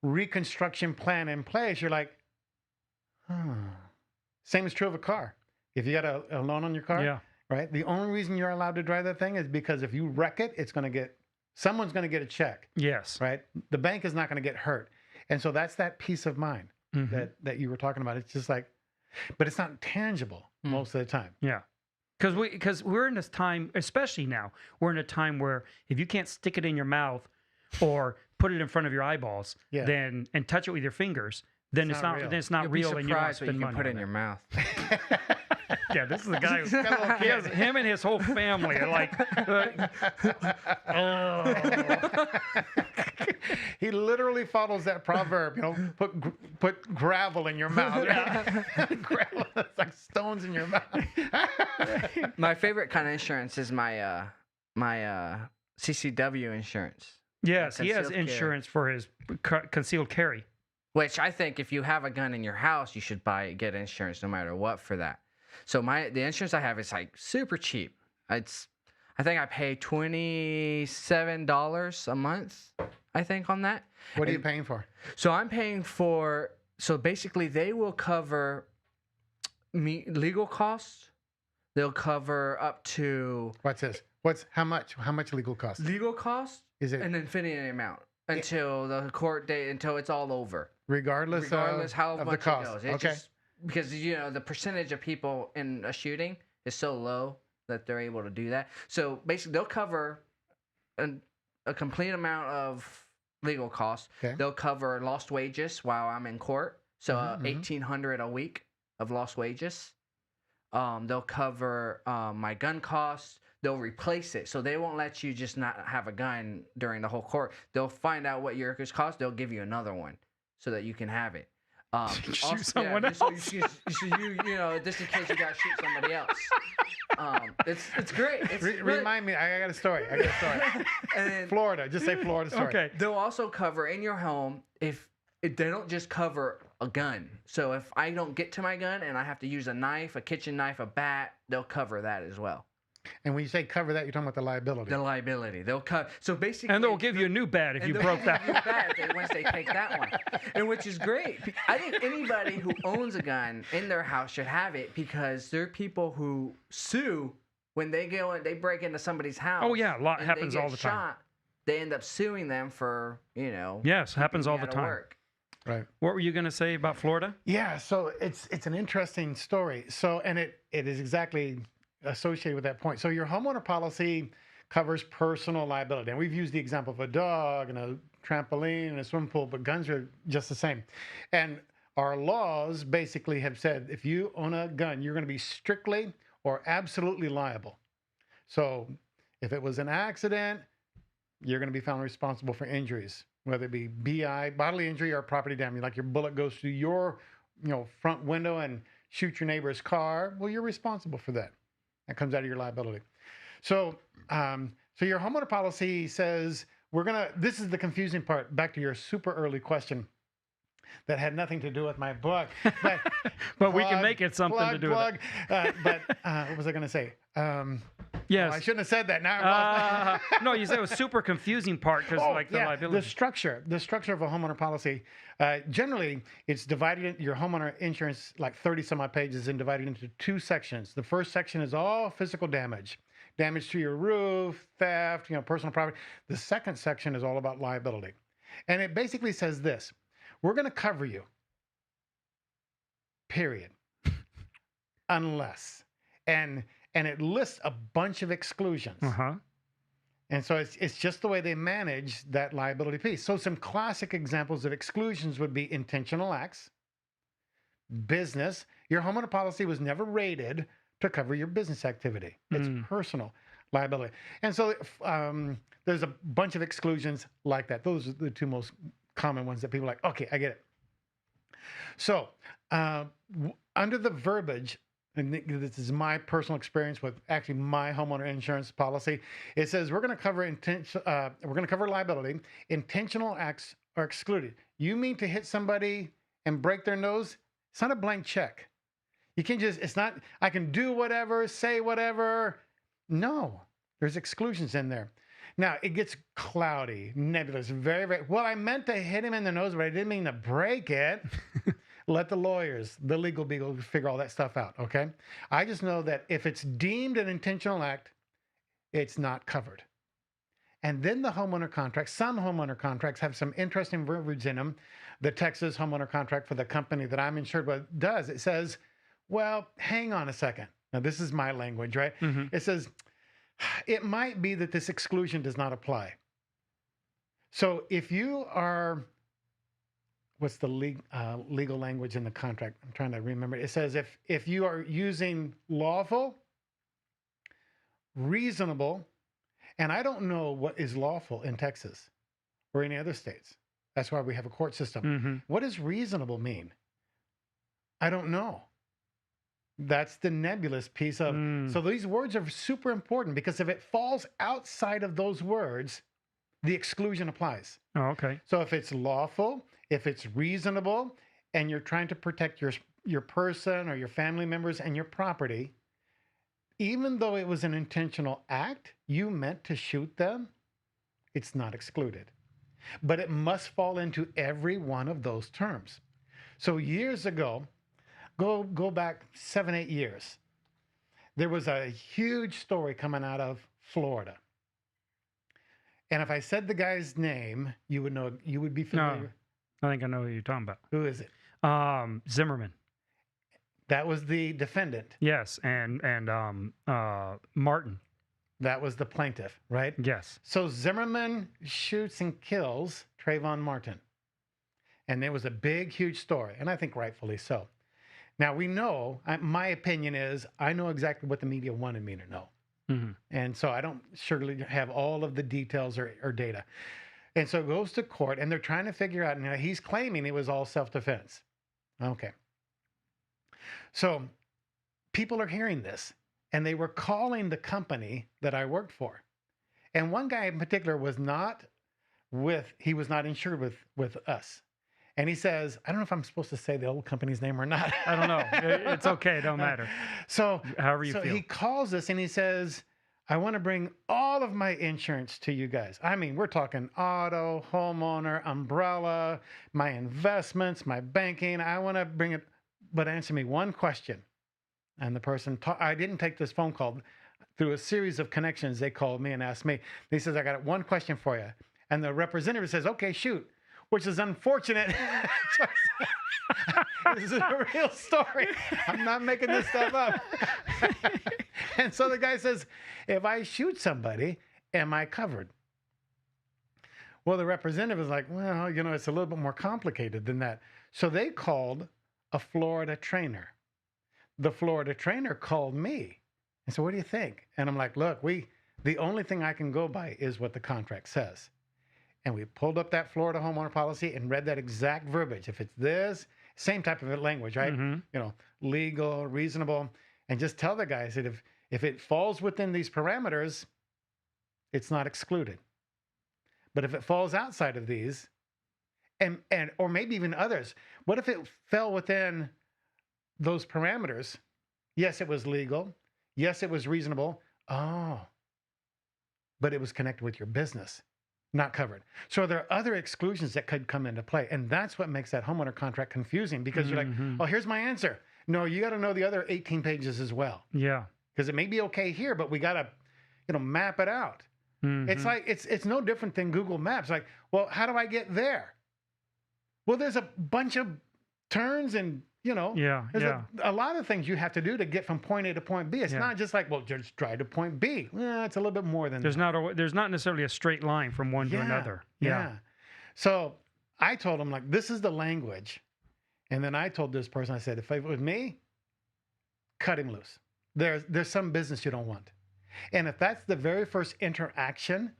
reconstruction plan in place, you're like, Same is true of a car. If you got a loan on your car, Yeah. right? The only reason you're allowed to drive that thing is because if you wreck it, someone's going to get a check, Yes. right? The bank is not going to get hurt. And so that's that peace of mind Mhm. that you were talking about. It's just like, but it's not tangible most of the time. Yeah. Because we're in this time, especially now, we're in a time where if you can't stick it in your mouth or put it in front of your eyeballs, Yeah. then and touch it with your fingers, then It's it's not not real. then it's not You'll real, be and you don't surprised what spend you can money put on in that. your mouth. Yeah, this is the guy who him and his whole family are like, He literally follows that proverb, put gravel in your mouth. Gravel, it's like stones in your mouth. My favorite kind of insurance is my CCW insurance, yes, he has Concealed carry. insurance for his concealed carry. which I think if you have a gun in your house, you should get insurance no matter what for that. So the insurance I have is like super cheap. I think I pay $27 a month, I think, on that. What are you paying for? So I'm paying for, so basically they will cover legal costs. They'll cover up to What's this? How much legal costs? legal costs Is it an infinite amount until the court date, until it's all over. regardless How of much the cost? it goes. It's Okay. just, because the percentage of people in a shooting is so low that they're able to do that. So basically, they'll cover a complete amount of legal costs. Okay. They'll cover lost wages while I'm in court. So $1,800 a week of lost wages. They'll cover my gun costs. They'll replace it, so they won't let you just not have a gun during the whole court. They'll find out what yours cost. They'll give you another one so that you can have it. Shoot someone else. So just in case you got to shoot somebody else. It's great. It's Remind me. I got a story. And then Florida. Just say Florida story. Okay. they'll also cover in your home if they don't just cover a gun. So if I don't get to my gun and I have to use a knife, a kitchen knife, a bat, they'll cover that as well. And when you say cover that, you're talking about the liability. The liability. They'll cover. So basically, And they'll give you a new bat if you broke that. once they take that one, and which is great. I think anybody who owns a gun in their house should have it, because there are people who sue when they go and they break into somebody's house. Oh, yeah, a lot and happens they get all the time. shot, they end up suing them for Yes, happens all the keeping you out of time. work. Right. What were you going to say about Florida? Yeah. So it's an interesting story. So and it is exactly associated with that point. So your homeowner policy covers personal liability, and we've used the example of a dog and a trampoline and a swimming pool, but guns are just the same. And our laws basically have said if you own a gun, you're going to be strictly or absolutely liable. So if it was an accident, you're going to be found responsible for injuries, whether it be BI, bodily injury, or property damage, like your bullet goes through your front window and shoot your neighbor's car. Well, you're responsible for that. That comes out of your liability. So, so your homeowner policy says this is the confusing part, back to your super early question that had nothing to do with my book. But, But we can make it something to do with it. But what was I going to say? Yes. I shouldn't have said that. Now I lost my- No, you said it was super confusing part because the liability. The structure of a homeowner policy, generally it's divided your homeowner insurance, like 30 some odd pages, and divided into two sections. The first section is all physical damage to your roof, theft, personal property. The second section is all about liability. And it basically says this: we're going to cover you, period, unless, and it lists a bunch of exclusions. Uh-huh. And so it's just the way they manage that liability piece. So some classic examples of exclusions would be intentional acts, business. Your homeowner policy was never rated to cover your business activity. It's personal liability. And so there's a bunch of exclusions like that. Those are the two most common ones that people are like, okay, I get it. So under the verbiage, and this is my personal experience with actually my homeowner insurance policy, it says we're going to cover liability. Intentional acts are excluded. You mean to hit somebody and break their nose? It's not a blank check. You can it's not, I can do whatever, say whatever. No, there's exclusions in there. Now it gets cloudy, nebulous, very, very well. I meant to hit him in the nose, but I didn't mean to break it. Let the lawyers, the legal people, figure all that stuff out. Okay. I just know that if it's deemed an intentional act, it's not covered. And then the homeowner contract, some homeowner contracts have some interesting verbiage in them. The Texas homeowner contract for the company that I'm insured with does. It says, well, hang on a second. Now, this is my language, right? Mm-hmm. It says, it might be that this exclusion does not apply. So if you are, what's the legal language in the contract? I'm trying to remember. It says if you are using lawful, reasonable, and I don't know what is lawful in Texas or any other states. That's why we have a court system. Mm-hmm. What does reasonable mean? I don't know. That's the nebulous piece of. So these words are super important because if it falls outside of those words, the exclusion applies. Oh, okay. So if it's lawful, if it's reasonable, and you're trying to protect your person or your family members and your property, even though it was an intentional act, you meant to shoot them, it's not excluded. But it must fall into every one of those terms. So years ago, go back 7, 8 years, there was a huge story coming out of Florida. And if I said the guy's name, you would know, you would be familiar. No, I think I know who you're talking about. Who is it? Zimmerman. That was the defendant. Yes, and Martin. That was the plaintiff, right? Yes. So Zimmerman shoots and kills Trayvon Martin. And there was a big, huge story, and I think rightfully so. Now, we know, my opinion is, I know exactly what the media wanted me to know. Mm-hmm. And so I don't surely have all of the details or data. And so it goes to court, and they're trying to figure out, now he's claiming it was all self-defense. Okay. So people are hearing this, and they were calling the company that I worked for. And one guy in particular was not insured with us. And he says, I don't know if I'm supposed to say the old company's name or not. I don't know. It's okay. It don't matter. So however you feel. He calls us and he says, I want to bring all of my insurance to you guys. I mean, we're talking auto, homeowner, umbrella, my investments, my banking. I want to bring it, but answer me one question. And the person, I didn't take this phone call. Through a series of connections, they called me and asked me. He says, I got one question for you. And the representative says, okay, shoot. Which is unfortunate. This is a real story. I'm not making this stuff up. And so the guy says, if I shoot somebody, am I covered? Well, the representative is like, well, it's a little bit more complicated than that. So they called a Florida trainer. The Florida trainer called me and said, what do you think? And I'm like, look, the only thing I can go by is what the contract says. And we pulled up that Florida homeowner policy and read that exact verbiage. If it's this, same type of language, right? Mm-hmm. Legal, reasonable, and just tell the guys that if it falls within these parameters, it's not excluded. But if it falls outside of these, and or maybe even others, what if it fell within those parameters? Yes, it was legal. Yes, it was reasonable. Oh, but it was connected with your business. Not covered. So there are other exclusions that could come into play. And that's what makes that homeowner contract confusing because you're like, oh, here's my answer. No, you got to know the other 18 pages as well. Yeah. Because it may be okay here, but we got to, map it out. Mm-hmm. It's like, it's no different than Google Maps. Like, well, how do I get there? Well, there's a bunch of turns and, there's a lot of things you have to do to get from point A to point B. It's not just like, well, just drive to point B. Well, it's a little bit more than that. There's not necessarily a straight line from one to another. Yeah. So I told him, like, this is the language. And then I told this person, I said, if it was me, cut him loose. There's some business you don't want. And if that's the very first interaction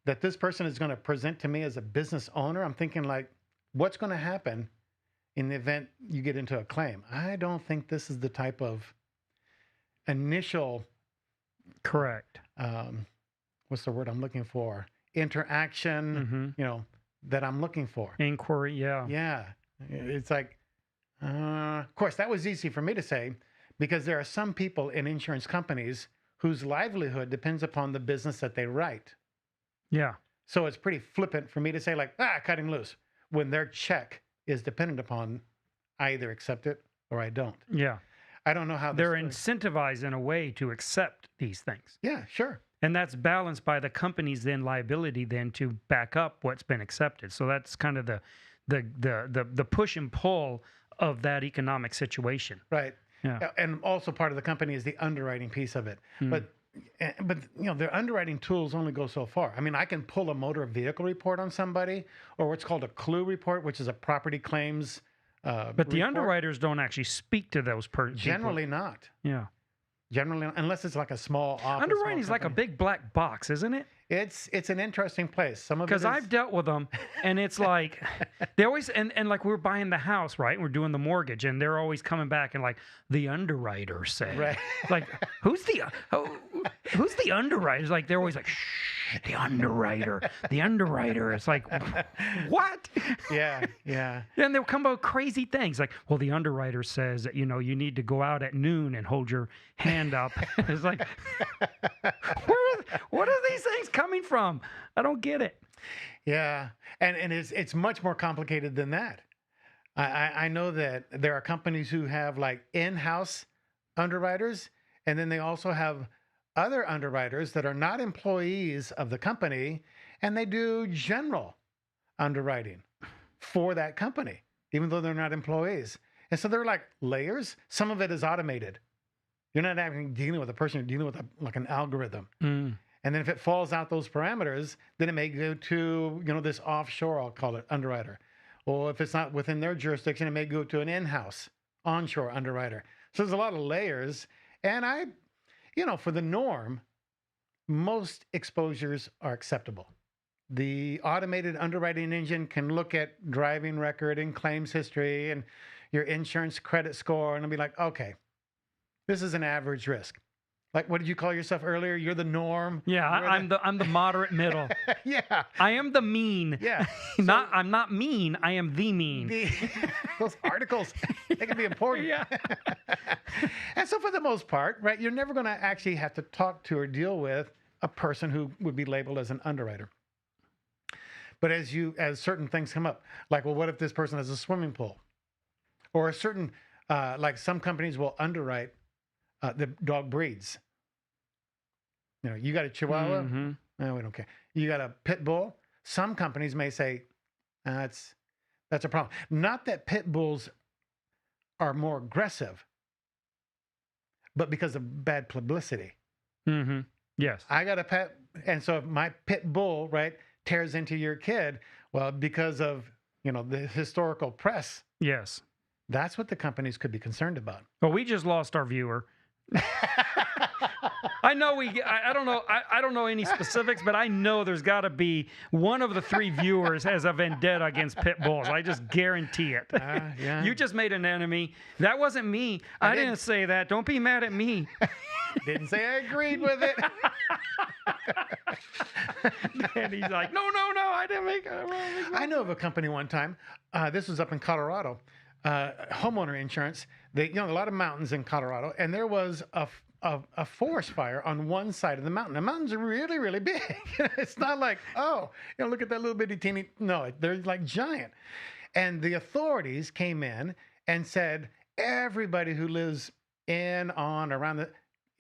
that this person is going to present to me as a business owner, I'm thinking, like, what's going to happen in the event you get into a claim? I don't think this is the type of initial, correct. What's the word I'm looking for? Interaction, that I'm looking for. Inquiry, yeah. Yeah. It's like, of course, that was easy for me to say because there are some people in insurance companies whose livelihood depends upon the business that they write. Yeah. So it's pretty flippant for me to say like, cut him loose, when their check is dependent upon I either accept it or I don't. Yeah. I don't know how They're incentivized in a way to accept these things. Yeah, sure. And that's balanced by the company's then liability then to back up what's been accepted. So that's kind of the push and pull of that economic situation. Right. Yeah. And also part of the company is the underwriting piece of it. But their underwriting tools only go so far. I mean, I can pull a motor vehicle report on somebody, or what's called a CLUE report, which is a property claims but the report. Underwriters don't actually speak to those people. Generally not. Yeah. Generally, unless it's like a small office. Underwriting is like a big black box, isn't it? It's an interesting place. Some of it because I've dealt with them, and it's like they always and like we're buying the house, right? We're doing the mortgage, and they're always coming back and like the underwriter said, Right. like who's the underwriter? It's like they're always like, shh, the underwriter. It's like what? Yeah, yeah. And they'll come up with crazy things like, well, the underwriter says that you need to go out at noon and hold your hand up. It's like, what are these things coming from? I don't get it. Yeah, and it's much more complicated than that. I know that there are companies who have like in-house underwriters, and then they also have other underwriters that are not employees of the company, and they do general underwriting for that company, even though they're not employees. And so they're like layers. Some of it is automated. You're not having dealing with a person, you're dealing with like an algorithm. And then if it falls out those parameters, then it may go to, this offshore, I'll call it, underwriter. Or if it's not within their jurisdiction, it may go to an in-house, onshore underwriter. So there's a lot of layers. And for the norm, most exposures are acceptable. The automated underwriting engine can look at driving record and claims history and your insurance credit score, and it'll be like, okay, this is an average risk. Like, what did you call yourself earlier? You're the norm. Yeah, I'm the moderate middle. Yeah, I am the mean. yeah. I'm not mean. I am the mean. Those articles, they can be important. Yeah. And so for the most part, right, you're never going to actually have to talk to or deal with a person who would be labeled as an underwriter. But as certain things come up, like, well, what if this person has a swimming pool? Or a certain, like some companies will underwrite the dog breeds. You got a Chihuahua? No, we don't care. You got a pit bull? Some companies may say, that's a problem. Not that pit bulls are more aggressive, but because of bad publicity. Yes. I got a pet, and so if my pit bull, right, tears into your kid, well, because of, the historical press. Yes. That's what the companies could be concerned about. Well, we just lost our viewer. I know I don't know. I don't know any specifics, but I know there's got to be one of the 3 viewers has a vendetta against pit bulls. I just guarantee it. Yeah. You just made an enemy. That wasn't me. I didn't say that. Don't be mad at me. Didn't say I agreed with it. And he's like, no, I didn't make it. I know of a company one time. This was up in Colorado. Homeowner insurance. A lot of mountains in Colorado, and there was a forest fire on one side of the mountain. The mountains are really, really big. It's not like, look at that little bitty teeny. No, they're like giant. And the authorities came in and said, everybody who lives in, on, around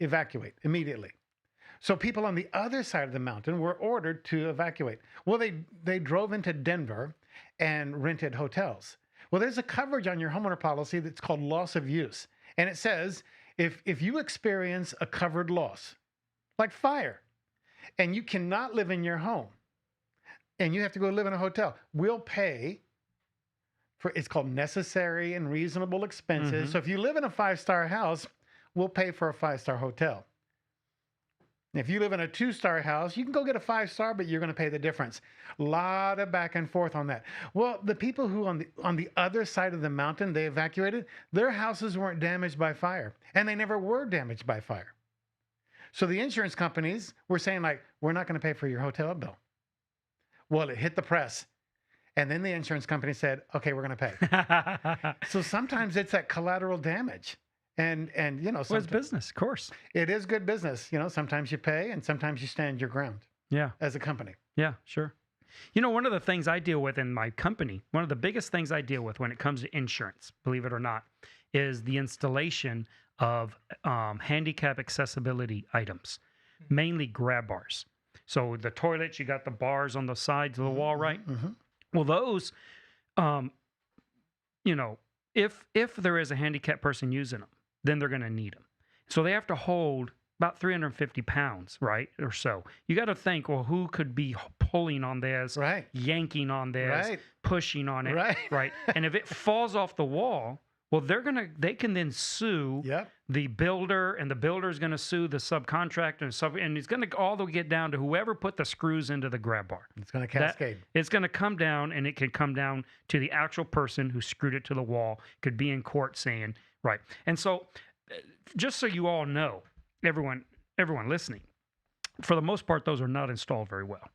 evacuate immediately. So people on the other side of the mountain were ordered to evacuate. Well, they drove into Denver and rented hotels. Well, there's a coverage on your homeowner policy that's called loss of use. And it says, if you experience a covered loss, like fire, and you cannot live in your home, and you have to go live in a hotel, we'll pay for, it's called necessary and reasonable expenses. So if you live in a 5-star house, we'll pay for a 5-star hotel. If you live in a 2-star house, you can go get a 5-star, but you're going to pay the difference. A lot of back and forth on that. Well, the people who on the other side of the mountain, they evacuated, their houses weren't damaged by fire, and they never were damaged by fire. So the insurance companies were saying, like, we're not going to pay for your hotel bill. Well, it hit the press. And then the insurance company said, okay, we're going to pay. So sometimes it's that collateral damage. And well, it's business, of course. It is good business. Sometimes you pay and sometimes you stand your ground. Yeah. As a company. Yeah, sure. You know, one of the things I deal with in my company, one of the biggest things I deal with when it comes to insurance, believe it or not, is the installation of handicap accessibility items, mainly grab bars. So the toilets, you got the bars on the sides of the wall, right? Mm-hmm. Well, those, um, you know, if there is a handicapped person using them, then they're going to need them. So they have to hold about 350 pounds, right, or so. You got to think, well, who could be pulling on this, Right. yanking on this, Right. pushing on it, Right. right? And if it falls off the wall, well, they can then sue Yep. the builder, and the builder is going to sue the subcontractor, and it's going to all the way get down to whoever put the screws into the grab bar. It's going to cascade. It's going to come down, and it could come down to the actual person who screwed it to the wall. Could be in court saying, right. And so, just so you all know, everyone listening, for the most part, those are not installed very well.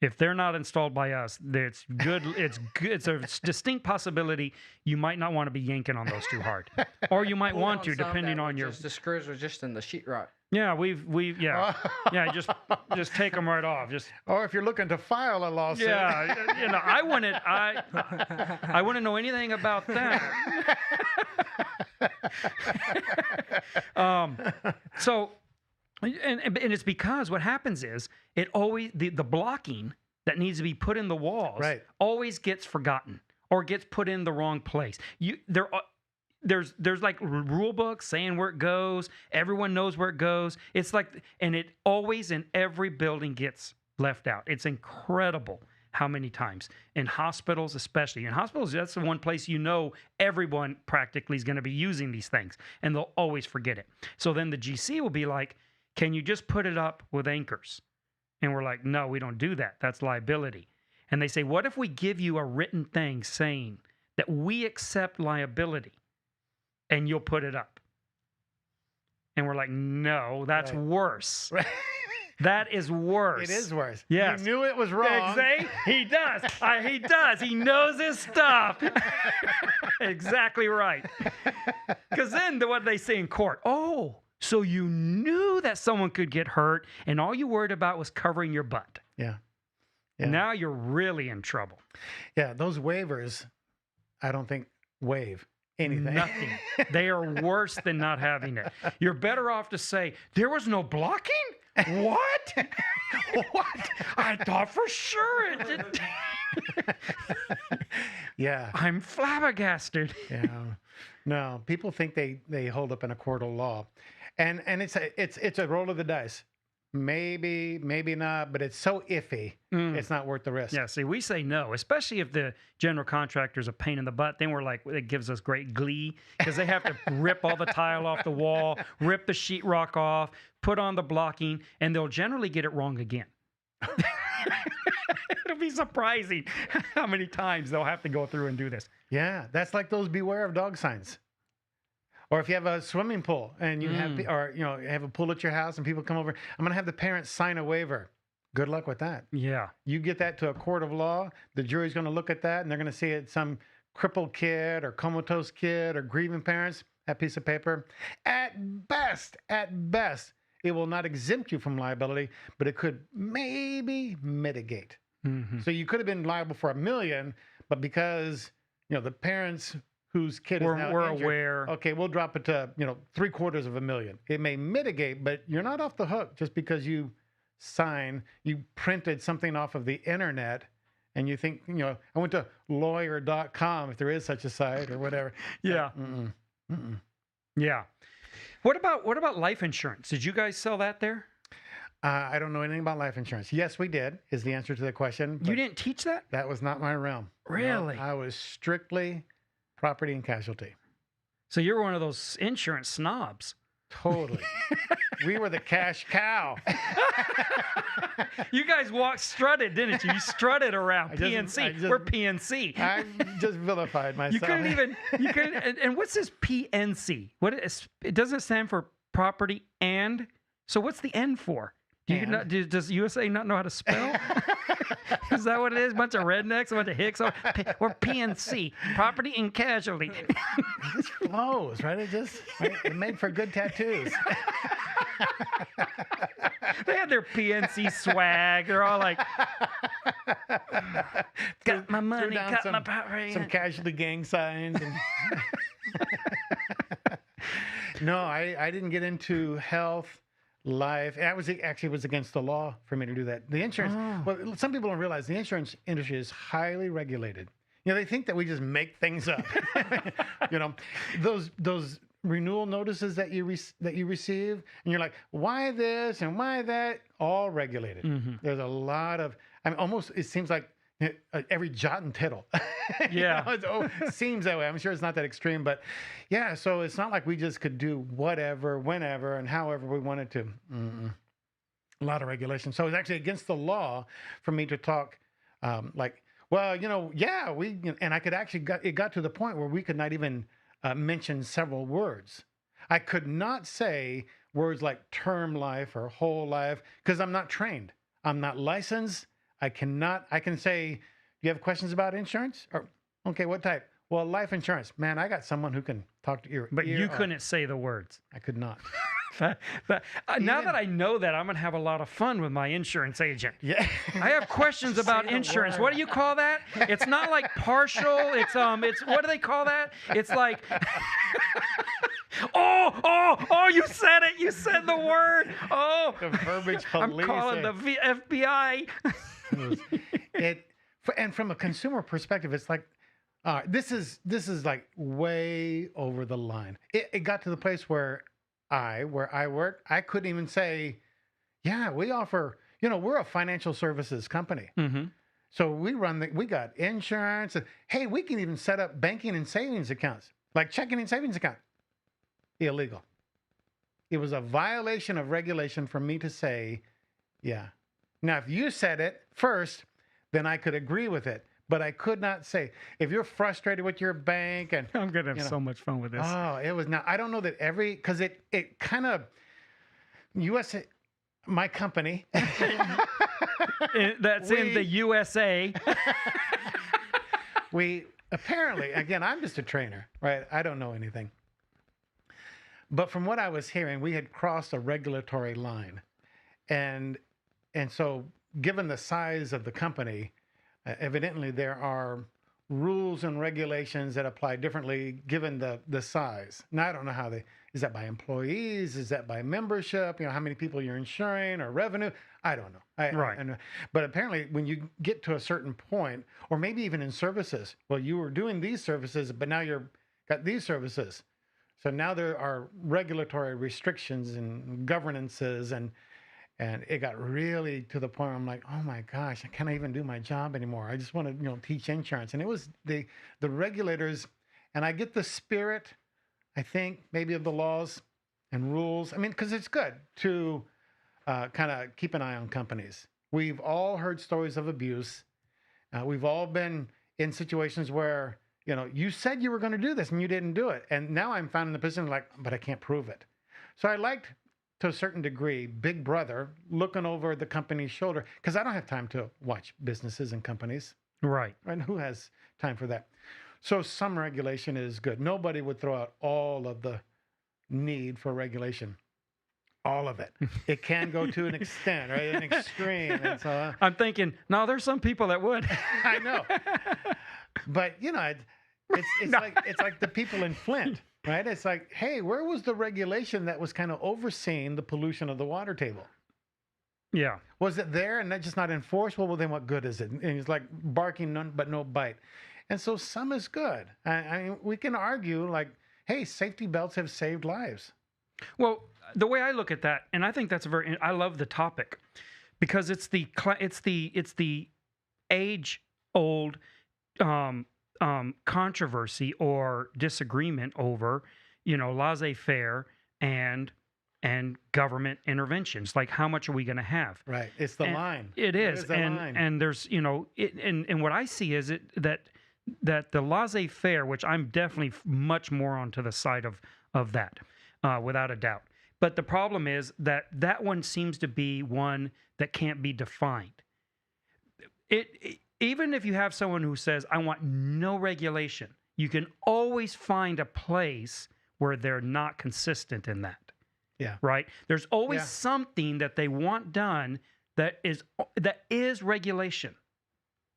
If they're not installed by us, it's good. It's good. It's a distinct possibility you might not want to be yanking on those too hard, or you might want to, depending on your. The screws were just in the sheetrock. Yeah, yeah. Just take them right off. Just. Or if you're looking to file a lawsuit. Yeah, you know, I wouldn't know anything about that. So. And it's because what happens is it always the blocking that needs to be put in the walls always gets forgotten or gets put in the wrong place. There's like rule books saying where it goes. Everyone knows where it goes. It's like, and it always in every building gets left out. It's incredible how many times in hospitals, especially in hospitals. That's the one place you know everyone practically is going to be using these things, and they'll always forget it. So then the GC will be like, can you just put it up with anchors? And we're like, no, we don't do that. That's liability. And they say, what if we give you a written thing saying that we accept liability and you'll put it up? And we're like, no, that's worse. Right. That is worse. It is worse. Yes. You knew it was wrong. Exactly. He does. He does. He knows his stuff. Exactly right. Because then what they say in court, oh, so you knew that someone could get hurt, and all you worried about was covering your butt. Yeah. Now you're really in trouble. Yeah, those waivers, I don't think waive anything. Nothing. They are worse than not having it. You're better off to say, there was no blocking? What? What? I thought for sure it did. Yeah. I'm flabbergasted. Yeah. No, people think they hold up in a court of law. And it's a roll of the dice. Maybe not, but it's so iffy. It's not worth the risk. Yeah, see, we say no, especially if the general contractor's a pain in the butt. Then we're like, it gives us great glee because they have to rip all the tile off the wall, rip the sheetrock off, put on the blocking, and they'll generally get it wrong again. It'll be surprising how many times they'll have to go through and do this. Yeah, that's like those beware of dog signs. Or if you have a swimming pool and you have a pool at your house and people come over, I'm going to have the parents sign a waiver. Good luck with that. Yeah. You get that to a court of law, the jury's going to look at that and they're going to see it's some crippled kid or comatose kid or grieving parents, that piece of paper. At best, it will not exempt you from liability, but it could maybe mitigate. Mm-hmm. So you could have been liable for $1 million, but because, the parents whose kid is now injured, aware. Okay, we'll drop it to, $750,000. It may mitigate, but you're not off the hook just because you printed something off of the internet and you think, I went to lawyer.com if there is such a site or whatever. Yeah. Yeah. What about life insurance? Did you guys sell that there? I don't know anything about life insurance. Yes, we did, is the answer to the question. You didn't teach that? That was not my realm. Really? No, I was strictly property and casualty. So you're one of those insurance snobs. Totally. We were the cash cow. You guys strutted, didn't you? You strutted around PNC. We're PNC. I just vilified myself. You couldn't, and what's this PNC? It doesn't stand for property and, so what's the N for? Does USA not know how to spell? Is that what it is? A bunch of rednecks, a bunch of hicks. We're PNC, property and casualty. It just flows, right? It made for good tattoos. They had their PNC swag. They're all like, got my money, got my power. Some casualty gang signs. And no, I didn't get into health, life. That was actually was against the law for me to do that. The insurance. Well, some people don't realize the insurance industry is highly regulated. You know, they think that we just make things up. You know, those renewal notices that you receive, and you're like, why this and why that? All regulated. Mm-hmm. There's a lot of. I mean, almost it seems like every jot and tittle. Yeah. It seems that way. I'm sure it's not that extreme, but yeah. So it's not like we just could do whatever, whenever, and however we wanted to. A lot of regulation. So it's actually against the law for me to talk like. Well, you know, yeah, and I could actually it got to the point where we could not even mention several words. I could not say words like term life or whole life because I'm not trained. I'm not licensed. I can say, you have questions about insurance? Or, okay, what type? Well, life insurance. Man, I got someone who can talk to your But ear you off. couldn't say the words. I could not. Now that I know that, I'm going to have a lot of fun with my insurance agent. Yeah. I have questions about the insurance. word. What do you call that? It's not like partial. It's what do they call that? It's like oh, you said it. You said the word. Oh. The verbiage I'm police. calling the FBI. And from a consumer perspective, it's like this is like way over the line. It got to the place where I work, I couldn't even say, yeah, we offer, you know, we're a financial services company. Mm-hmm. So we got insurance. And, hey, we can even set up banking and savings accounts, like checking and savings account. Illegal. It was a violation of regulation for me to say, yeah. Now, if you said it first, then I could agree with it. But I could not say, if you're frustrated with your bank and I'm going to have so much fun with this. Oh, it was not. I don't know that because it kind of USA, my company. That's in the USA. We apparently, again, I'm just a trainer, right? I don't know anything. But from what I was hearing, we had crossed a regulatory line. And so given the size of the company, evidently there are rules and regulations that apply differently given the size. Now, I don't know is that by employees? Is that by membership? You know, how many people you're insuring or revenue? I don't know. Right. But apparently when you get to a certain point, or maybe even in services, well, you were doing these services, but now you're got these services. So now there are regulatory restrictions and governances and it got really to the point where I'm like, oh my gosh, I can't even do my job anymore. I just want to, you know, teach insurance. And it was the regulators, and I get the spirit, I think, maybe of the laws and rules. I mean, because it's good to kind of keep an eye on companies. We've all heard stories of abuse. We've all been in situations where, you know, you said you were going to do this and you didn't do it. And now I'm found in the position like, but I can't prove it. So I liked, to a certain degree, Big Brother looking over the company's shoulder, because I don't have time to watch businesses and companies. Right. And who has time for that? So some regulation is good. Nobody would throw out all of the need for regulation. All of it. It can go to an extent, right? An extreme. And so, I'm thinking, no, there's some people that would. I know. But, you know, it's like the people in Flint. Right? It's like, hey, where was the regulation that was kind of overseeing the pollution of the water table? Yeah. Was it there and that just not enforced? Well, then what good is it? And it's like barking, but no bite. And so some is good. I mean, we can argue like, hey, safety belts have saved lives. Well, the way I look at that, and I think that's I love the topic because it's the age old controversy or disagreement over, you know, laissez-faire and government interventions. Like, how much are we going to have? Right. It's the line. It is. Line. And there's, you know, and what I see is that the laissez-faire, which I'm definitely much more onto the side of that, without a doubt. But the problem is that one seems to be one that can't be defined. Even if you have someone who says, I want no regulation, you can always find a place where they're not consistent in that. Yeah. Right? There's always Yeah. something that they want done that is regulation.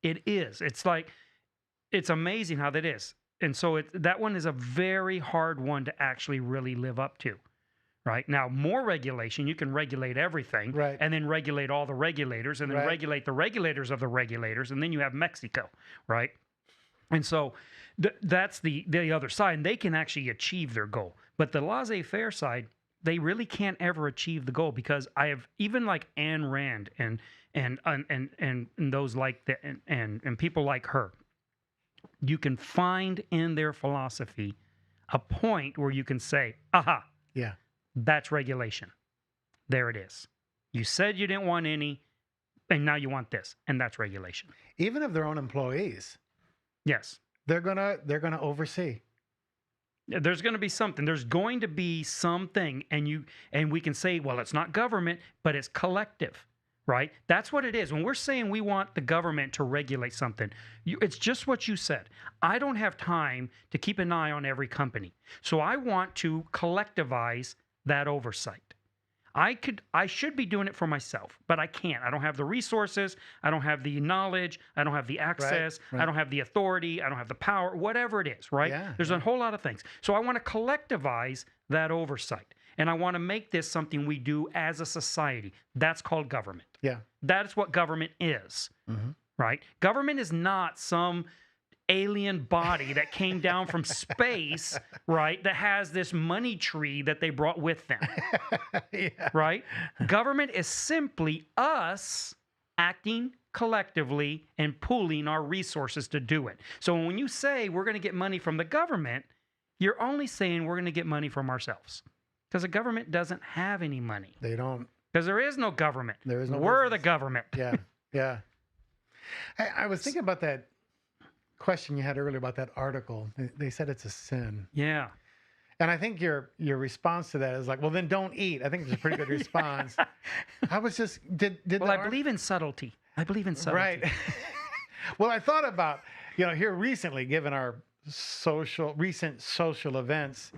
It is. It's like, it's amazing how that is. And so that one is a very hard one to actually really live up to. Right? Now, more regulation, you can regulate everything, Right. and then regulate all the regulators, and then Right. regulate the regulators of the regulators, and then you have Mexico, right? And so that's the other side, and they can actually achieve their goal. But the laissez-faire side, they really can't ever achieve the goal, because I have, even like Ayn Rand and those like that, and people like her, you can find in their philosophy a point where you can say, aha, Yeah. that's regulation. There it is. You said you didn't want any, and now you want this, and that's regulation. Even of their own employees, Yes. they're gonna oversee. There's going to be something. There's going to be something, and we can say, well, it's not government, but it's collective, right? That's what it is. When we're saying we want the government to regulate something, it's just what you said. I don't have time to keep an eye on every company, so I want to collectivize that oversight. I should be doing it for myself, but I can't. I don't have the resources. I don't have the knowledge. I don't have the access. Right. I don't have the authority. I don't have the power, whatever it is, right? Yeah, There's a whole lot of things. So I want to collectivize that oversight. And I want to make this something we do as a society. That's called government. Yeah. That's what government is, right? Government is not some alien body that came down from space, right, that has this money tree that they brought with them, Yeah. right? Government is simply us acting collectively and pooling our resources to do it. So when you say we're going to get money from the government, you're only saying we're going to get money from ourselves, because the government doesn't have any money, They don't. because there is no government. There is no We're business. the government. Yeah. Yeah. I was thinking about that question you had earlier about that article. They said it's a sin. Yeah. And I think your response to that is like, well, then don't eat. I think it's a pretty good response. I was just did Well, I believe in subtlety. I believe in subtlety. right. Well, I thought about, here recently, given our recent social events,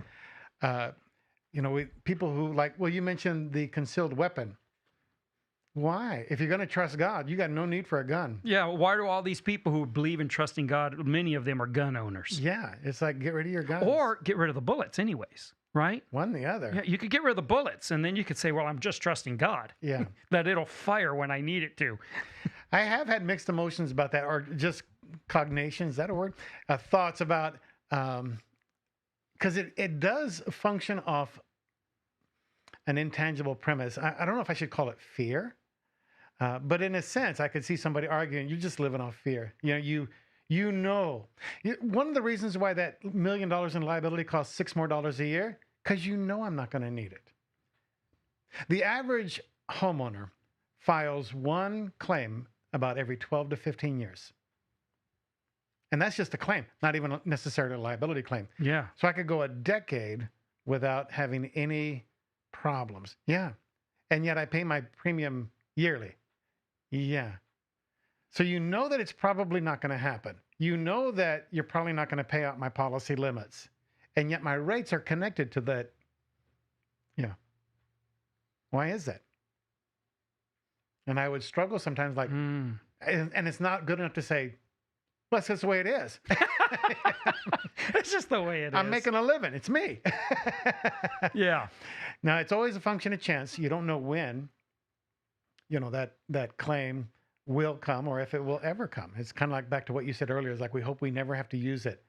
people who like, well, you mentioned the concealed weapon. Why? If you're going to trust God, you got no need for a gun. Yeah, why do all these people who believe in trusting God, many of them are gun owners? Yeah, it's like, get rid of your guns. Or get rid of the bullets anyways, right? One the other. Yeah, you could get rid of the bullets, and then you could say, well, I'm just trusting God. Yeah. That it'll fire when I need it to. I have had mixed emotions about that, or just cognition, is that a word? Thoughts about, because it does function off an intangible premise. I don't know if I should call it fear. But in a sense, I could see somebody arguing, you're just living off fear. One of the reasons why that $1 million in liability costs $6 more a year, because I'm not going to need it. The average homeowner files one claim about every 12 to 15 years. And that's just a claim, not even necessarily a liability claim. Yeah. So I could go a decade without having any problems. Yeah. And yet I pay my premium yearly. Yeah. So that it's probably not going to happen. That you're probably not going to pay out my policy limits. And yet my rates are connected to that. Yeah. Why is that? And I would struggle sometimes like, and it's not good enough to say, well, that's just the way it is. It's just the way it is. I'm making a living. It's me. Yeah. Now, it's always a function of chance. You don't know when, that claim will come or if it will ever come. It's kind of like back to what you said earlier. It's like we hope we never have to use it.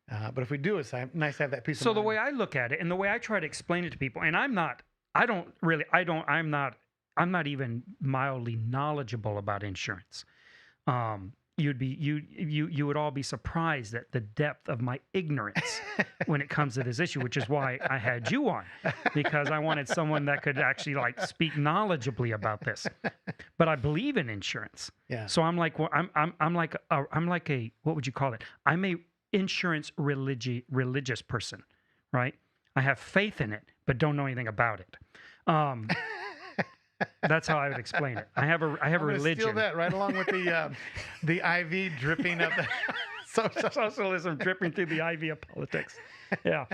But if we do, it's nice to have that peace of mind. So the way I look at it and the way I try to explain it to people, and I'm not even mildly knowledgeable about insurance. You would all be surprised at the depth of my ignorance when it comes to this issue, which is why I had you on, because I wanted someone that could actually speak knowledgeably about this. But I believe in insurance. Yeah. So I'm like, I'm like a what would you call it? I'm a insurance religious person, right? I have faith in it, but don't know anything about it. That's how I would explain it. I have a religion. Steal that right along with the IV dripping of the socialism dripping through the IV of politics. Yeah.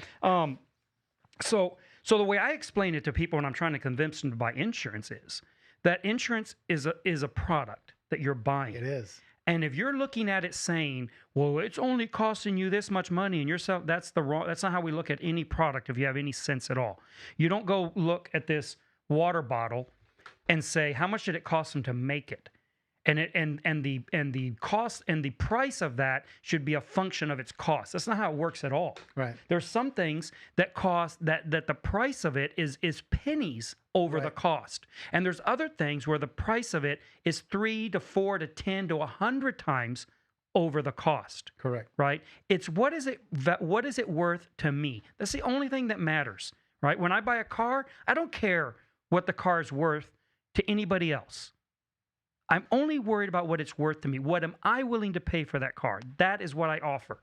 So So the way I explain it to people when I'm trying to convince them to buy insurance is that insurance is a product that you're buying. It is. And if you're looking at it saying, well, it's only costing you this much money and yourself, that's not how we look at any product if you have any sense at all. You don't go look at this water bottle and say, how much did it cost them to make it? And the cost and the price of that should be a function of its cost. That's not how it works at all. Right. There's some things that cost that the price of it is pennies over the cost. And there's other things where the price of it is 3 to 4 to 10 to 100 times over the cost. Correct. Right? It's what is it worth to me? That's the only thing that matters. Right? When I buy a car, I don't care what the car is worth to anybody else. I'm only worried about what it's worth to me. What am I willing to pay for that car? That is what I offer.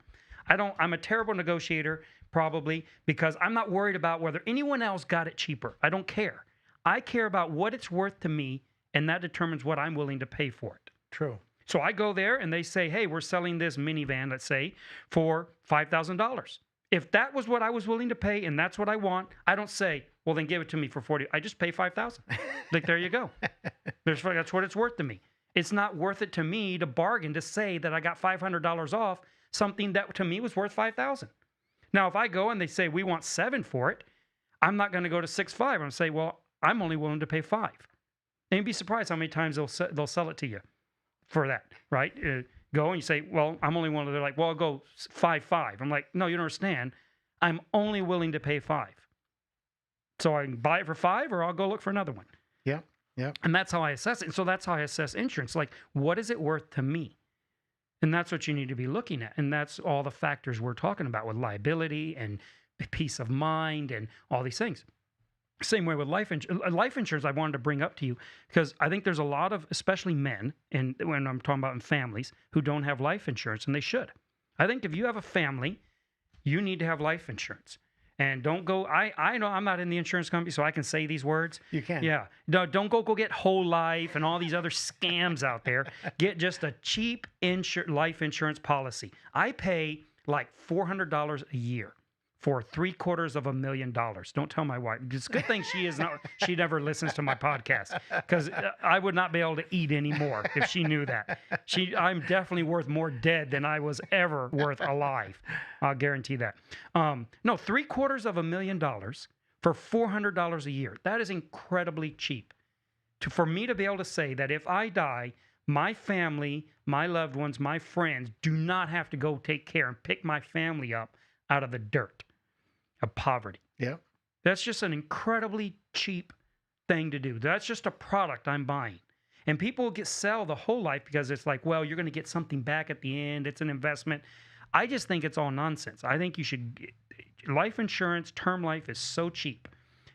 I'm a terrible negotiator, probably, because I'm not worried about whether anyone else got it cheaper. I don't care. I care about what it's worth to me, and that determines what I'm willing to pay for it. True. So I go there and they say, hey, we're selling this minivan, let's say, for $5,000. If that was what I was willing to pay and that's what I want, I don't say, well, then give it to me for $40,000. I just pay $5,000. Like, there you go. That's what it's worth to me. It's not worth it to me to bargain to say that I got $500 off something that to me was worth $5,000. Now, if I go and they say we want $7,000 for it, I'm not going to go to $6,500. I'm going to say, well, I'm only willing to pay $5,000. And you'd be surprised how many times they'll sell it to you for that, right? Go and you say, well, I'm only willing. They're like, well, I'll go $5,500. I'm like, no, you don't understand. I'm only willing to pay $5,000. So I can buy it for $5,000 or I'll go look for another one. Yeah. Yeah. And that's how I assess it. And so that's how I assess insurance. Like, what is it worth to me? And that's what you need to be looking at. And that's all the factors we're talking about with liability and peace of mind and all these things. Same way with life insurance. Life insurance I wanted to bring up to you because I think there's a lot of, especially men, and when I'm talking about in families, who don't have life insurance, and they should. I think if you have a family, you need to have life insurance. And don't go, I know I'm not in the insurance company, so I can say these words. You can. Yeah. No, don't go get whole life and all these other scams out there. Get just a cheap life insurance policy. I pay like $400 a year for $750,000. Don't tell my wife. It's a good thing she never listens to my podcast because I would not be able to eat anymore if she knew that. I'm definitely worth more dead than I was ever worth alive. I'll guarantee that. No, $750,000 for $400 a year. That is incredibly cheap. For me to be able to say that if I die, my family, my loved ones, my friends do not have to go take care and pick my family up out of the dirt of poverty. Yeah. That's just an incredibly cheap thing to do. That's just a product I'm buying. And people sell the whole life because it's like, well, you're going to get something back at the end. It's an investment. I just think it's all nonsense. I think life insurance, term life is so cheap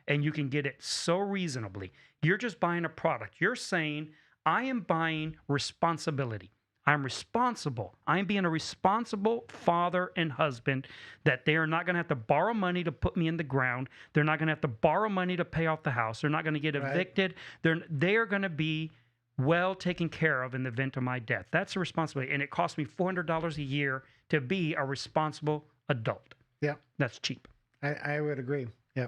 and you can get it so reasonably. You're just buying a product. You're saying, I am buying responsibility. I'm responsible. I'm being a responsible father and husband that they are not going to have to borrow money to put me in the ground. They're not going to have to borrow money to pay off the house. They're not going to get evicted. They are going to be well taken care of in the event of my death. That's a responsibility. And it costs me $400 a year to be a responsible adult. Yeah. That's cheap. I would agree. Yeah.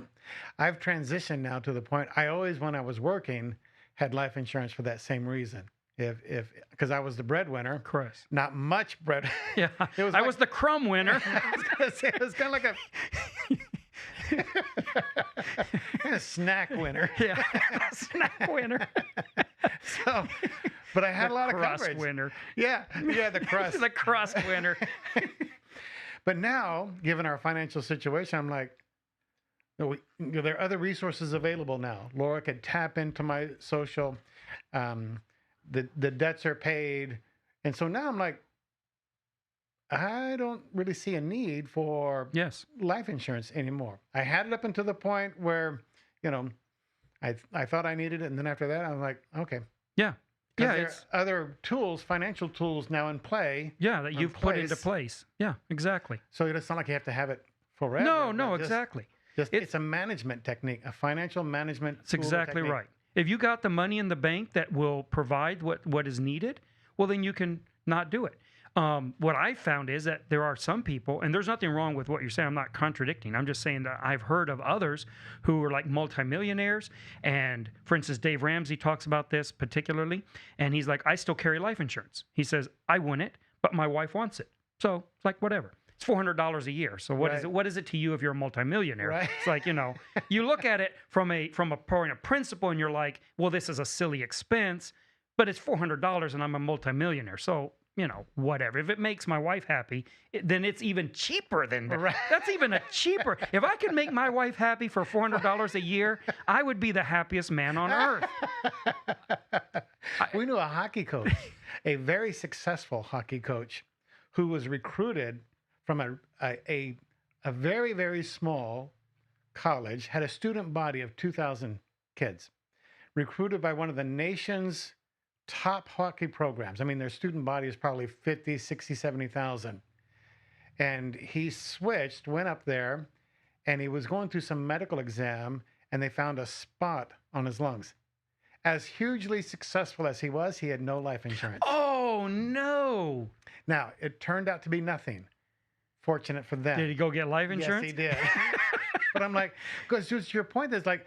I've transitioned now to the point, I always, when I was working, had life insurance for that same reason. Because I was the breadwinner. Correct. Not much bread. Yeah. I was the crumb winner. I was going to say, it was kind of like a snack winner. Yeah. Snack winner. So, but I had a lot of crust coverage. Winner. Yeah. Yeah. The crust. The crust winner. But now, given our financial situation, I'm like, there are other resources available now. Laura could tap into my social. The debts are paid. And so now I'm like, I don't really see a need for life insurance anymore. I had it up until the point where, I thought I needed it. And then after that, I'm like, okay. Yeah. Yeah. There are other tools, financial tools now in play. Yeah. That you've put into place. Yeah, exactly. So it's not like you have to have it forever. No, exactly. It's a management technique, a financial management. That's exactly right. If you got the money in the bank that will provide what is needed, well, then you can not do it. what I found is that there are some people, and there's nothing wrong with what you're saying. I'm not contradicting. I'm just saying that I've heard of others who are like multimillionaires. And for instance, Dave Ramsey talks about this particularly. And he's like, I still carry life insurance. He says, I want it, but my wife wants it. So it's like, whatever. It's $400 a year. So what is it? What is it to you if you're a multimillionaire? Right. It's like, you look at it from a point of principle, and you're like, well, this is a silly expense, but it's $400 and I'm a multimillionaire. So, whatever. If it makes my wife happy, then it's even cheaper than that. Right. That's even a cheaper. If I could make my wife happy for $400 a year, I would be the happiest man on earth. We knew a hockey coach, a very successful hockey coach, who was recruited from a very, very small college, had a student body of 2,000 kids, recruited by one of the nation's top hockey programs. I mean, their student body is probably 50, 60, 70,000. And he switched, went up there, and he was going through some medical exam, and they found a spot on his lungs. As hugely successful as he was, he had no life insurance. Oh, no. Now, it turned out to be nothing. Fortunate for them. Did he go get life insurance? Yes, he did. But I'm like, because to your point is like,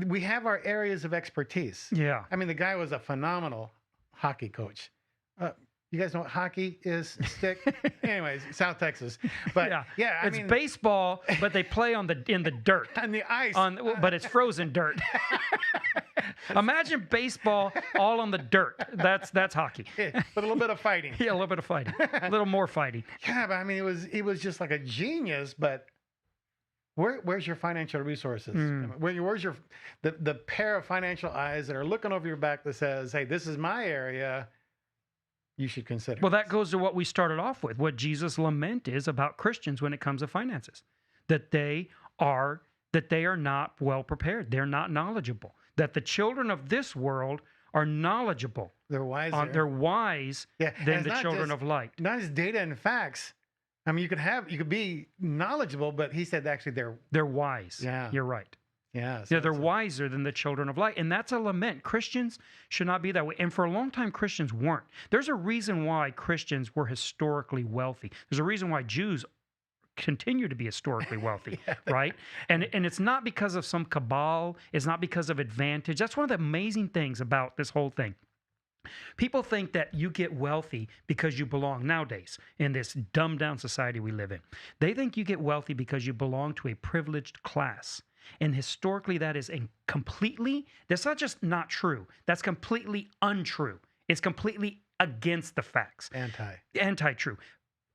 we have our areas of expertise. Yeah. I mean, the guy was a phenomenal hockey coach. You guys know what hockey is? Stick? Anyways, South Texas. But yeah, I mean, baseball, but they play in the dirt. On the ice. But it's frozen dirt. Imagine baseball all on the dirt. That's hockey. With a little bit of fighting. Yeah, a little bit of fighting. A little more fighting. Yeah, but I mean, he was just like a genius, but where's your financial resources? Where's the pair of financial eyes that are looking over your back that says, hey, this is my area, you should consider. Well, that goes to what we started off with, what Jesus' lament is about Christians when it comes to finances, that they are not well prepared. They're not knowledgeable. That the children of this world are knowledgeable. They're wiser. They're wise than the children of light. Not just data and facts. I mean, you could be knowledgeable, but he said actually they're wise. Yeah, you're right. Yeah, so they're wiser than the children of light, and that's a lament. Christians should not be that way, and for a long time, Christians weren't. There's a reason why Christians were historically wealthy. There's a reason why Jews continue to be historically wealthy, right? And it's not because of some cabal. It's not because of advantage. That's one of the amazing things about this whole thing. People think that you get wealthy because you belong nowadays in this dumbed down society we live in. They think you get wealthy because you belong to a privileged class. And historically, that is that's not just not true. That's completely untrue. It's completely against the facts. Anti-true.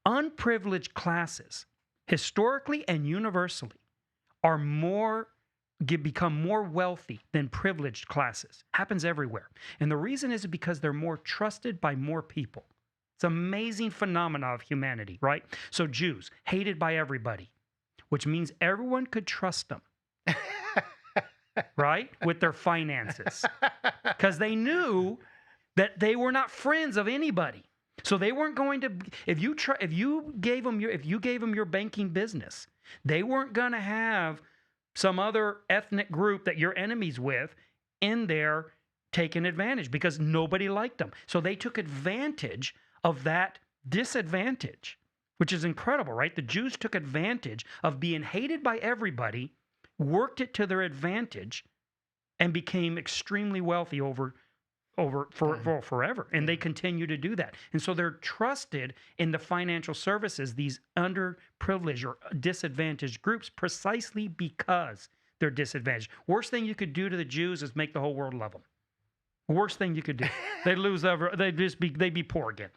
Unprivileged classes, historically and universally, are become more wealthy than privileged classes. Happens everywhere. And the reason is because they're more trusted by more people. It's an amazing phenomena of humanity, right? So Jews, hated by everybody, which means everyone could trust them, right? With their finances. Because they knew that they were not friends of anybody. So they weren't going to, if you gave them your banking business, they weren't going to have some other ethnic group that you're enemies with in there taking advantage because nobody liked them. So they took advantage of that disadvantage, which is incredible, right? The Jews took advantage of being hated by everybody, worked it to their advantage, and became extremely wealthy forever. And they continue to do that. And so they're trusted in the financial services, these underprivileged or disadvantaged groups, precisely because they're disadvantaged. Worst thing you could do to the Jews is make the whole world love them. Worst thing you could do. They'd be poor again.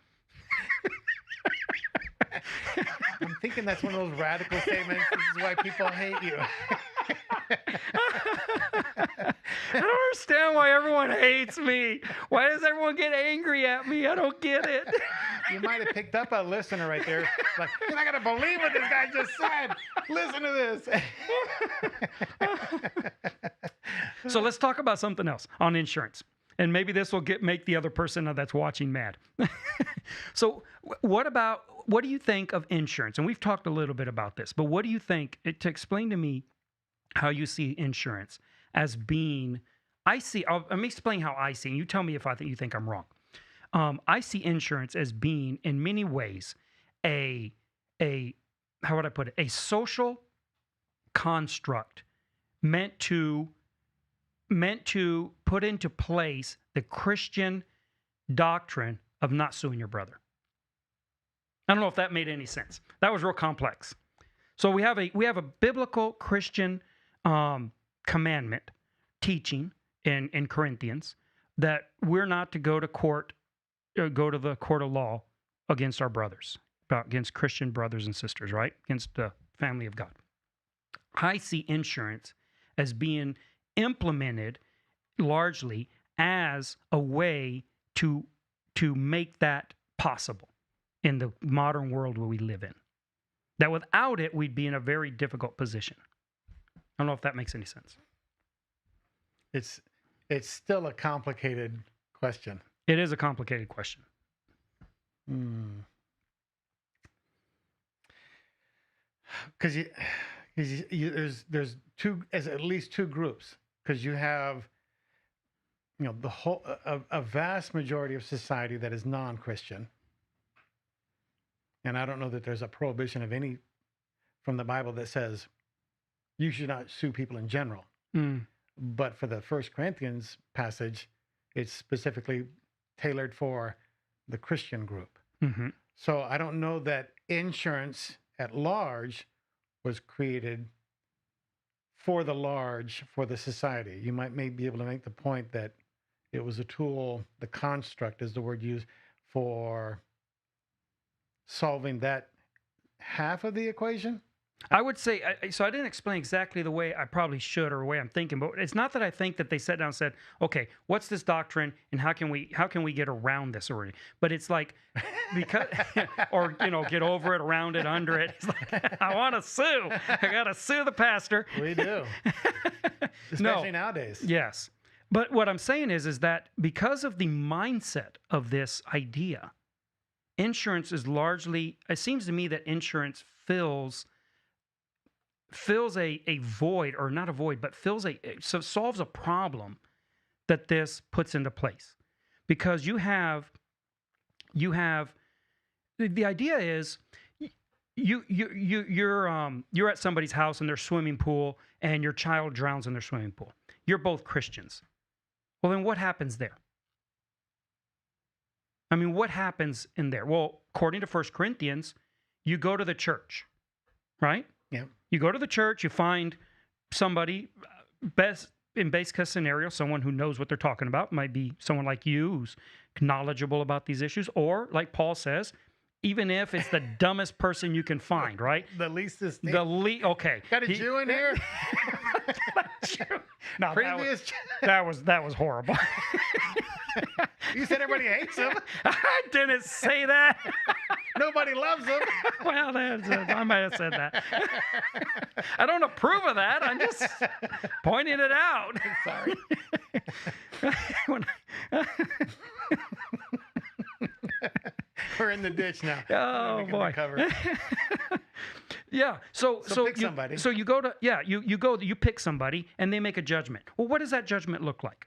I'm thinking that's one of those radical statements. This is why people hate you. I don't understand why everyone hates me. Why does everyone get angry at me? I don't get it. You might have picked up a listener right there. Like, you're not going to believe what this guy just said. Listen to this. So let's talk about something else on insurance. And maybe this will make the other person that's watching mad. So what do you think of insurance? And we've talked a little bit about this, but what do you think, to explain to me how you see insurance as being, let me explain how I see it. You tell me if you think I'm wrong. I see insurance as being, in many ways, a how would I put it? A social construct meant to put into place the Christian doctrine of not suing your brother. I don't know if that made any sense. That was real complex. So we have a biblical Christian commandment teaching in Corinthians that we're not to go to court, go to the court of law against our brothers, against Christian brothers and sisters, right? Against the family of God. I see insurance as being implemented largely as a way to make that possible in the modern world where we live in. That without it, we'd be in a very difficult position. I don't know if that makes any sense. It's still a complicated question. It is a complicated question. Because there's at least two groups, because you have the whole a vast majority of society that is non-Christian, and I don't know that there's a prohibition of any from the Bible that says you should not sue people in general. But for the 1 Corinthians passage, it's specifically tailored for the Christian group. So I don't know that insurance at large was created for the society. You may be able to make the point that it was a tool, the construct is the word used, for solving that half of the equation. I would say, so I didn't explain exactly the way I probably should or the way I'm thinking, but it's not that I think that they sat down and said, okay, what's this doctrine and how can we get around this already? But it's like, because, or, get over it, around it, under it. It's like, I want to sue. I got to sue the pastor. We do. Especially nowadays. Yes. But what I'm saying is that because of the mindset of this idea, insurance is largely, it seems to me that insurance fills a void, or not a void, but solves a problem that this puts into place. Because you have the idea is you're at somebody's house in their swimming pool and your child drowns in their swimming pool. You're both Christians. Well, then what happens there? I mean, what happens in there? Well, according to 1 Corinthians, you go to the church, right? Yeah. You go to the church, you find somebody, best case scenario, someone who knows what they're talking about. Might be someone like you who's knowledgeable about these issues, or like Paul says, even if it's the dumbest person you can find, right? The least is okay. Got a Jew in here? No, Previous. that was horrible. You said everybody hates him. I didn't say that. Nobody loves him. Well, I might have said that. I don't approve of that. I'm just pointing it out. Sorry. We're in the ditch now. Oh boy. Yeah. So pick somebody. So you go to you pick somebody and they make a judgment. Well, what does that judgment look like?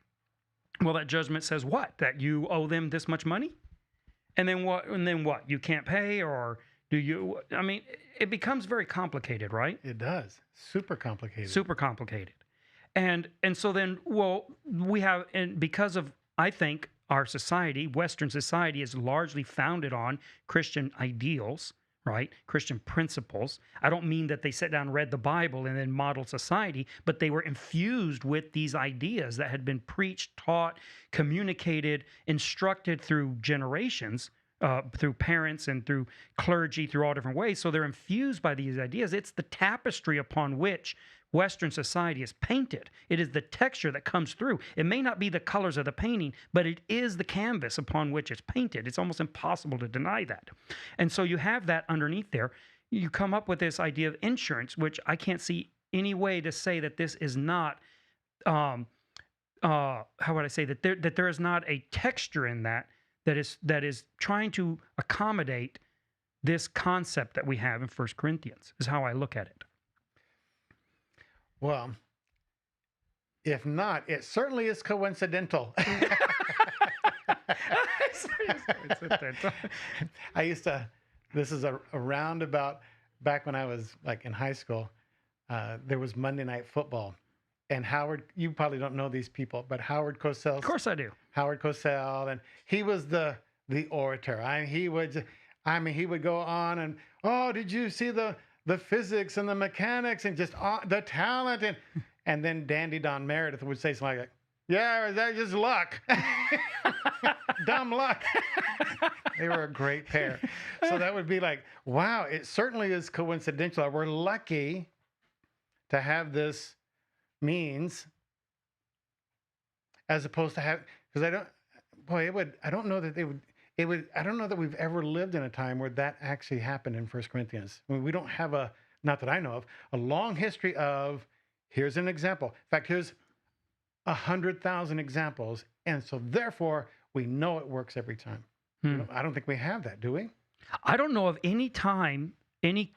Well, that judgment says what? That you owe them this much money? And then what? You can't pay, or do you? I mean, it becomes very complicated, right? It does. Super complicated. Super complicated. And so then, well, we have, and because of, I think, our society, Western society, is largely founded on Christian ideals, right? Christian principles. I don't mean that they sat down and read the Bible and then modeled society, but they were infused with these ideas that had been preached, taught, communicated, instructed through generations, through parents and through clergy, through all different ways. So they're infused by these ideas. It's the tapestry upon which Western society is painted. It is the texture that comes through. It may not be the colors of the painting, but it is the canvas upon which it's painted. It's almost impossible to deny that. And so you have that underneath there. You come up with this idea of insurance, which I can't see any way to say that this is not, how would I say, that there is not a texture in that is trying to accommodate this concept that we have in 1 Corinthians, is how I look at it. Well, if not, it certainly is coincidental. I used to, this is a roundabout, back when I was like in high school, there was Monday Night Football. And Howard, you probably don't know these people, but Howard Cosell. Of course I do. Howard Cosell, and he was the orator. He would go on and, oh, did you see the physics and the mechanics and just the talent, and then Dandy Don Meredith would say something like, yeah, that's just luck. Dumb luck. They were a great pair. So that would be like, wow, it certainly is coincidental. We're lucky to have this means, as opposed to have, because I don't know that we've ever lived in a time where that actually happened in 1 Corinthians. I mean, we don't have not that I know of, a long history of, here's an example. In fact, here's 100,000 examples. And so therefore we know it works every time. I don't think we have that, do we? I don't know of any time, any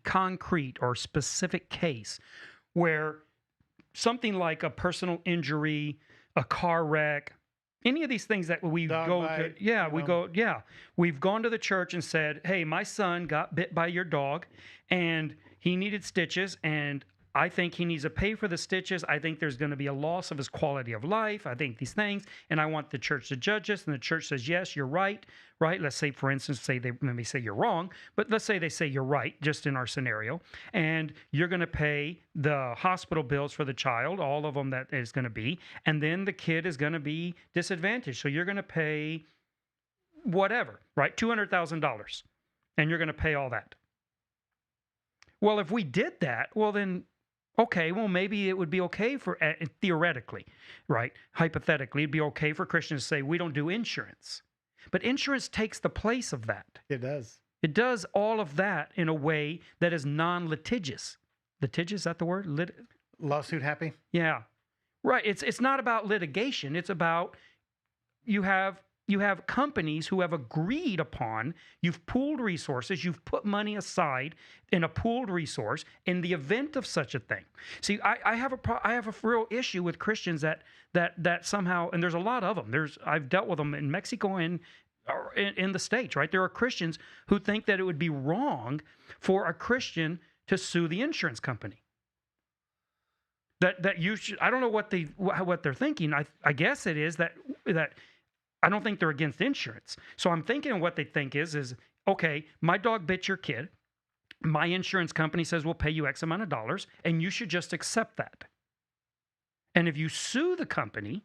concrete or specific case where something like a personal injury, a car wreck, any of these things that we Dog go bite, to, we've gone to the church and said, hey, my son got bit by your dog and he needed stitches, and I think he needs to pay for the stitches. I think there's going to be a loss of his quality of life. I think these things, and I want the church to judge us. And the church says, yes, you're right. Let's say, for instance, let me say you're wrong, but let's say they say you're right, just in our scenario, and you're going to pay the hospital bills for the child, all of them that is going to be, and then the kid is going to be disadvantaged. So you're going to pay whatever, right? $200,000, and you're going to pay all that. Well, if we did that, well then, okay, well, maybe it would be okay for, theoretically, right? Hypothetically, it'd be okay for Christians to say, we don't do insurance. But insurance takes the place of that. It does. It does all of that in a way that is non-litigious. Litigious, is that the word? Lawsuit happy? Yeah. Right. It's not about litigation. It's about you have companies who have agreed upon, you've pooled resources, you've put money aside in a pooled resource in the event of such a thing. See, I have a real issue with Christians that somehow, and there's a lot of them. I've dealt with them in Mexico and in the States, right? There are Christians who think that it would be wrong for a Christian to sue the insurance company. That you should, I don't know what they're thinking. I guess it is that I don't think they're against insurance. So I'm thinking what they think is, okay, my dog bit your kid. My insurance company says we'll pay you X amount of dollars, and you should just accept that. And if you sue the company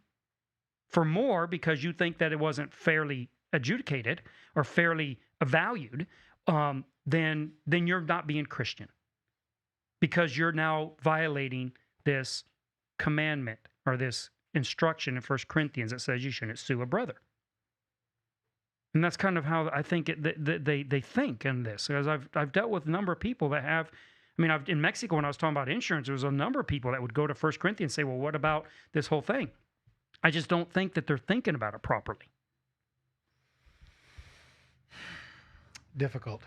for more because you think that it wasn't fairly adjudicated or fairly valued, then you're not being Christian, because you're now violating this commandment or this instruction in 1 Corinthians that says you shouldn't sue a brother. And that's kind of how I think they think in this. Because I've dealt with a number of people that have, in Mexico, when I was talking about insurance, there was a number of people that would go to 1 Corinthians and say, well, what about this whole thing? I just don't think that they're thinking about it properly. Difficult.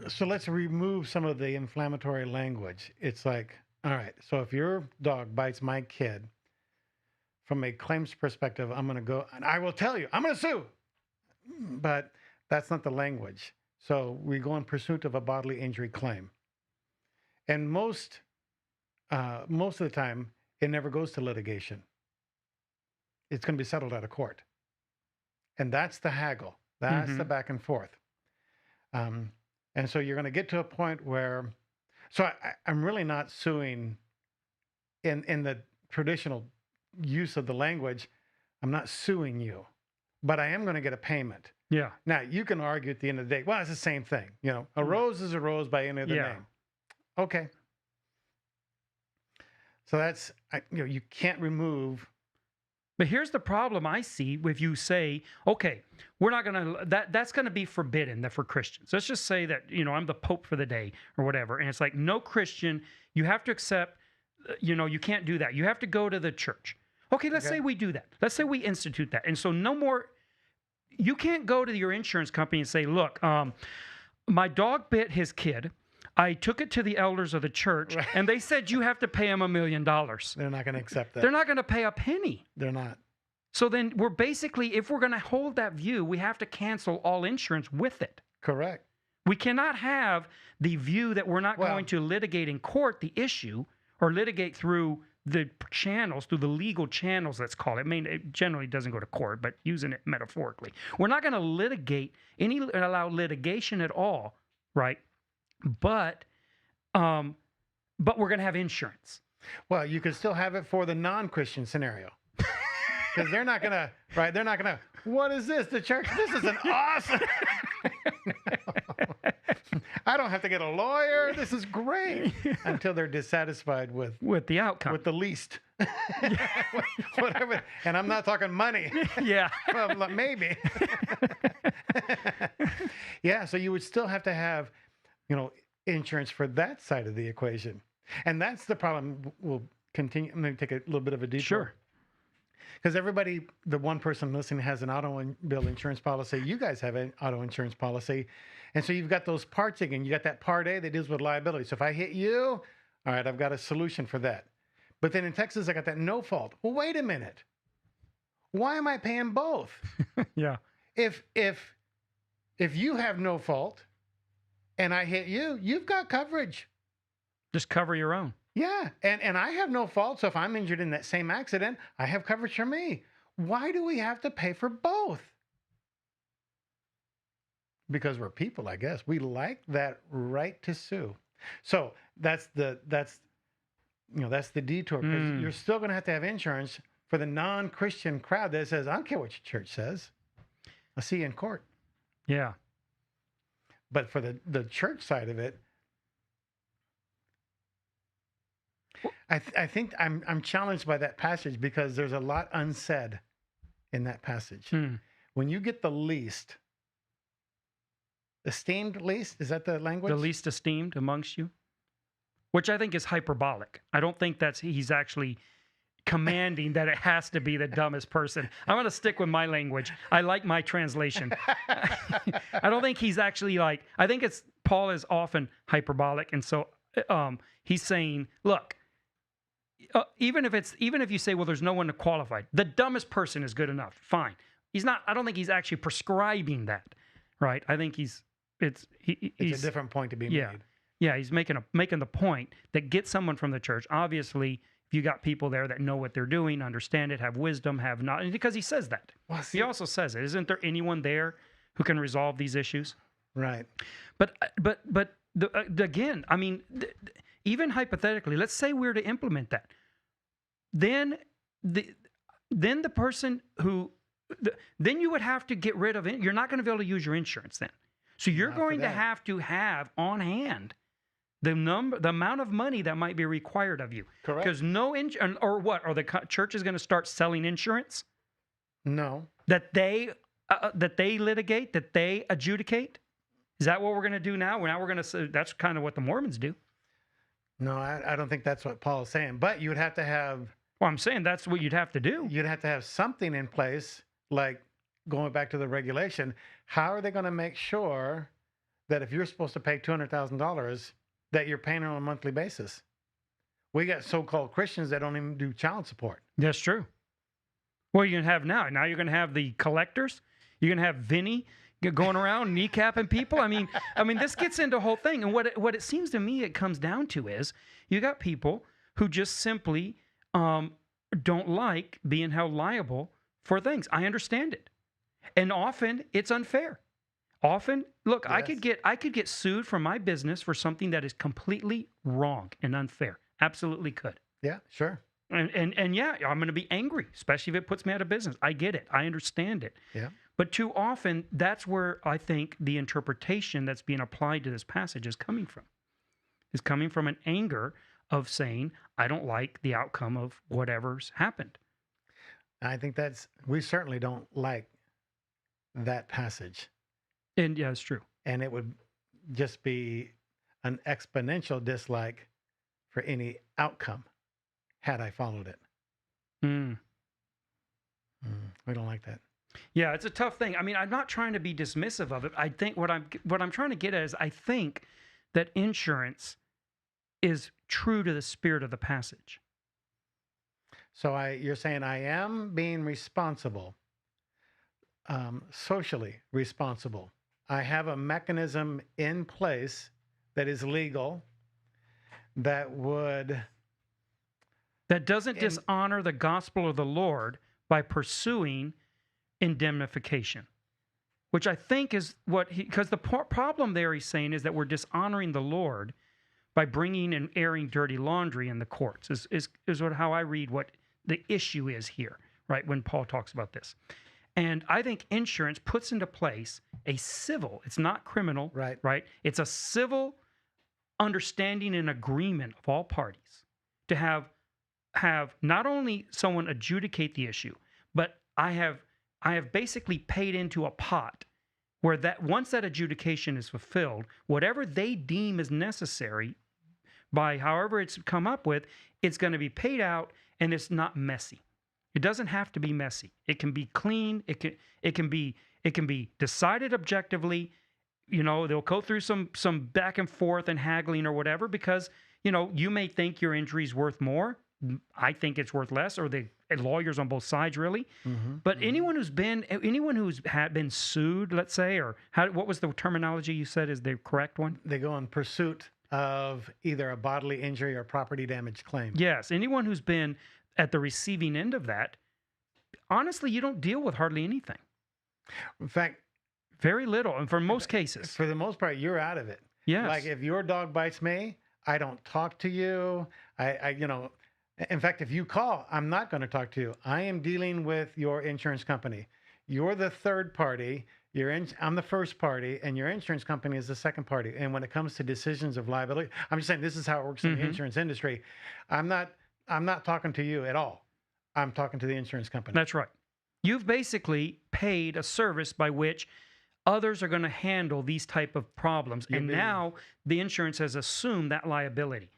So let's remove some of the inflammatory language. It's like, all right, so if your dog bites my kid, from a claims perspective, I'm going to go, and I will tell you, I'm going to sue. But that's not the language. So we go in pursuit of a bodily injury claim. And most of the time, it never goes to litigation. It's going to be settled out of court. And that's the haggle. That's the back and forth. And so you're going to get to a point where, so I'm really not suing in the traditional use of the language. I'm not suing you, but I am going to get a payment. Yeah. Now, you can argue at the end of the day, well, it's the same thing. A rose is a rose by any other name. Okay. So that's, you can't remove. But here's the problem I see if you say, okay, we're not going to, that's going to be forbidden for Christians. Let's just say that, I'm the Pope for the day or whatever. And it's like, no Christian, you have to accept, you can't do that. You have to go to the church. Okay, let's say we do that. Let's say we institute that. And so no more, you can't go to your insurance company and say, look, my dog bit his kid. I took it to the elders of the church, and they said you have to pay him $1 million. They're not going to accept that. They're not going to pay a penny. They're not. So then we're basically, if we're going to hold that view, we have to cancel all insurance with it. Correct. We cannot have the view that we're not Well- going to litigate in court the issue or litigate through the channels, through the legal channels, let's call it. I mean, it generally doesn't go to court, but using it metaphorically. We're not going to allow litigation at all, right? But we're going to have insurance. Well, you can still have it for the non-Christian scenario. Because they're not going to, right? They're not going to, what is this? The church, this is an awesome. I don't have to get a lawyer. This is great. Until they're dissatisfied with the outcome. With the least. Whatever. And I'm not talking money. Yeah. Well, maybe. Yeah. So you would still have to have, insurance for that side of the equation. And that's the problem. We'll continue. I'm going to take a little bit of a detour. Sure. Because everybody, the one person listening has an automobile insurance policy. You guys have an auto insurance policy. And so you've got those parts again. You got that part A that deals with liability. So if I hit you, all right, I've got a solution for that. But then in Texas, I got that no fault. Well, wait a minute. Why am I paying both? Yeah. If you have no fault and I hit you, you've got coverage. Just cover your own. Yeah. And I have no fault. So if I'm injured in that same accident, I have coverage for me. Why do we have to pay for both? Because we're people, I guess. We like that right to sue. So that's the detour. Because you're still going to have insurance for the non-Christian crowd that says, I don't care what your church says. I'll see you in court. Yeah. But for the church side of it, I think I'm challenged by that passage because there's a lot unsaid in that passage. When you get the least, esteemed least, is that the language? The least esteemed amongst you, which I think is hyperbolic. I don't think he's actually commanding that it has to be the dumbest person. I'm going to stick with my language. I like my translation. I don't think he's actually I think Paul is often hyperbolic. And so he's saying, look, even if you say, well, there's no one qualified, the dumbest person is good enough. Fine. I don't think he's actually prescribing that. Right. I think it's a different point to be made. Yeah. He's making the point that get someone from the church. Obviously, if you got people there that know what they're doing, understand it, have wisdom, have not, because he says that. Well, he also says it. Isn't there anyone there who can resolve these issues? Right. But again, I mean, even hypothetically, let's say we're to implement that. Then the person who, then you would have to get rid of it. You're not going to be able to use your insurance then. So you're going to have on hand the amount of money that might be required of you. Correct. Because or what? Are the church is going to start selling insurance? No. That they litigate, that they adjudicate? Is that what we're going to do now? Now we're going to. That's kind of what the Mormons do. No, I don't think that's what Paul is saying. But you would have to have. Well, I'm saying that's what you'd have to do. You'd have to have something in place, like going back to the regulation. How are they going to make sure that if you're supposed to pay $200,000, that you're paying on a monthly basis? We got so-called Christians that don't even do child support. That's true. Well, you're going to have now. Now you're going to have the collectors. You're going to have Vinny going around kneecapping people. I mean, this gets into a whole thing. And what it seems to me it comes down to is you got people who just simply don't like being held liable for things. I understand it. And often it's unfair. Often, look, yes. I could get sued for my business for something that is completely wrong and unfair. Absolutely could. Yeah, sure. And yeah, I'm going to be angry, especially if it puts me out of business. I get it. I understand it. Yeah. But too often, that's where I think the interpretation that's being applied to this passage is coming from. Is coming from an anger of saying, I don't like the outcome of whatever's happened. I think we certainly don't like that passage. And yeah, it's true. And it would just be an exponential dislike for any outcome had I followed it. We don't like that. Yeah, it's a tough thing. I mean, I'm not trying to be dismissive of it. I think what I'm trying to get at is I think that insurance is true to the spirit of the passage. So you're saying I am being responsible, socially responsible. I have a mechanism in place that is legal that would doesn't dishonor the gospel of the Lord by pursuing indemnification, which I think is what because the problem there he's saying is that we're dishonoring the Lord by bringing and airing dirty laundry in the courts is how I read what the issue is here, right, when Paul talks about this. And I think insurance puts into place a civil, it's not criminal, right? It's a civil understanding and agreement of all parties to have not only someone adjudicate the issue, but I have basically paid into a pot where that once that adjudication is fulfilled, whatever they deem is necessary by however it's come up with, it's going to be paid out, and it's not messy. It doesn't have to be messy. It can be clean. It can be decided objectively. You know, they'll go through some back and forth and haggling or whatever because, you know, you may think your injury is worth more. I think it's worth less, or the lawyers on both sides really. But anyone who's been sued, let's say, or what was the terminology you said is the correct one? They go in pursuit of either a bodily injury or property damage claim. Yes, anyone who's been at the receiving end of that, honestly, you don't deal with hardly anything. In fact, very little, and for most cases, for the most part, you're out of it. Yes. Like if your dog bites me, I don't talk to you. In fact, if you call, I'm not going to talk to you. I am dealing with your insurance company. You're the third party. I'm the first party, and your insurance company is the second party. And when it comes to decisions of liability, I'm just saying this is how it works in the insurance industry. I'm not talking to you at all. I'm talking to the insurance company. That's right. You've basically paid a service by which others are going to handle these type of problems, and now the insurance has assumed that liability.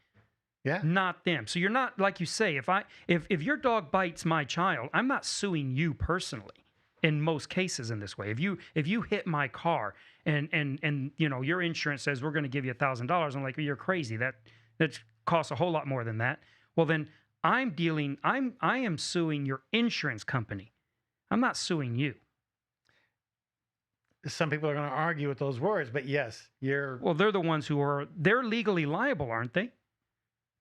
Yeah. Not them. So you're not, like you say, if your dog bites my child, I'm not suing you personally in most cases in this way. If you hit my car and you know your insurance says we're going to give you $1,000, I'm like, you're crazy. That costs a whole lot more than that. Well, then I am suing your insurance company. I'm not suing you. Some people are going to argue with those words, but yes, well, they're the ones they're legally liable, aren't they?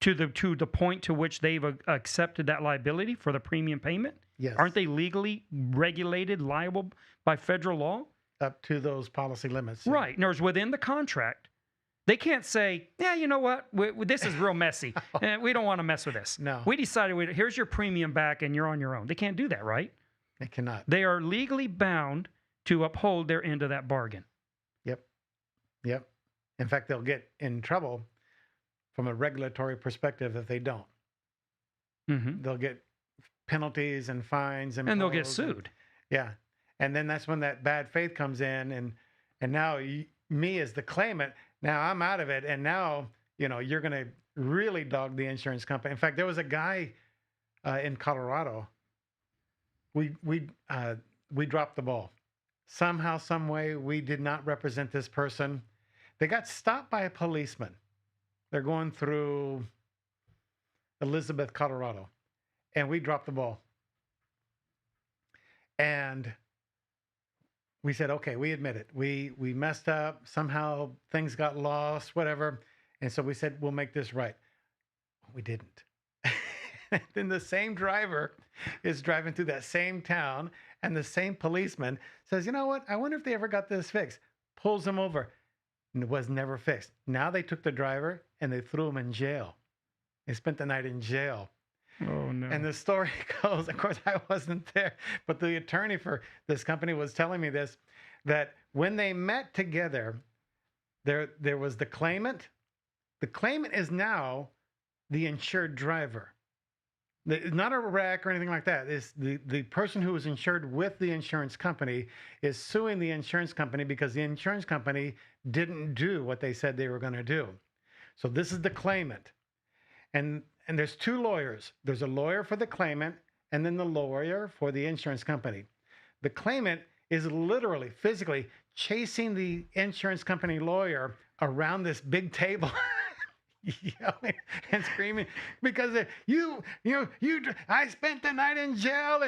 To the point to which they've accepted that liability for the premium payment? Yes. Aren't they legally regulated, liable by federal law? Up to those policy limits. Right. In other words, within the contract, they can't say, yeah, you know what? This is real messy. We don't want to mess with this. No. We decided, here's your premium back and you're on your own. They can't do that, right? They cannot. They are legally bound to uphold their end of that bargain. Yep. In fact, they'll get in trouble from a regulatory perspective if they don't. They'll get penalties and fines and they'll get sued. And then that's when that bad faith comes in, and now me as the claimant, now I'm out of it, and now you're going to really dog the insurance company. In fact, there was a guy in Colorado. We dropped the ball somehow, some way. We did not represent this person. They got stopped by a policeman. They're going through Elizabeth, Colorado, and we dropped the ball. And we said, okay, we admit it. We messed up. Somehow things got lost, whatever. And so we said, we'll make this right. We didn't. Then the same driver is driving through that same town, and the same policeman says, you know what? I wonder if they ever got this fixed. Pulls him over. And it was never fixed. Now they took the driver and they threw him in jail. They spent the night in jail. Oh, no. And the story goes, of course, I wasn't there, but the attorney for this company was telling me this, that when they met together, there was the claimant. The claimant is now the insured driver. Not a wreck or anything like that. It's the person who was insured with the insurance company is suing the insurance company because the insurance company didn't do what they said they were going to do. So this is the claimant. And there's two lawyers. There's a lawyer for the claimant and then the lawyer for the insurance company. The claimant is literally, physically chasing the insurance company lawyer around this big table. yelling and screaming because I spent the night in jail,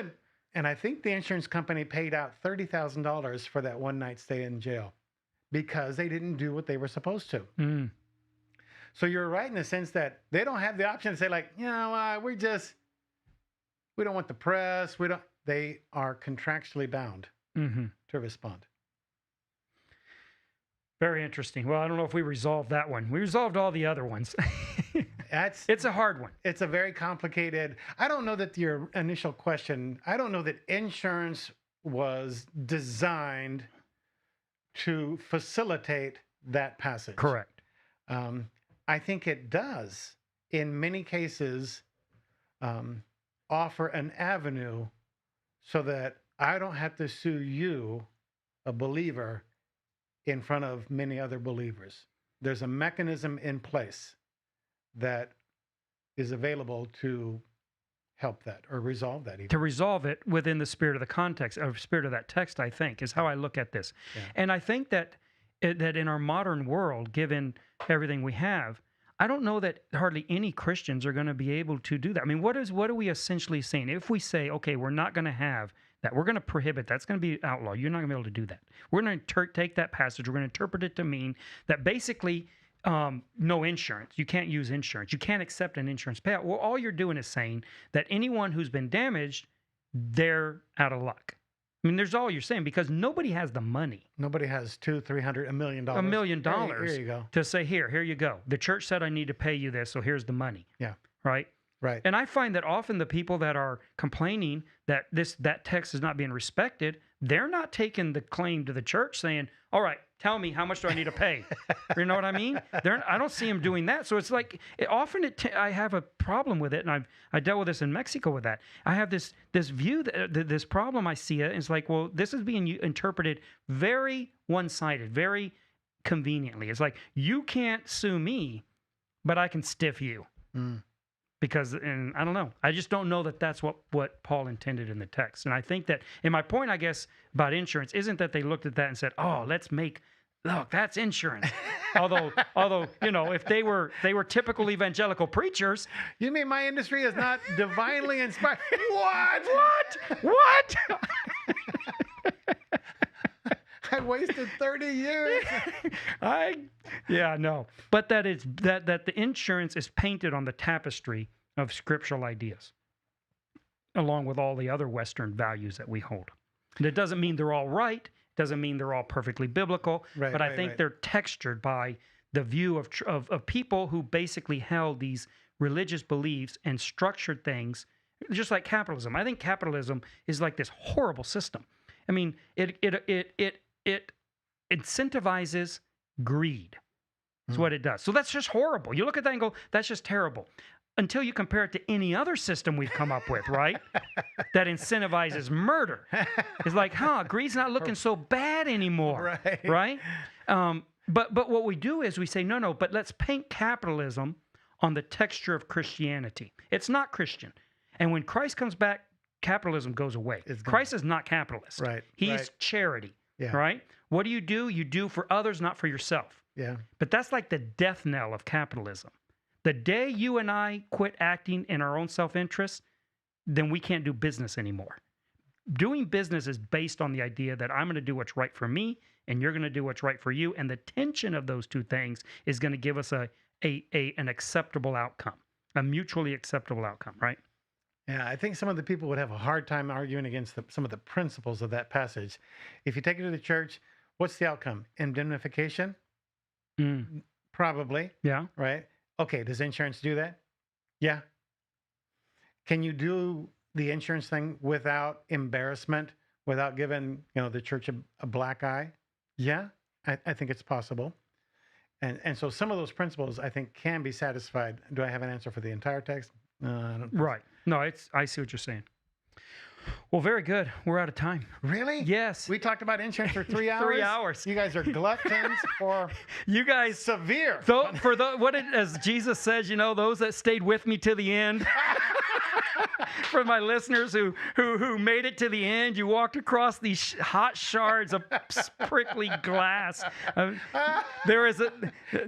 and I think the insurance company paid out $30,000 for that one night stay in jail because they didn't do what they were supposed to. Mm. So you're right in the sense that they don't have the option to say like, we don't want the press. They are contractually bound to respond. Very interesting. Well, I don't know if we resolved that one. We resolved all the other ones. It's a hard one. It's a very complicated. I don't know that your initial question, I don't know that insurance was designed to facilitate that passage. Correct. I think it does, in many cases, offer an avenue so that I don't have to sue you, a believer, in front of many other believers. There's a mechanism in place that is available to help that or resolve that. Even. To resolve it within the spirit of the context, or spirit of that text, I think, is how I look at this. Yeah. And I think that in our modern world, given everything we have, I don't know that hardly any Christians are going to be able to do that. I mean, what are we essentially saying? If we say, okay, we're not going to have that, we're going to prohibit, that's going to be outlawed. You're not going to be able to do that. We're going to take that passage, we're going to interpret it to mean that basically no insurance. You can't use insurance. You can't accept an insurance payout. Well, all you're doing is saying that anyone who's been damaged, they're out of luck. I mean, there's all you're saying, because nobody has the money. Nobody has $200, $300, $1 million. $1 million. Here you go. To say, here you go. The church said I need to pay you this, so here's the money. Yeah. Right? Right. And I find that often the people that are complaining that that text is not being respected, they're not taking the claim to the church saying, all right, tell me, how much do I need to pay? You know what I mean? I don't see them doing that. So it's like, I have a problem with it, and I dealt with this in Mexico with that. I have this view, this problem I see it, and it's like, well, this is being interpreted very one-sided, very conveniently. It's like, you can't sue me, but I can stiff you. Mm. Because, and I don't know, I just don't know that that's what Paul intended in the text. And I think that, and my point, I guess, about insurance isn't that they looked at that and said, oh, look, that's insurance. although, if they were typical evangelical preachers. You mean my industry is not divinely inspired? What? I wasted 30 years. No. But that the insurance is painted on the tapestry of scriptural ideas, along with all the other Western values that we hold. And it doesn't mean they're all right. Doesn't mean they're all perfectly biblical. Right, but I think they're textured by the view of people who basically held these religious beliefs and structured things, just like capitalism. I think capitalism is like this horrible system. I mean, it incentivizes greed. That's what it does. So that's just horrible. You look at that and go, that's just terrible. Until you compare it to any other system we've come up with, right? That incentivizes murder. It's like, greed's not looking so bad anymore. Right? But what we do is we say, no, but let's paint capitalism on the texture of Christianity. It's not Christian. And when Christ comes back, capitalism goes away. Christ is not capitalist. Right. He's charity. Yeah. Right? What do? You do for others, not for yourself. Yeah. But that's like the death knell of capitalism. The day you and I quit acting in our own self-interest, then we can't do business anymore. Doing business is based on the idea that I'm going to do what's right for me, and you're going to do what's right for you, and the tension of those two things is going to give us an acceptable outcome, a mutually acceptable outcome, right? Yeah, I think some of the people would have a hard time arguing against some of the principles of that passage. If you take it to the church, what's the outcome? Indemnification? Probably. Yeah. Right? Okay, does insurance do that? Yeah. Can you do the insurance thing without embarrassment, without giving the church a black eye? Yeah, I think it's possible. And so some of those principles, I think, can be satisfied. Do I have an answer for the entire text? I don't know. Right. No, I see what you're saying. Well, very good. We're out of time. Really? Yes. We talked about insurance for 3 hours? 3 hours. You guys are gluttons or you guys severe. As Jesus says, those that stayed with me to the end. for my listeners who made it to the end, you walked across these hot shards of prickly glass. There is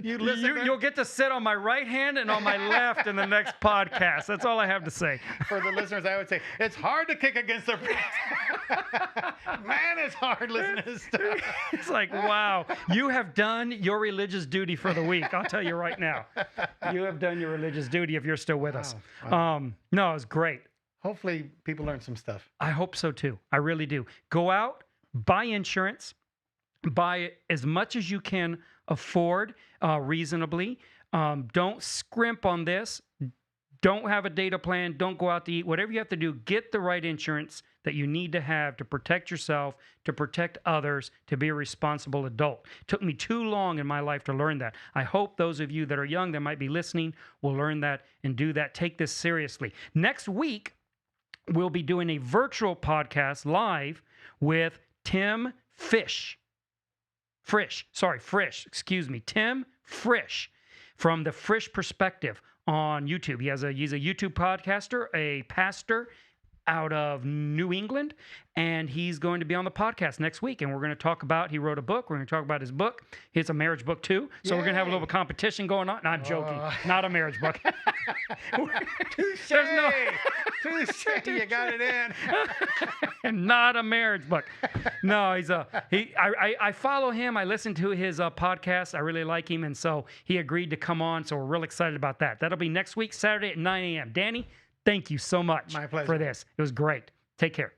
you'll get to sit on my right hand and on my left in the next podcast. That's all I have to say. For the listeners, I would say it's hard to kick against the pricks. Man, it's hard listening to this stuff. It's like, wow, you have done your religious duty for the week. I'll tell you right now. You have done your religious duty if you're still with us. Wow. No, it was great. Hopefully people learn some stuff. I hope so too. I really do. Go out, buy insurance, buy as much as you can afford reasonably. Don't scrimp on this. Don't have a data plan. Don't go out to eat. Whatever you have to do, get the right insurance that you need to have to protect yourself, to protect others, to be a responsible adult. It took me too long in my life to learn that. I hope those of you that are young that might be listening will learn that and do that. Take this seriously. Next week, we'll be doing a virtual podcast live with Tim Frisch. Tim Frisch from the Frisch Perspective on YouTube. He's a YouTube podcaster, a pastor out of New England, and he's going to be on the podcast next week. And we're going to talk about, he wrote a book. We're going to talk about his book. It's a marriage book too. So we're going to have a little competition going on. No, I'm joking. Not a marriage book. Touche! Touche! You got it in. Not a marriage book. No, I follow him. I listen to his podcast. I really like him. And so he agreed to come on. So we're real excited about that. That'll be next week, Saturday at 9 a.m. Danny, thank you so much My pleasure. for this. It was great. Take care.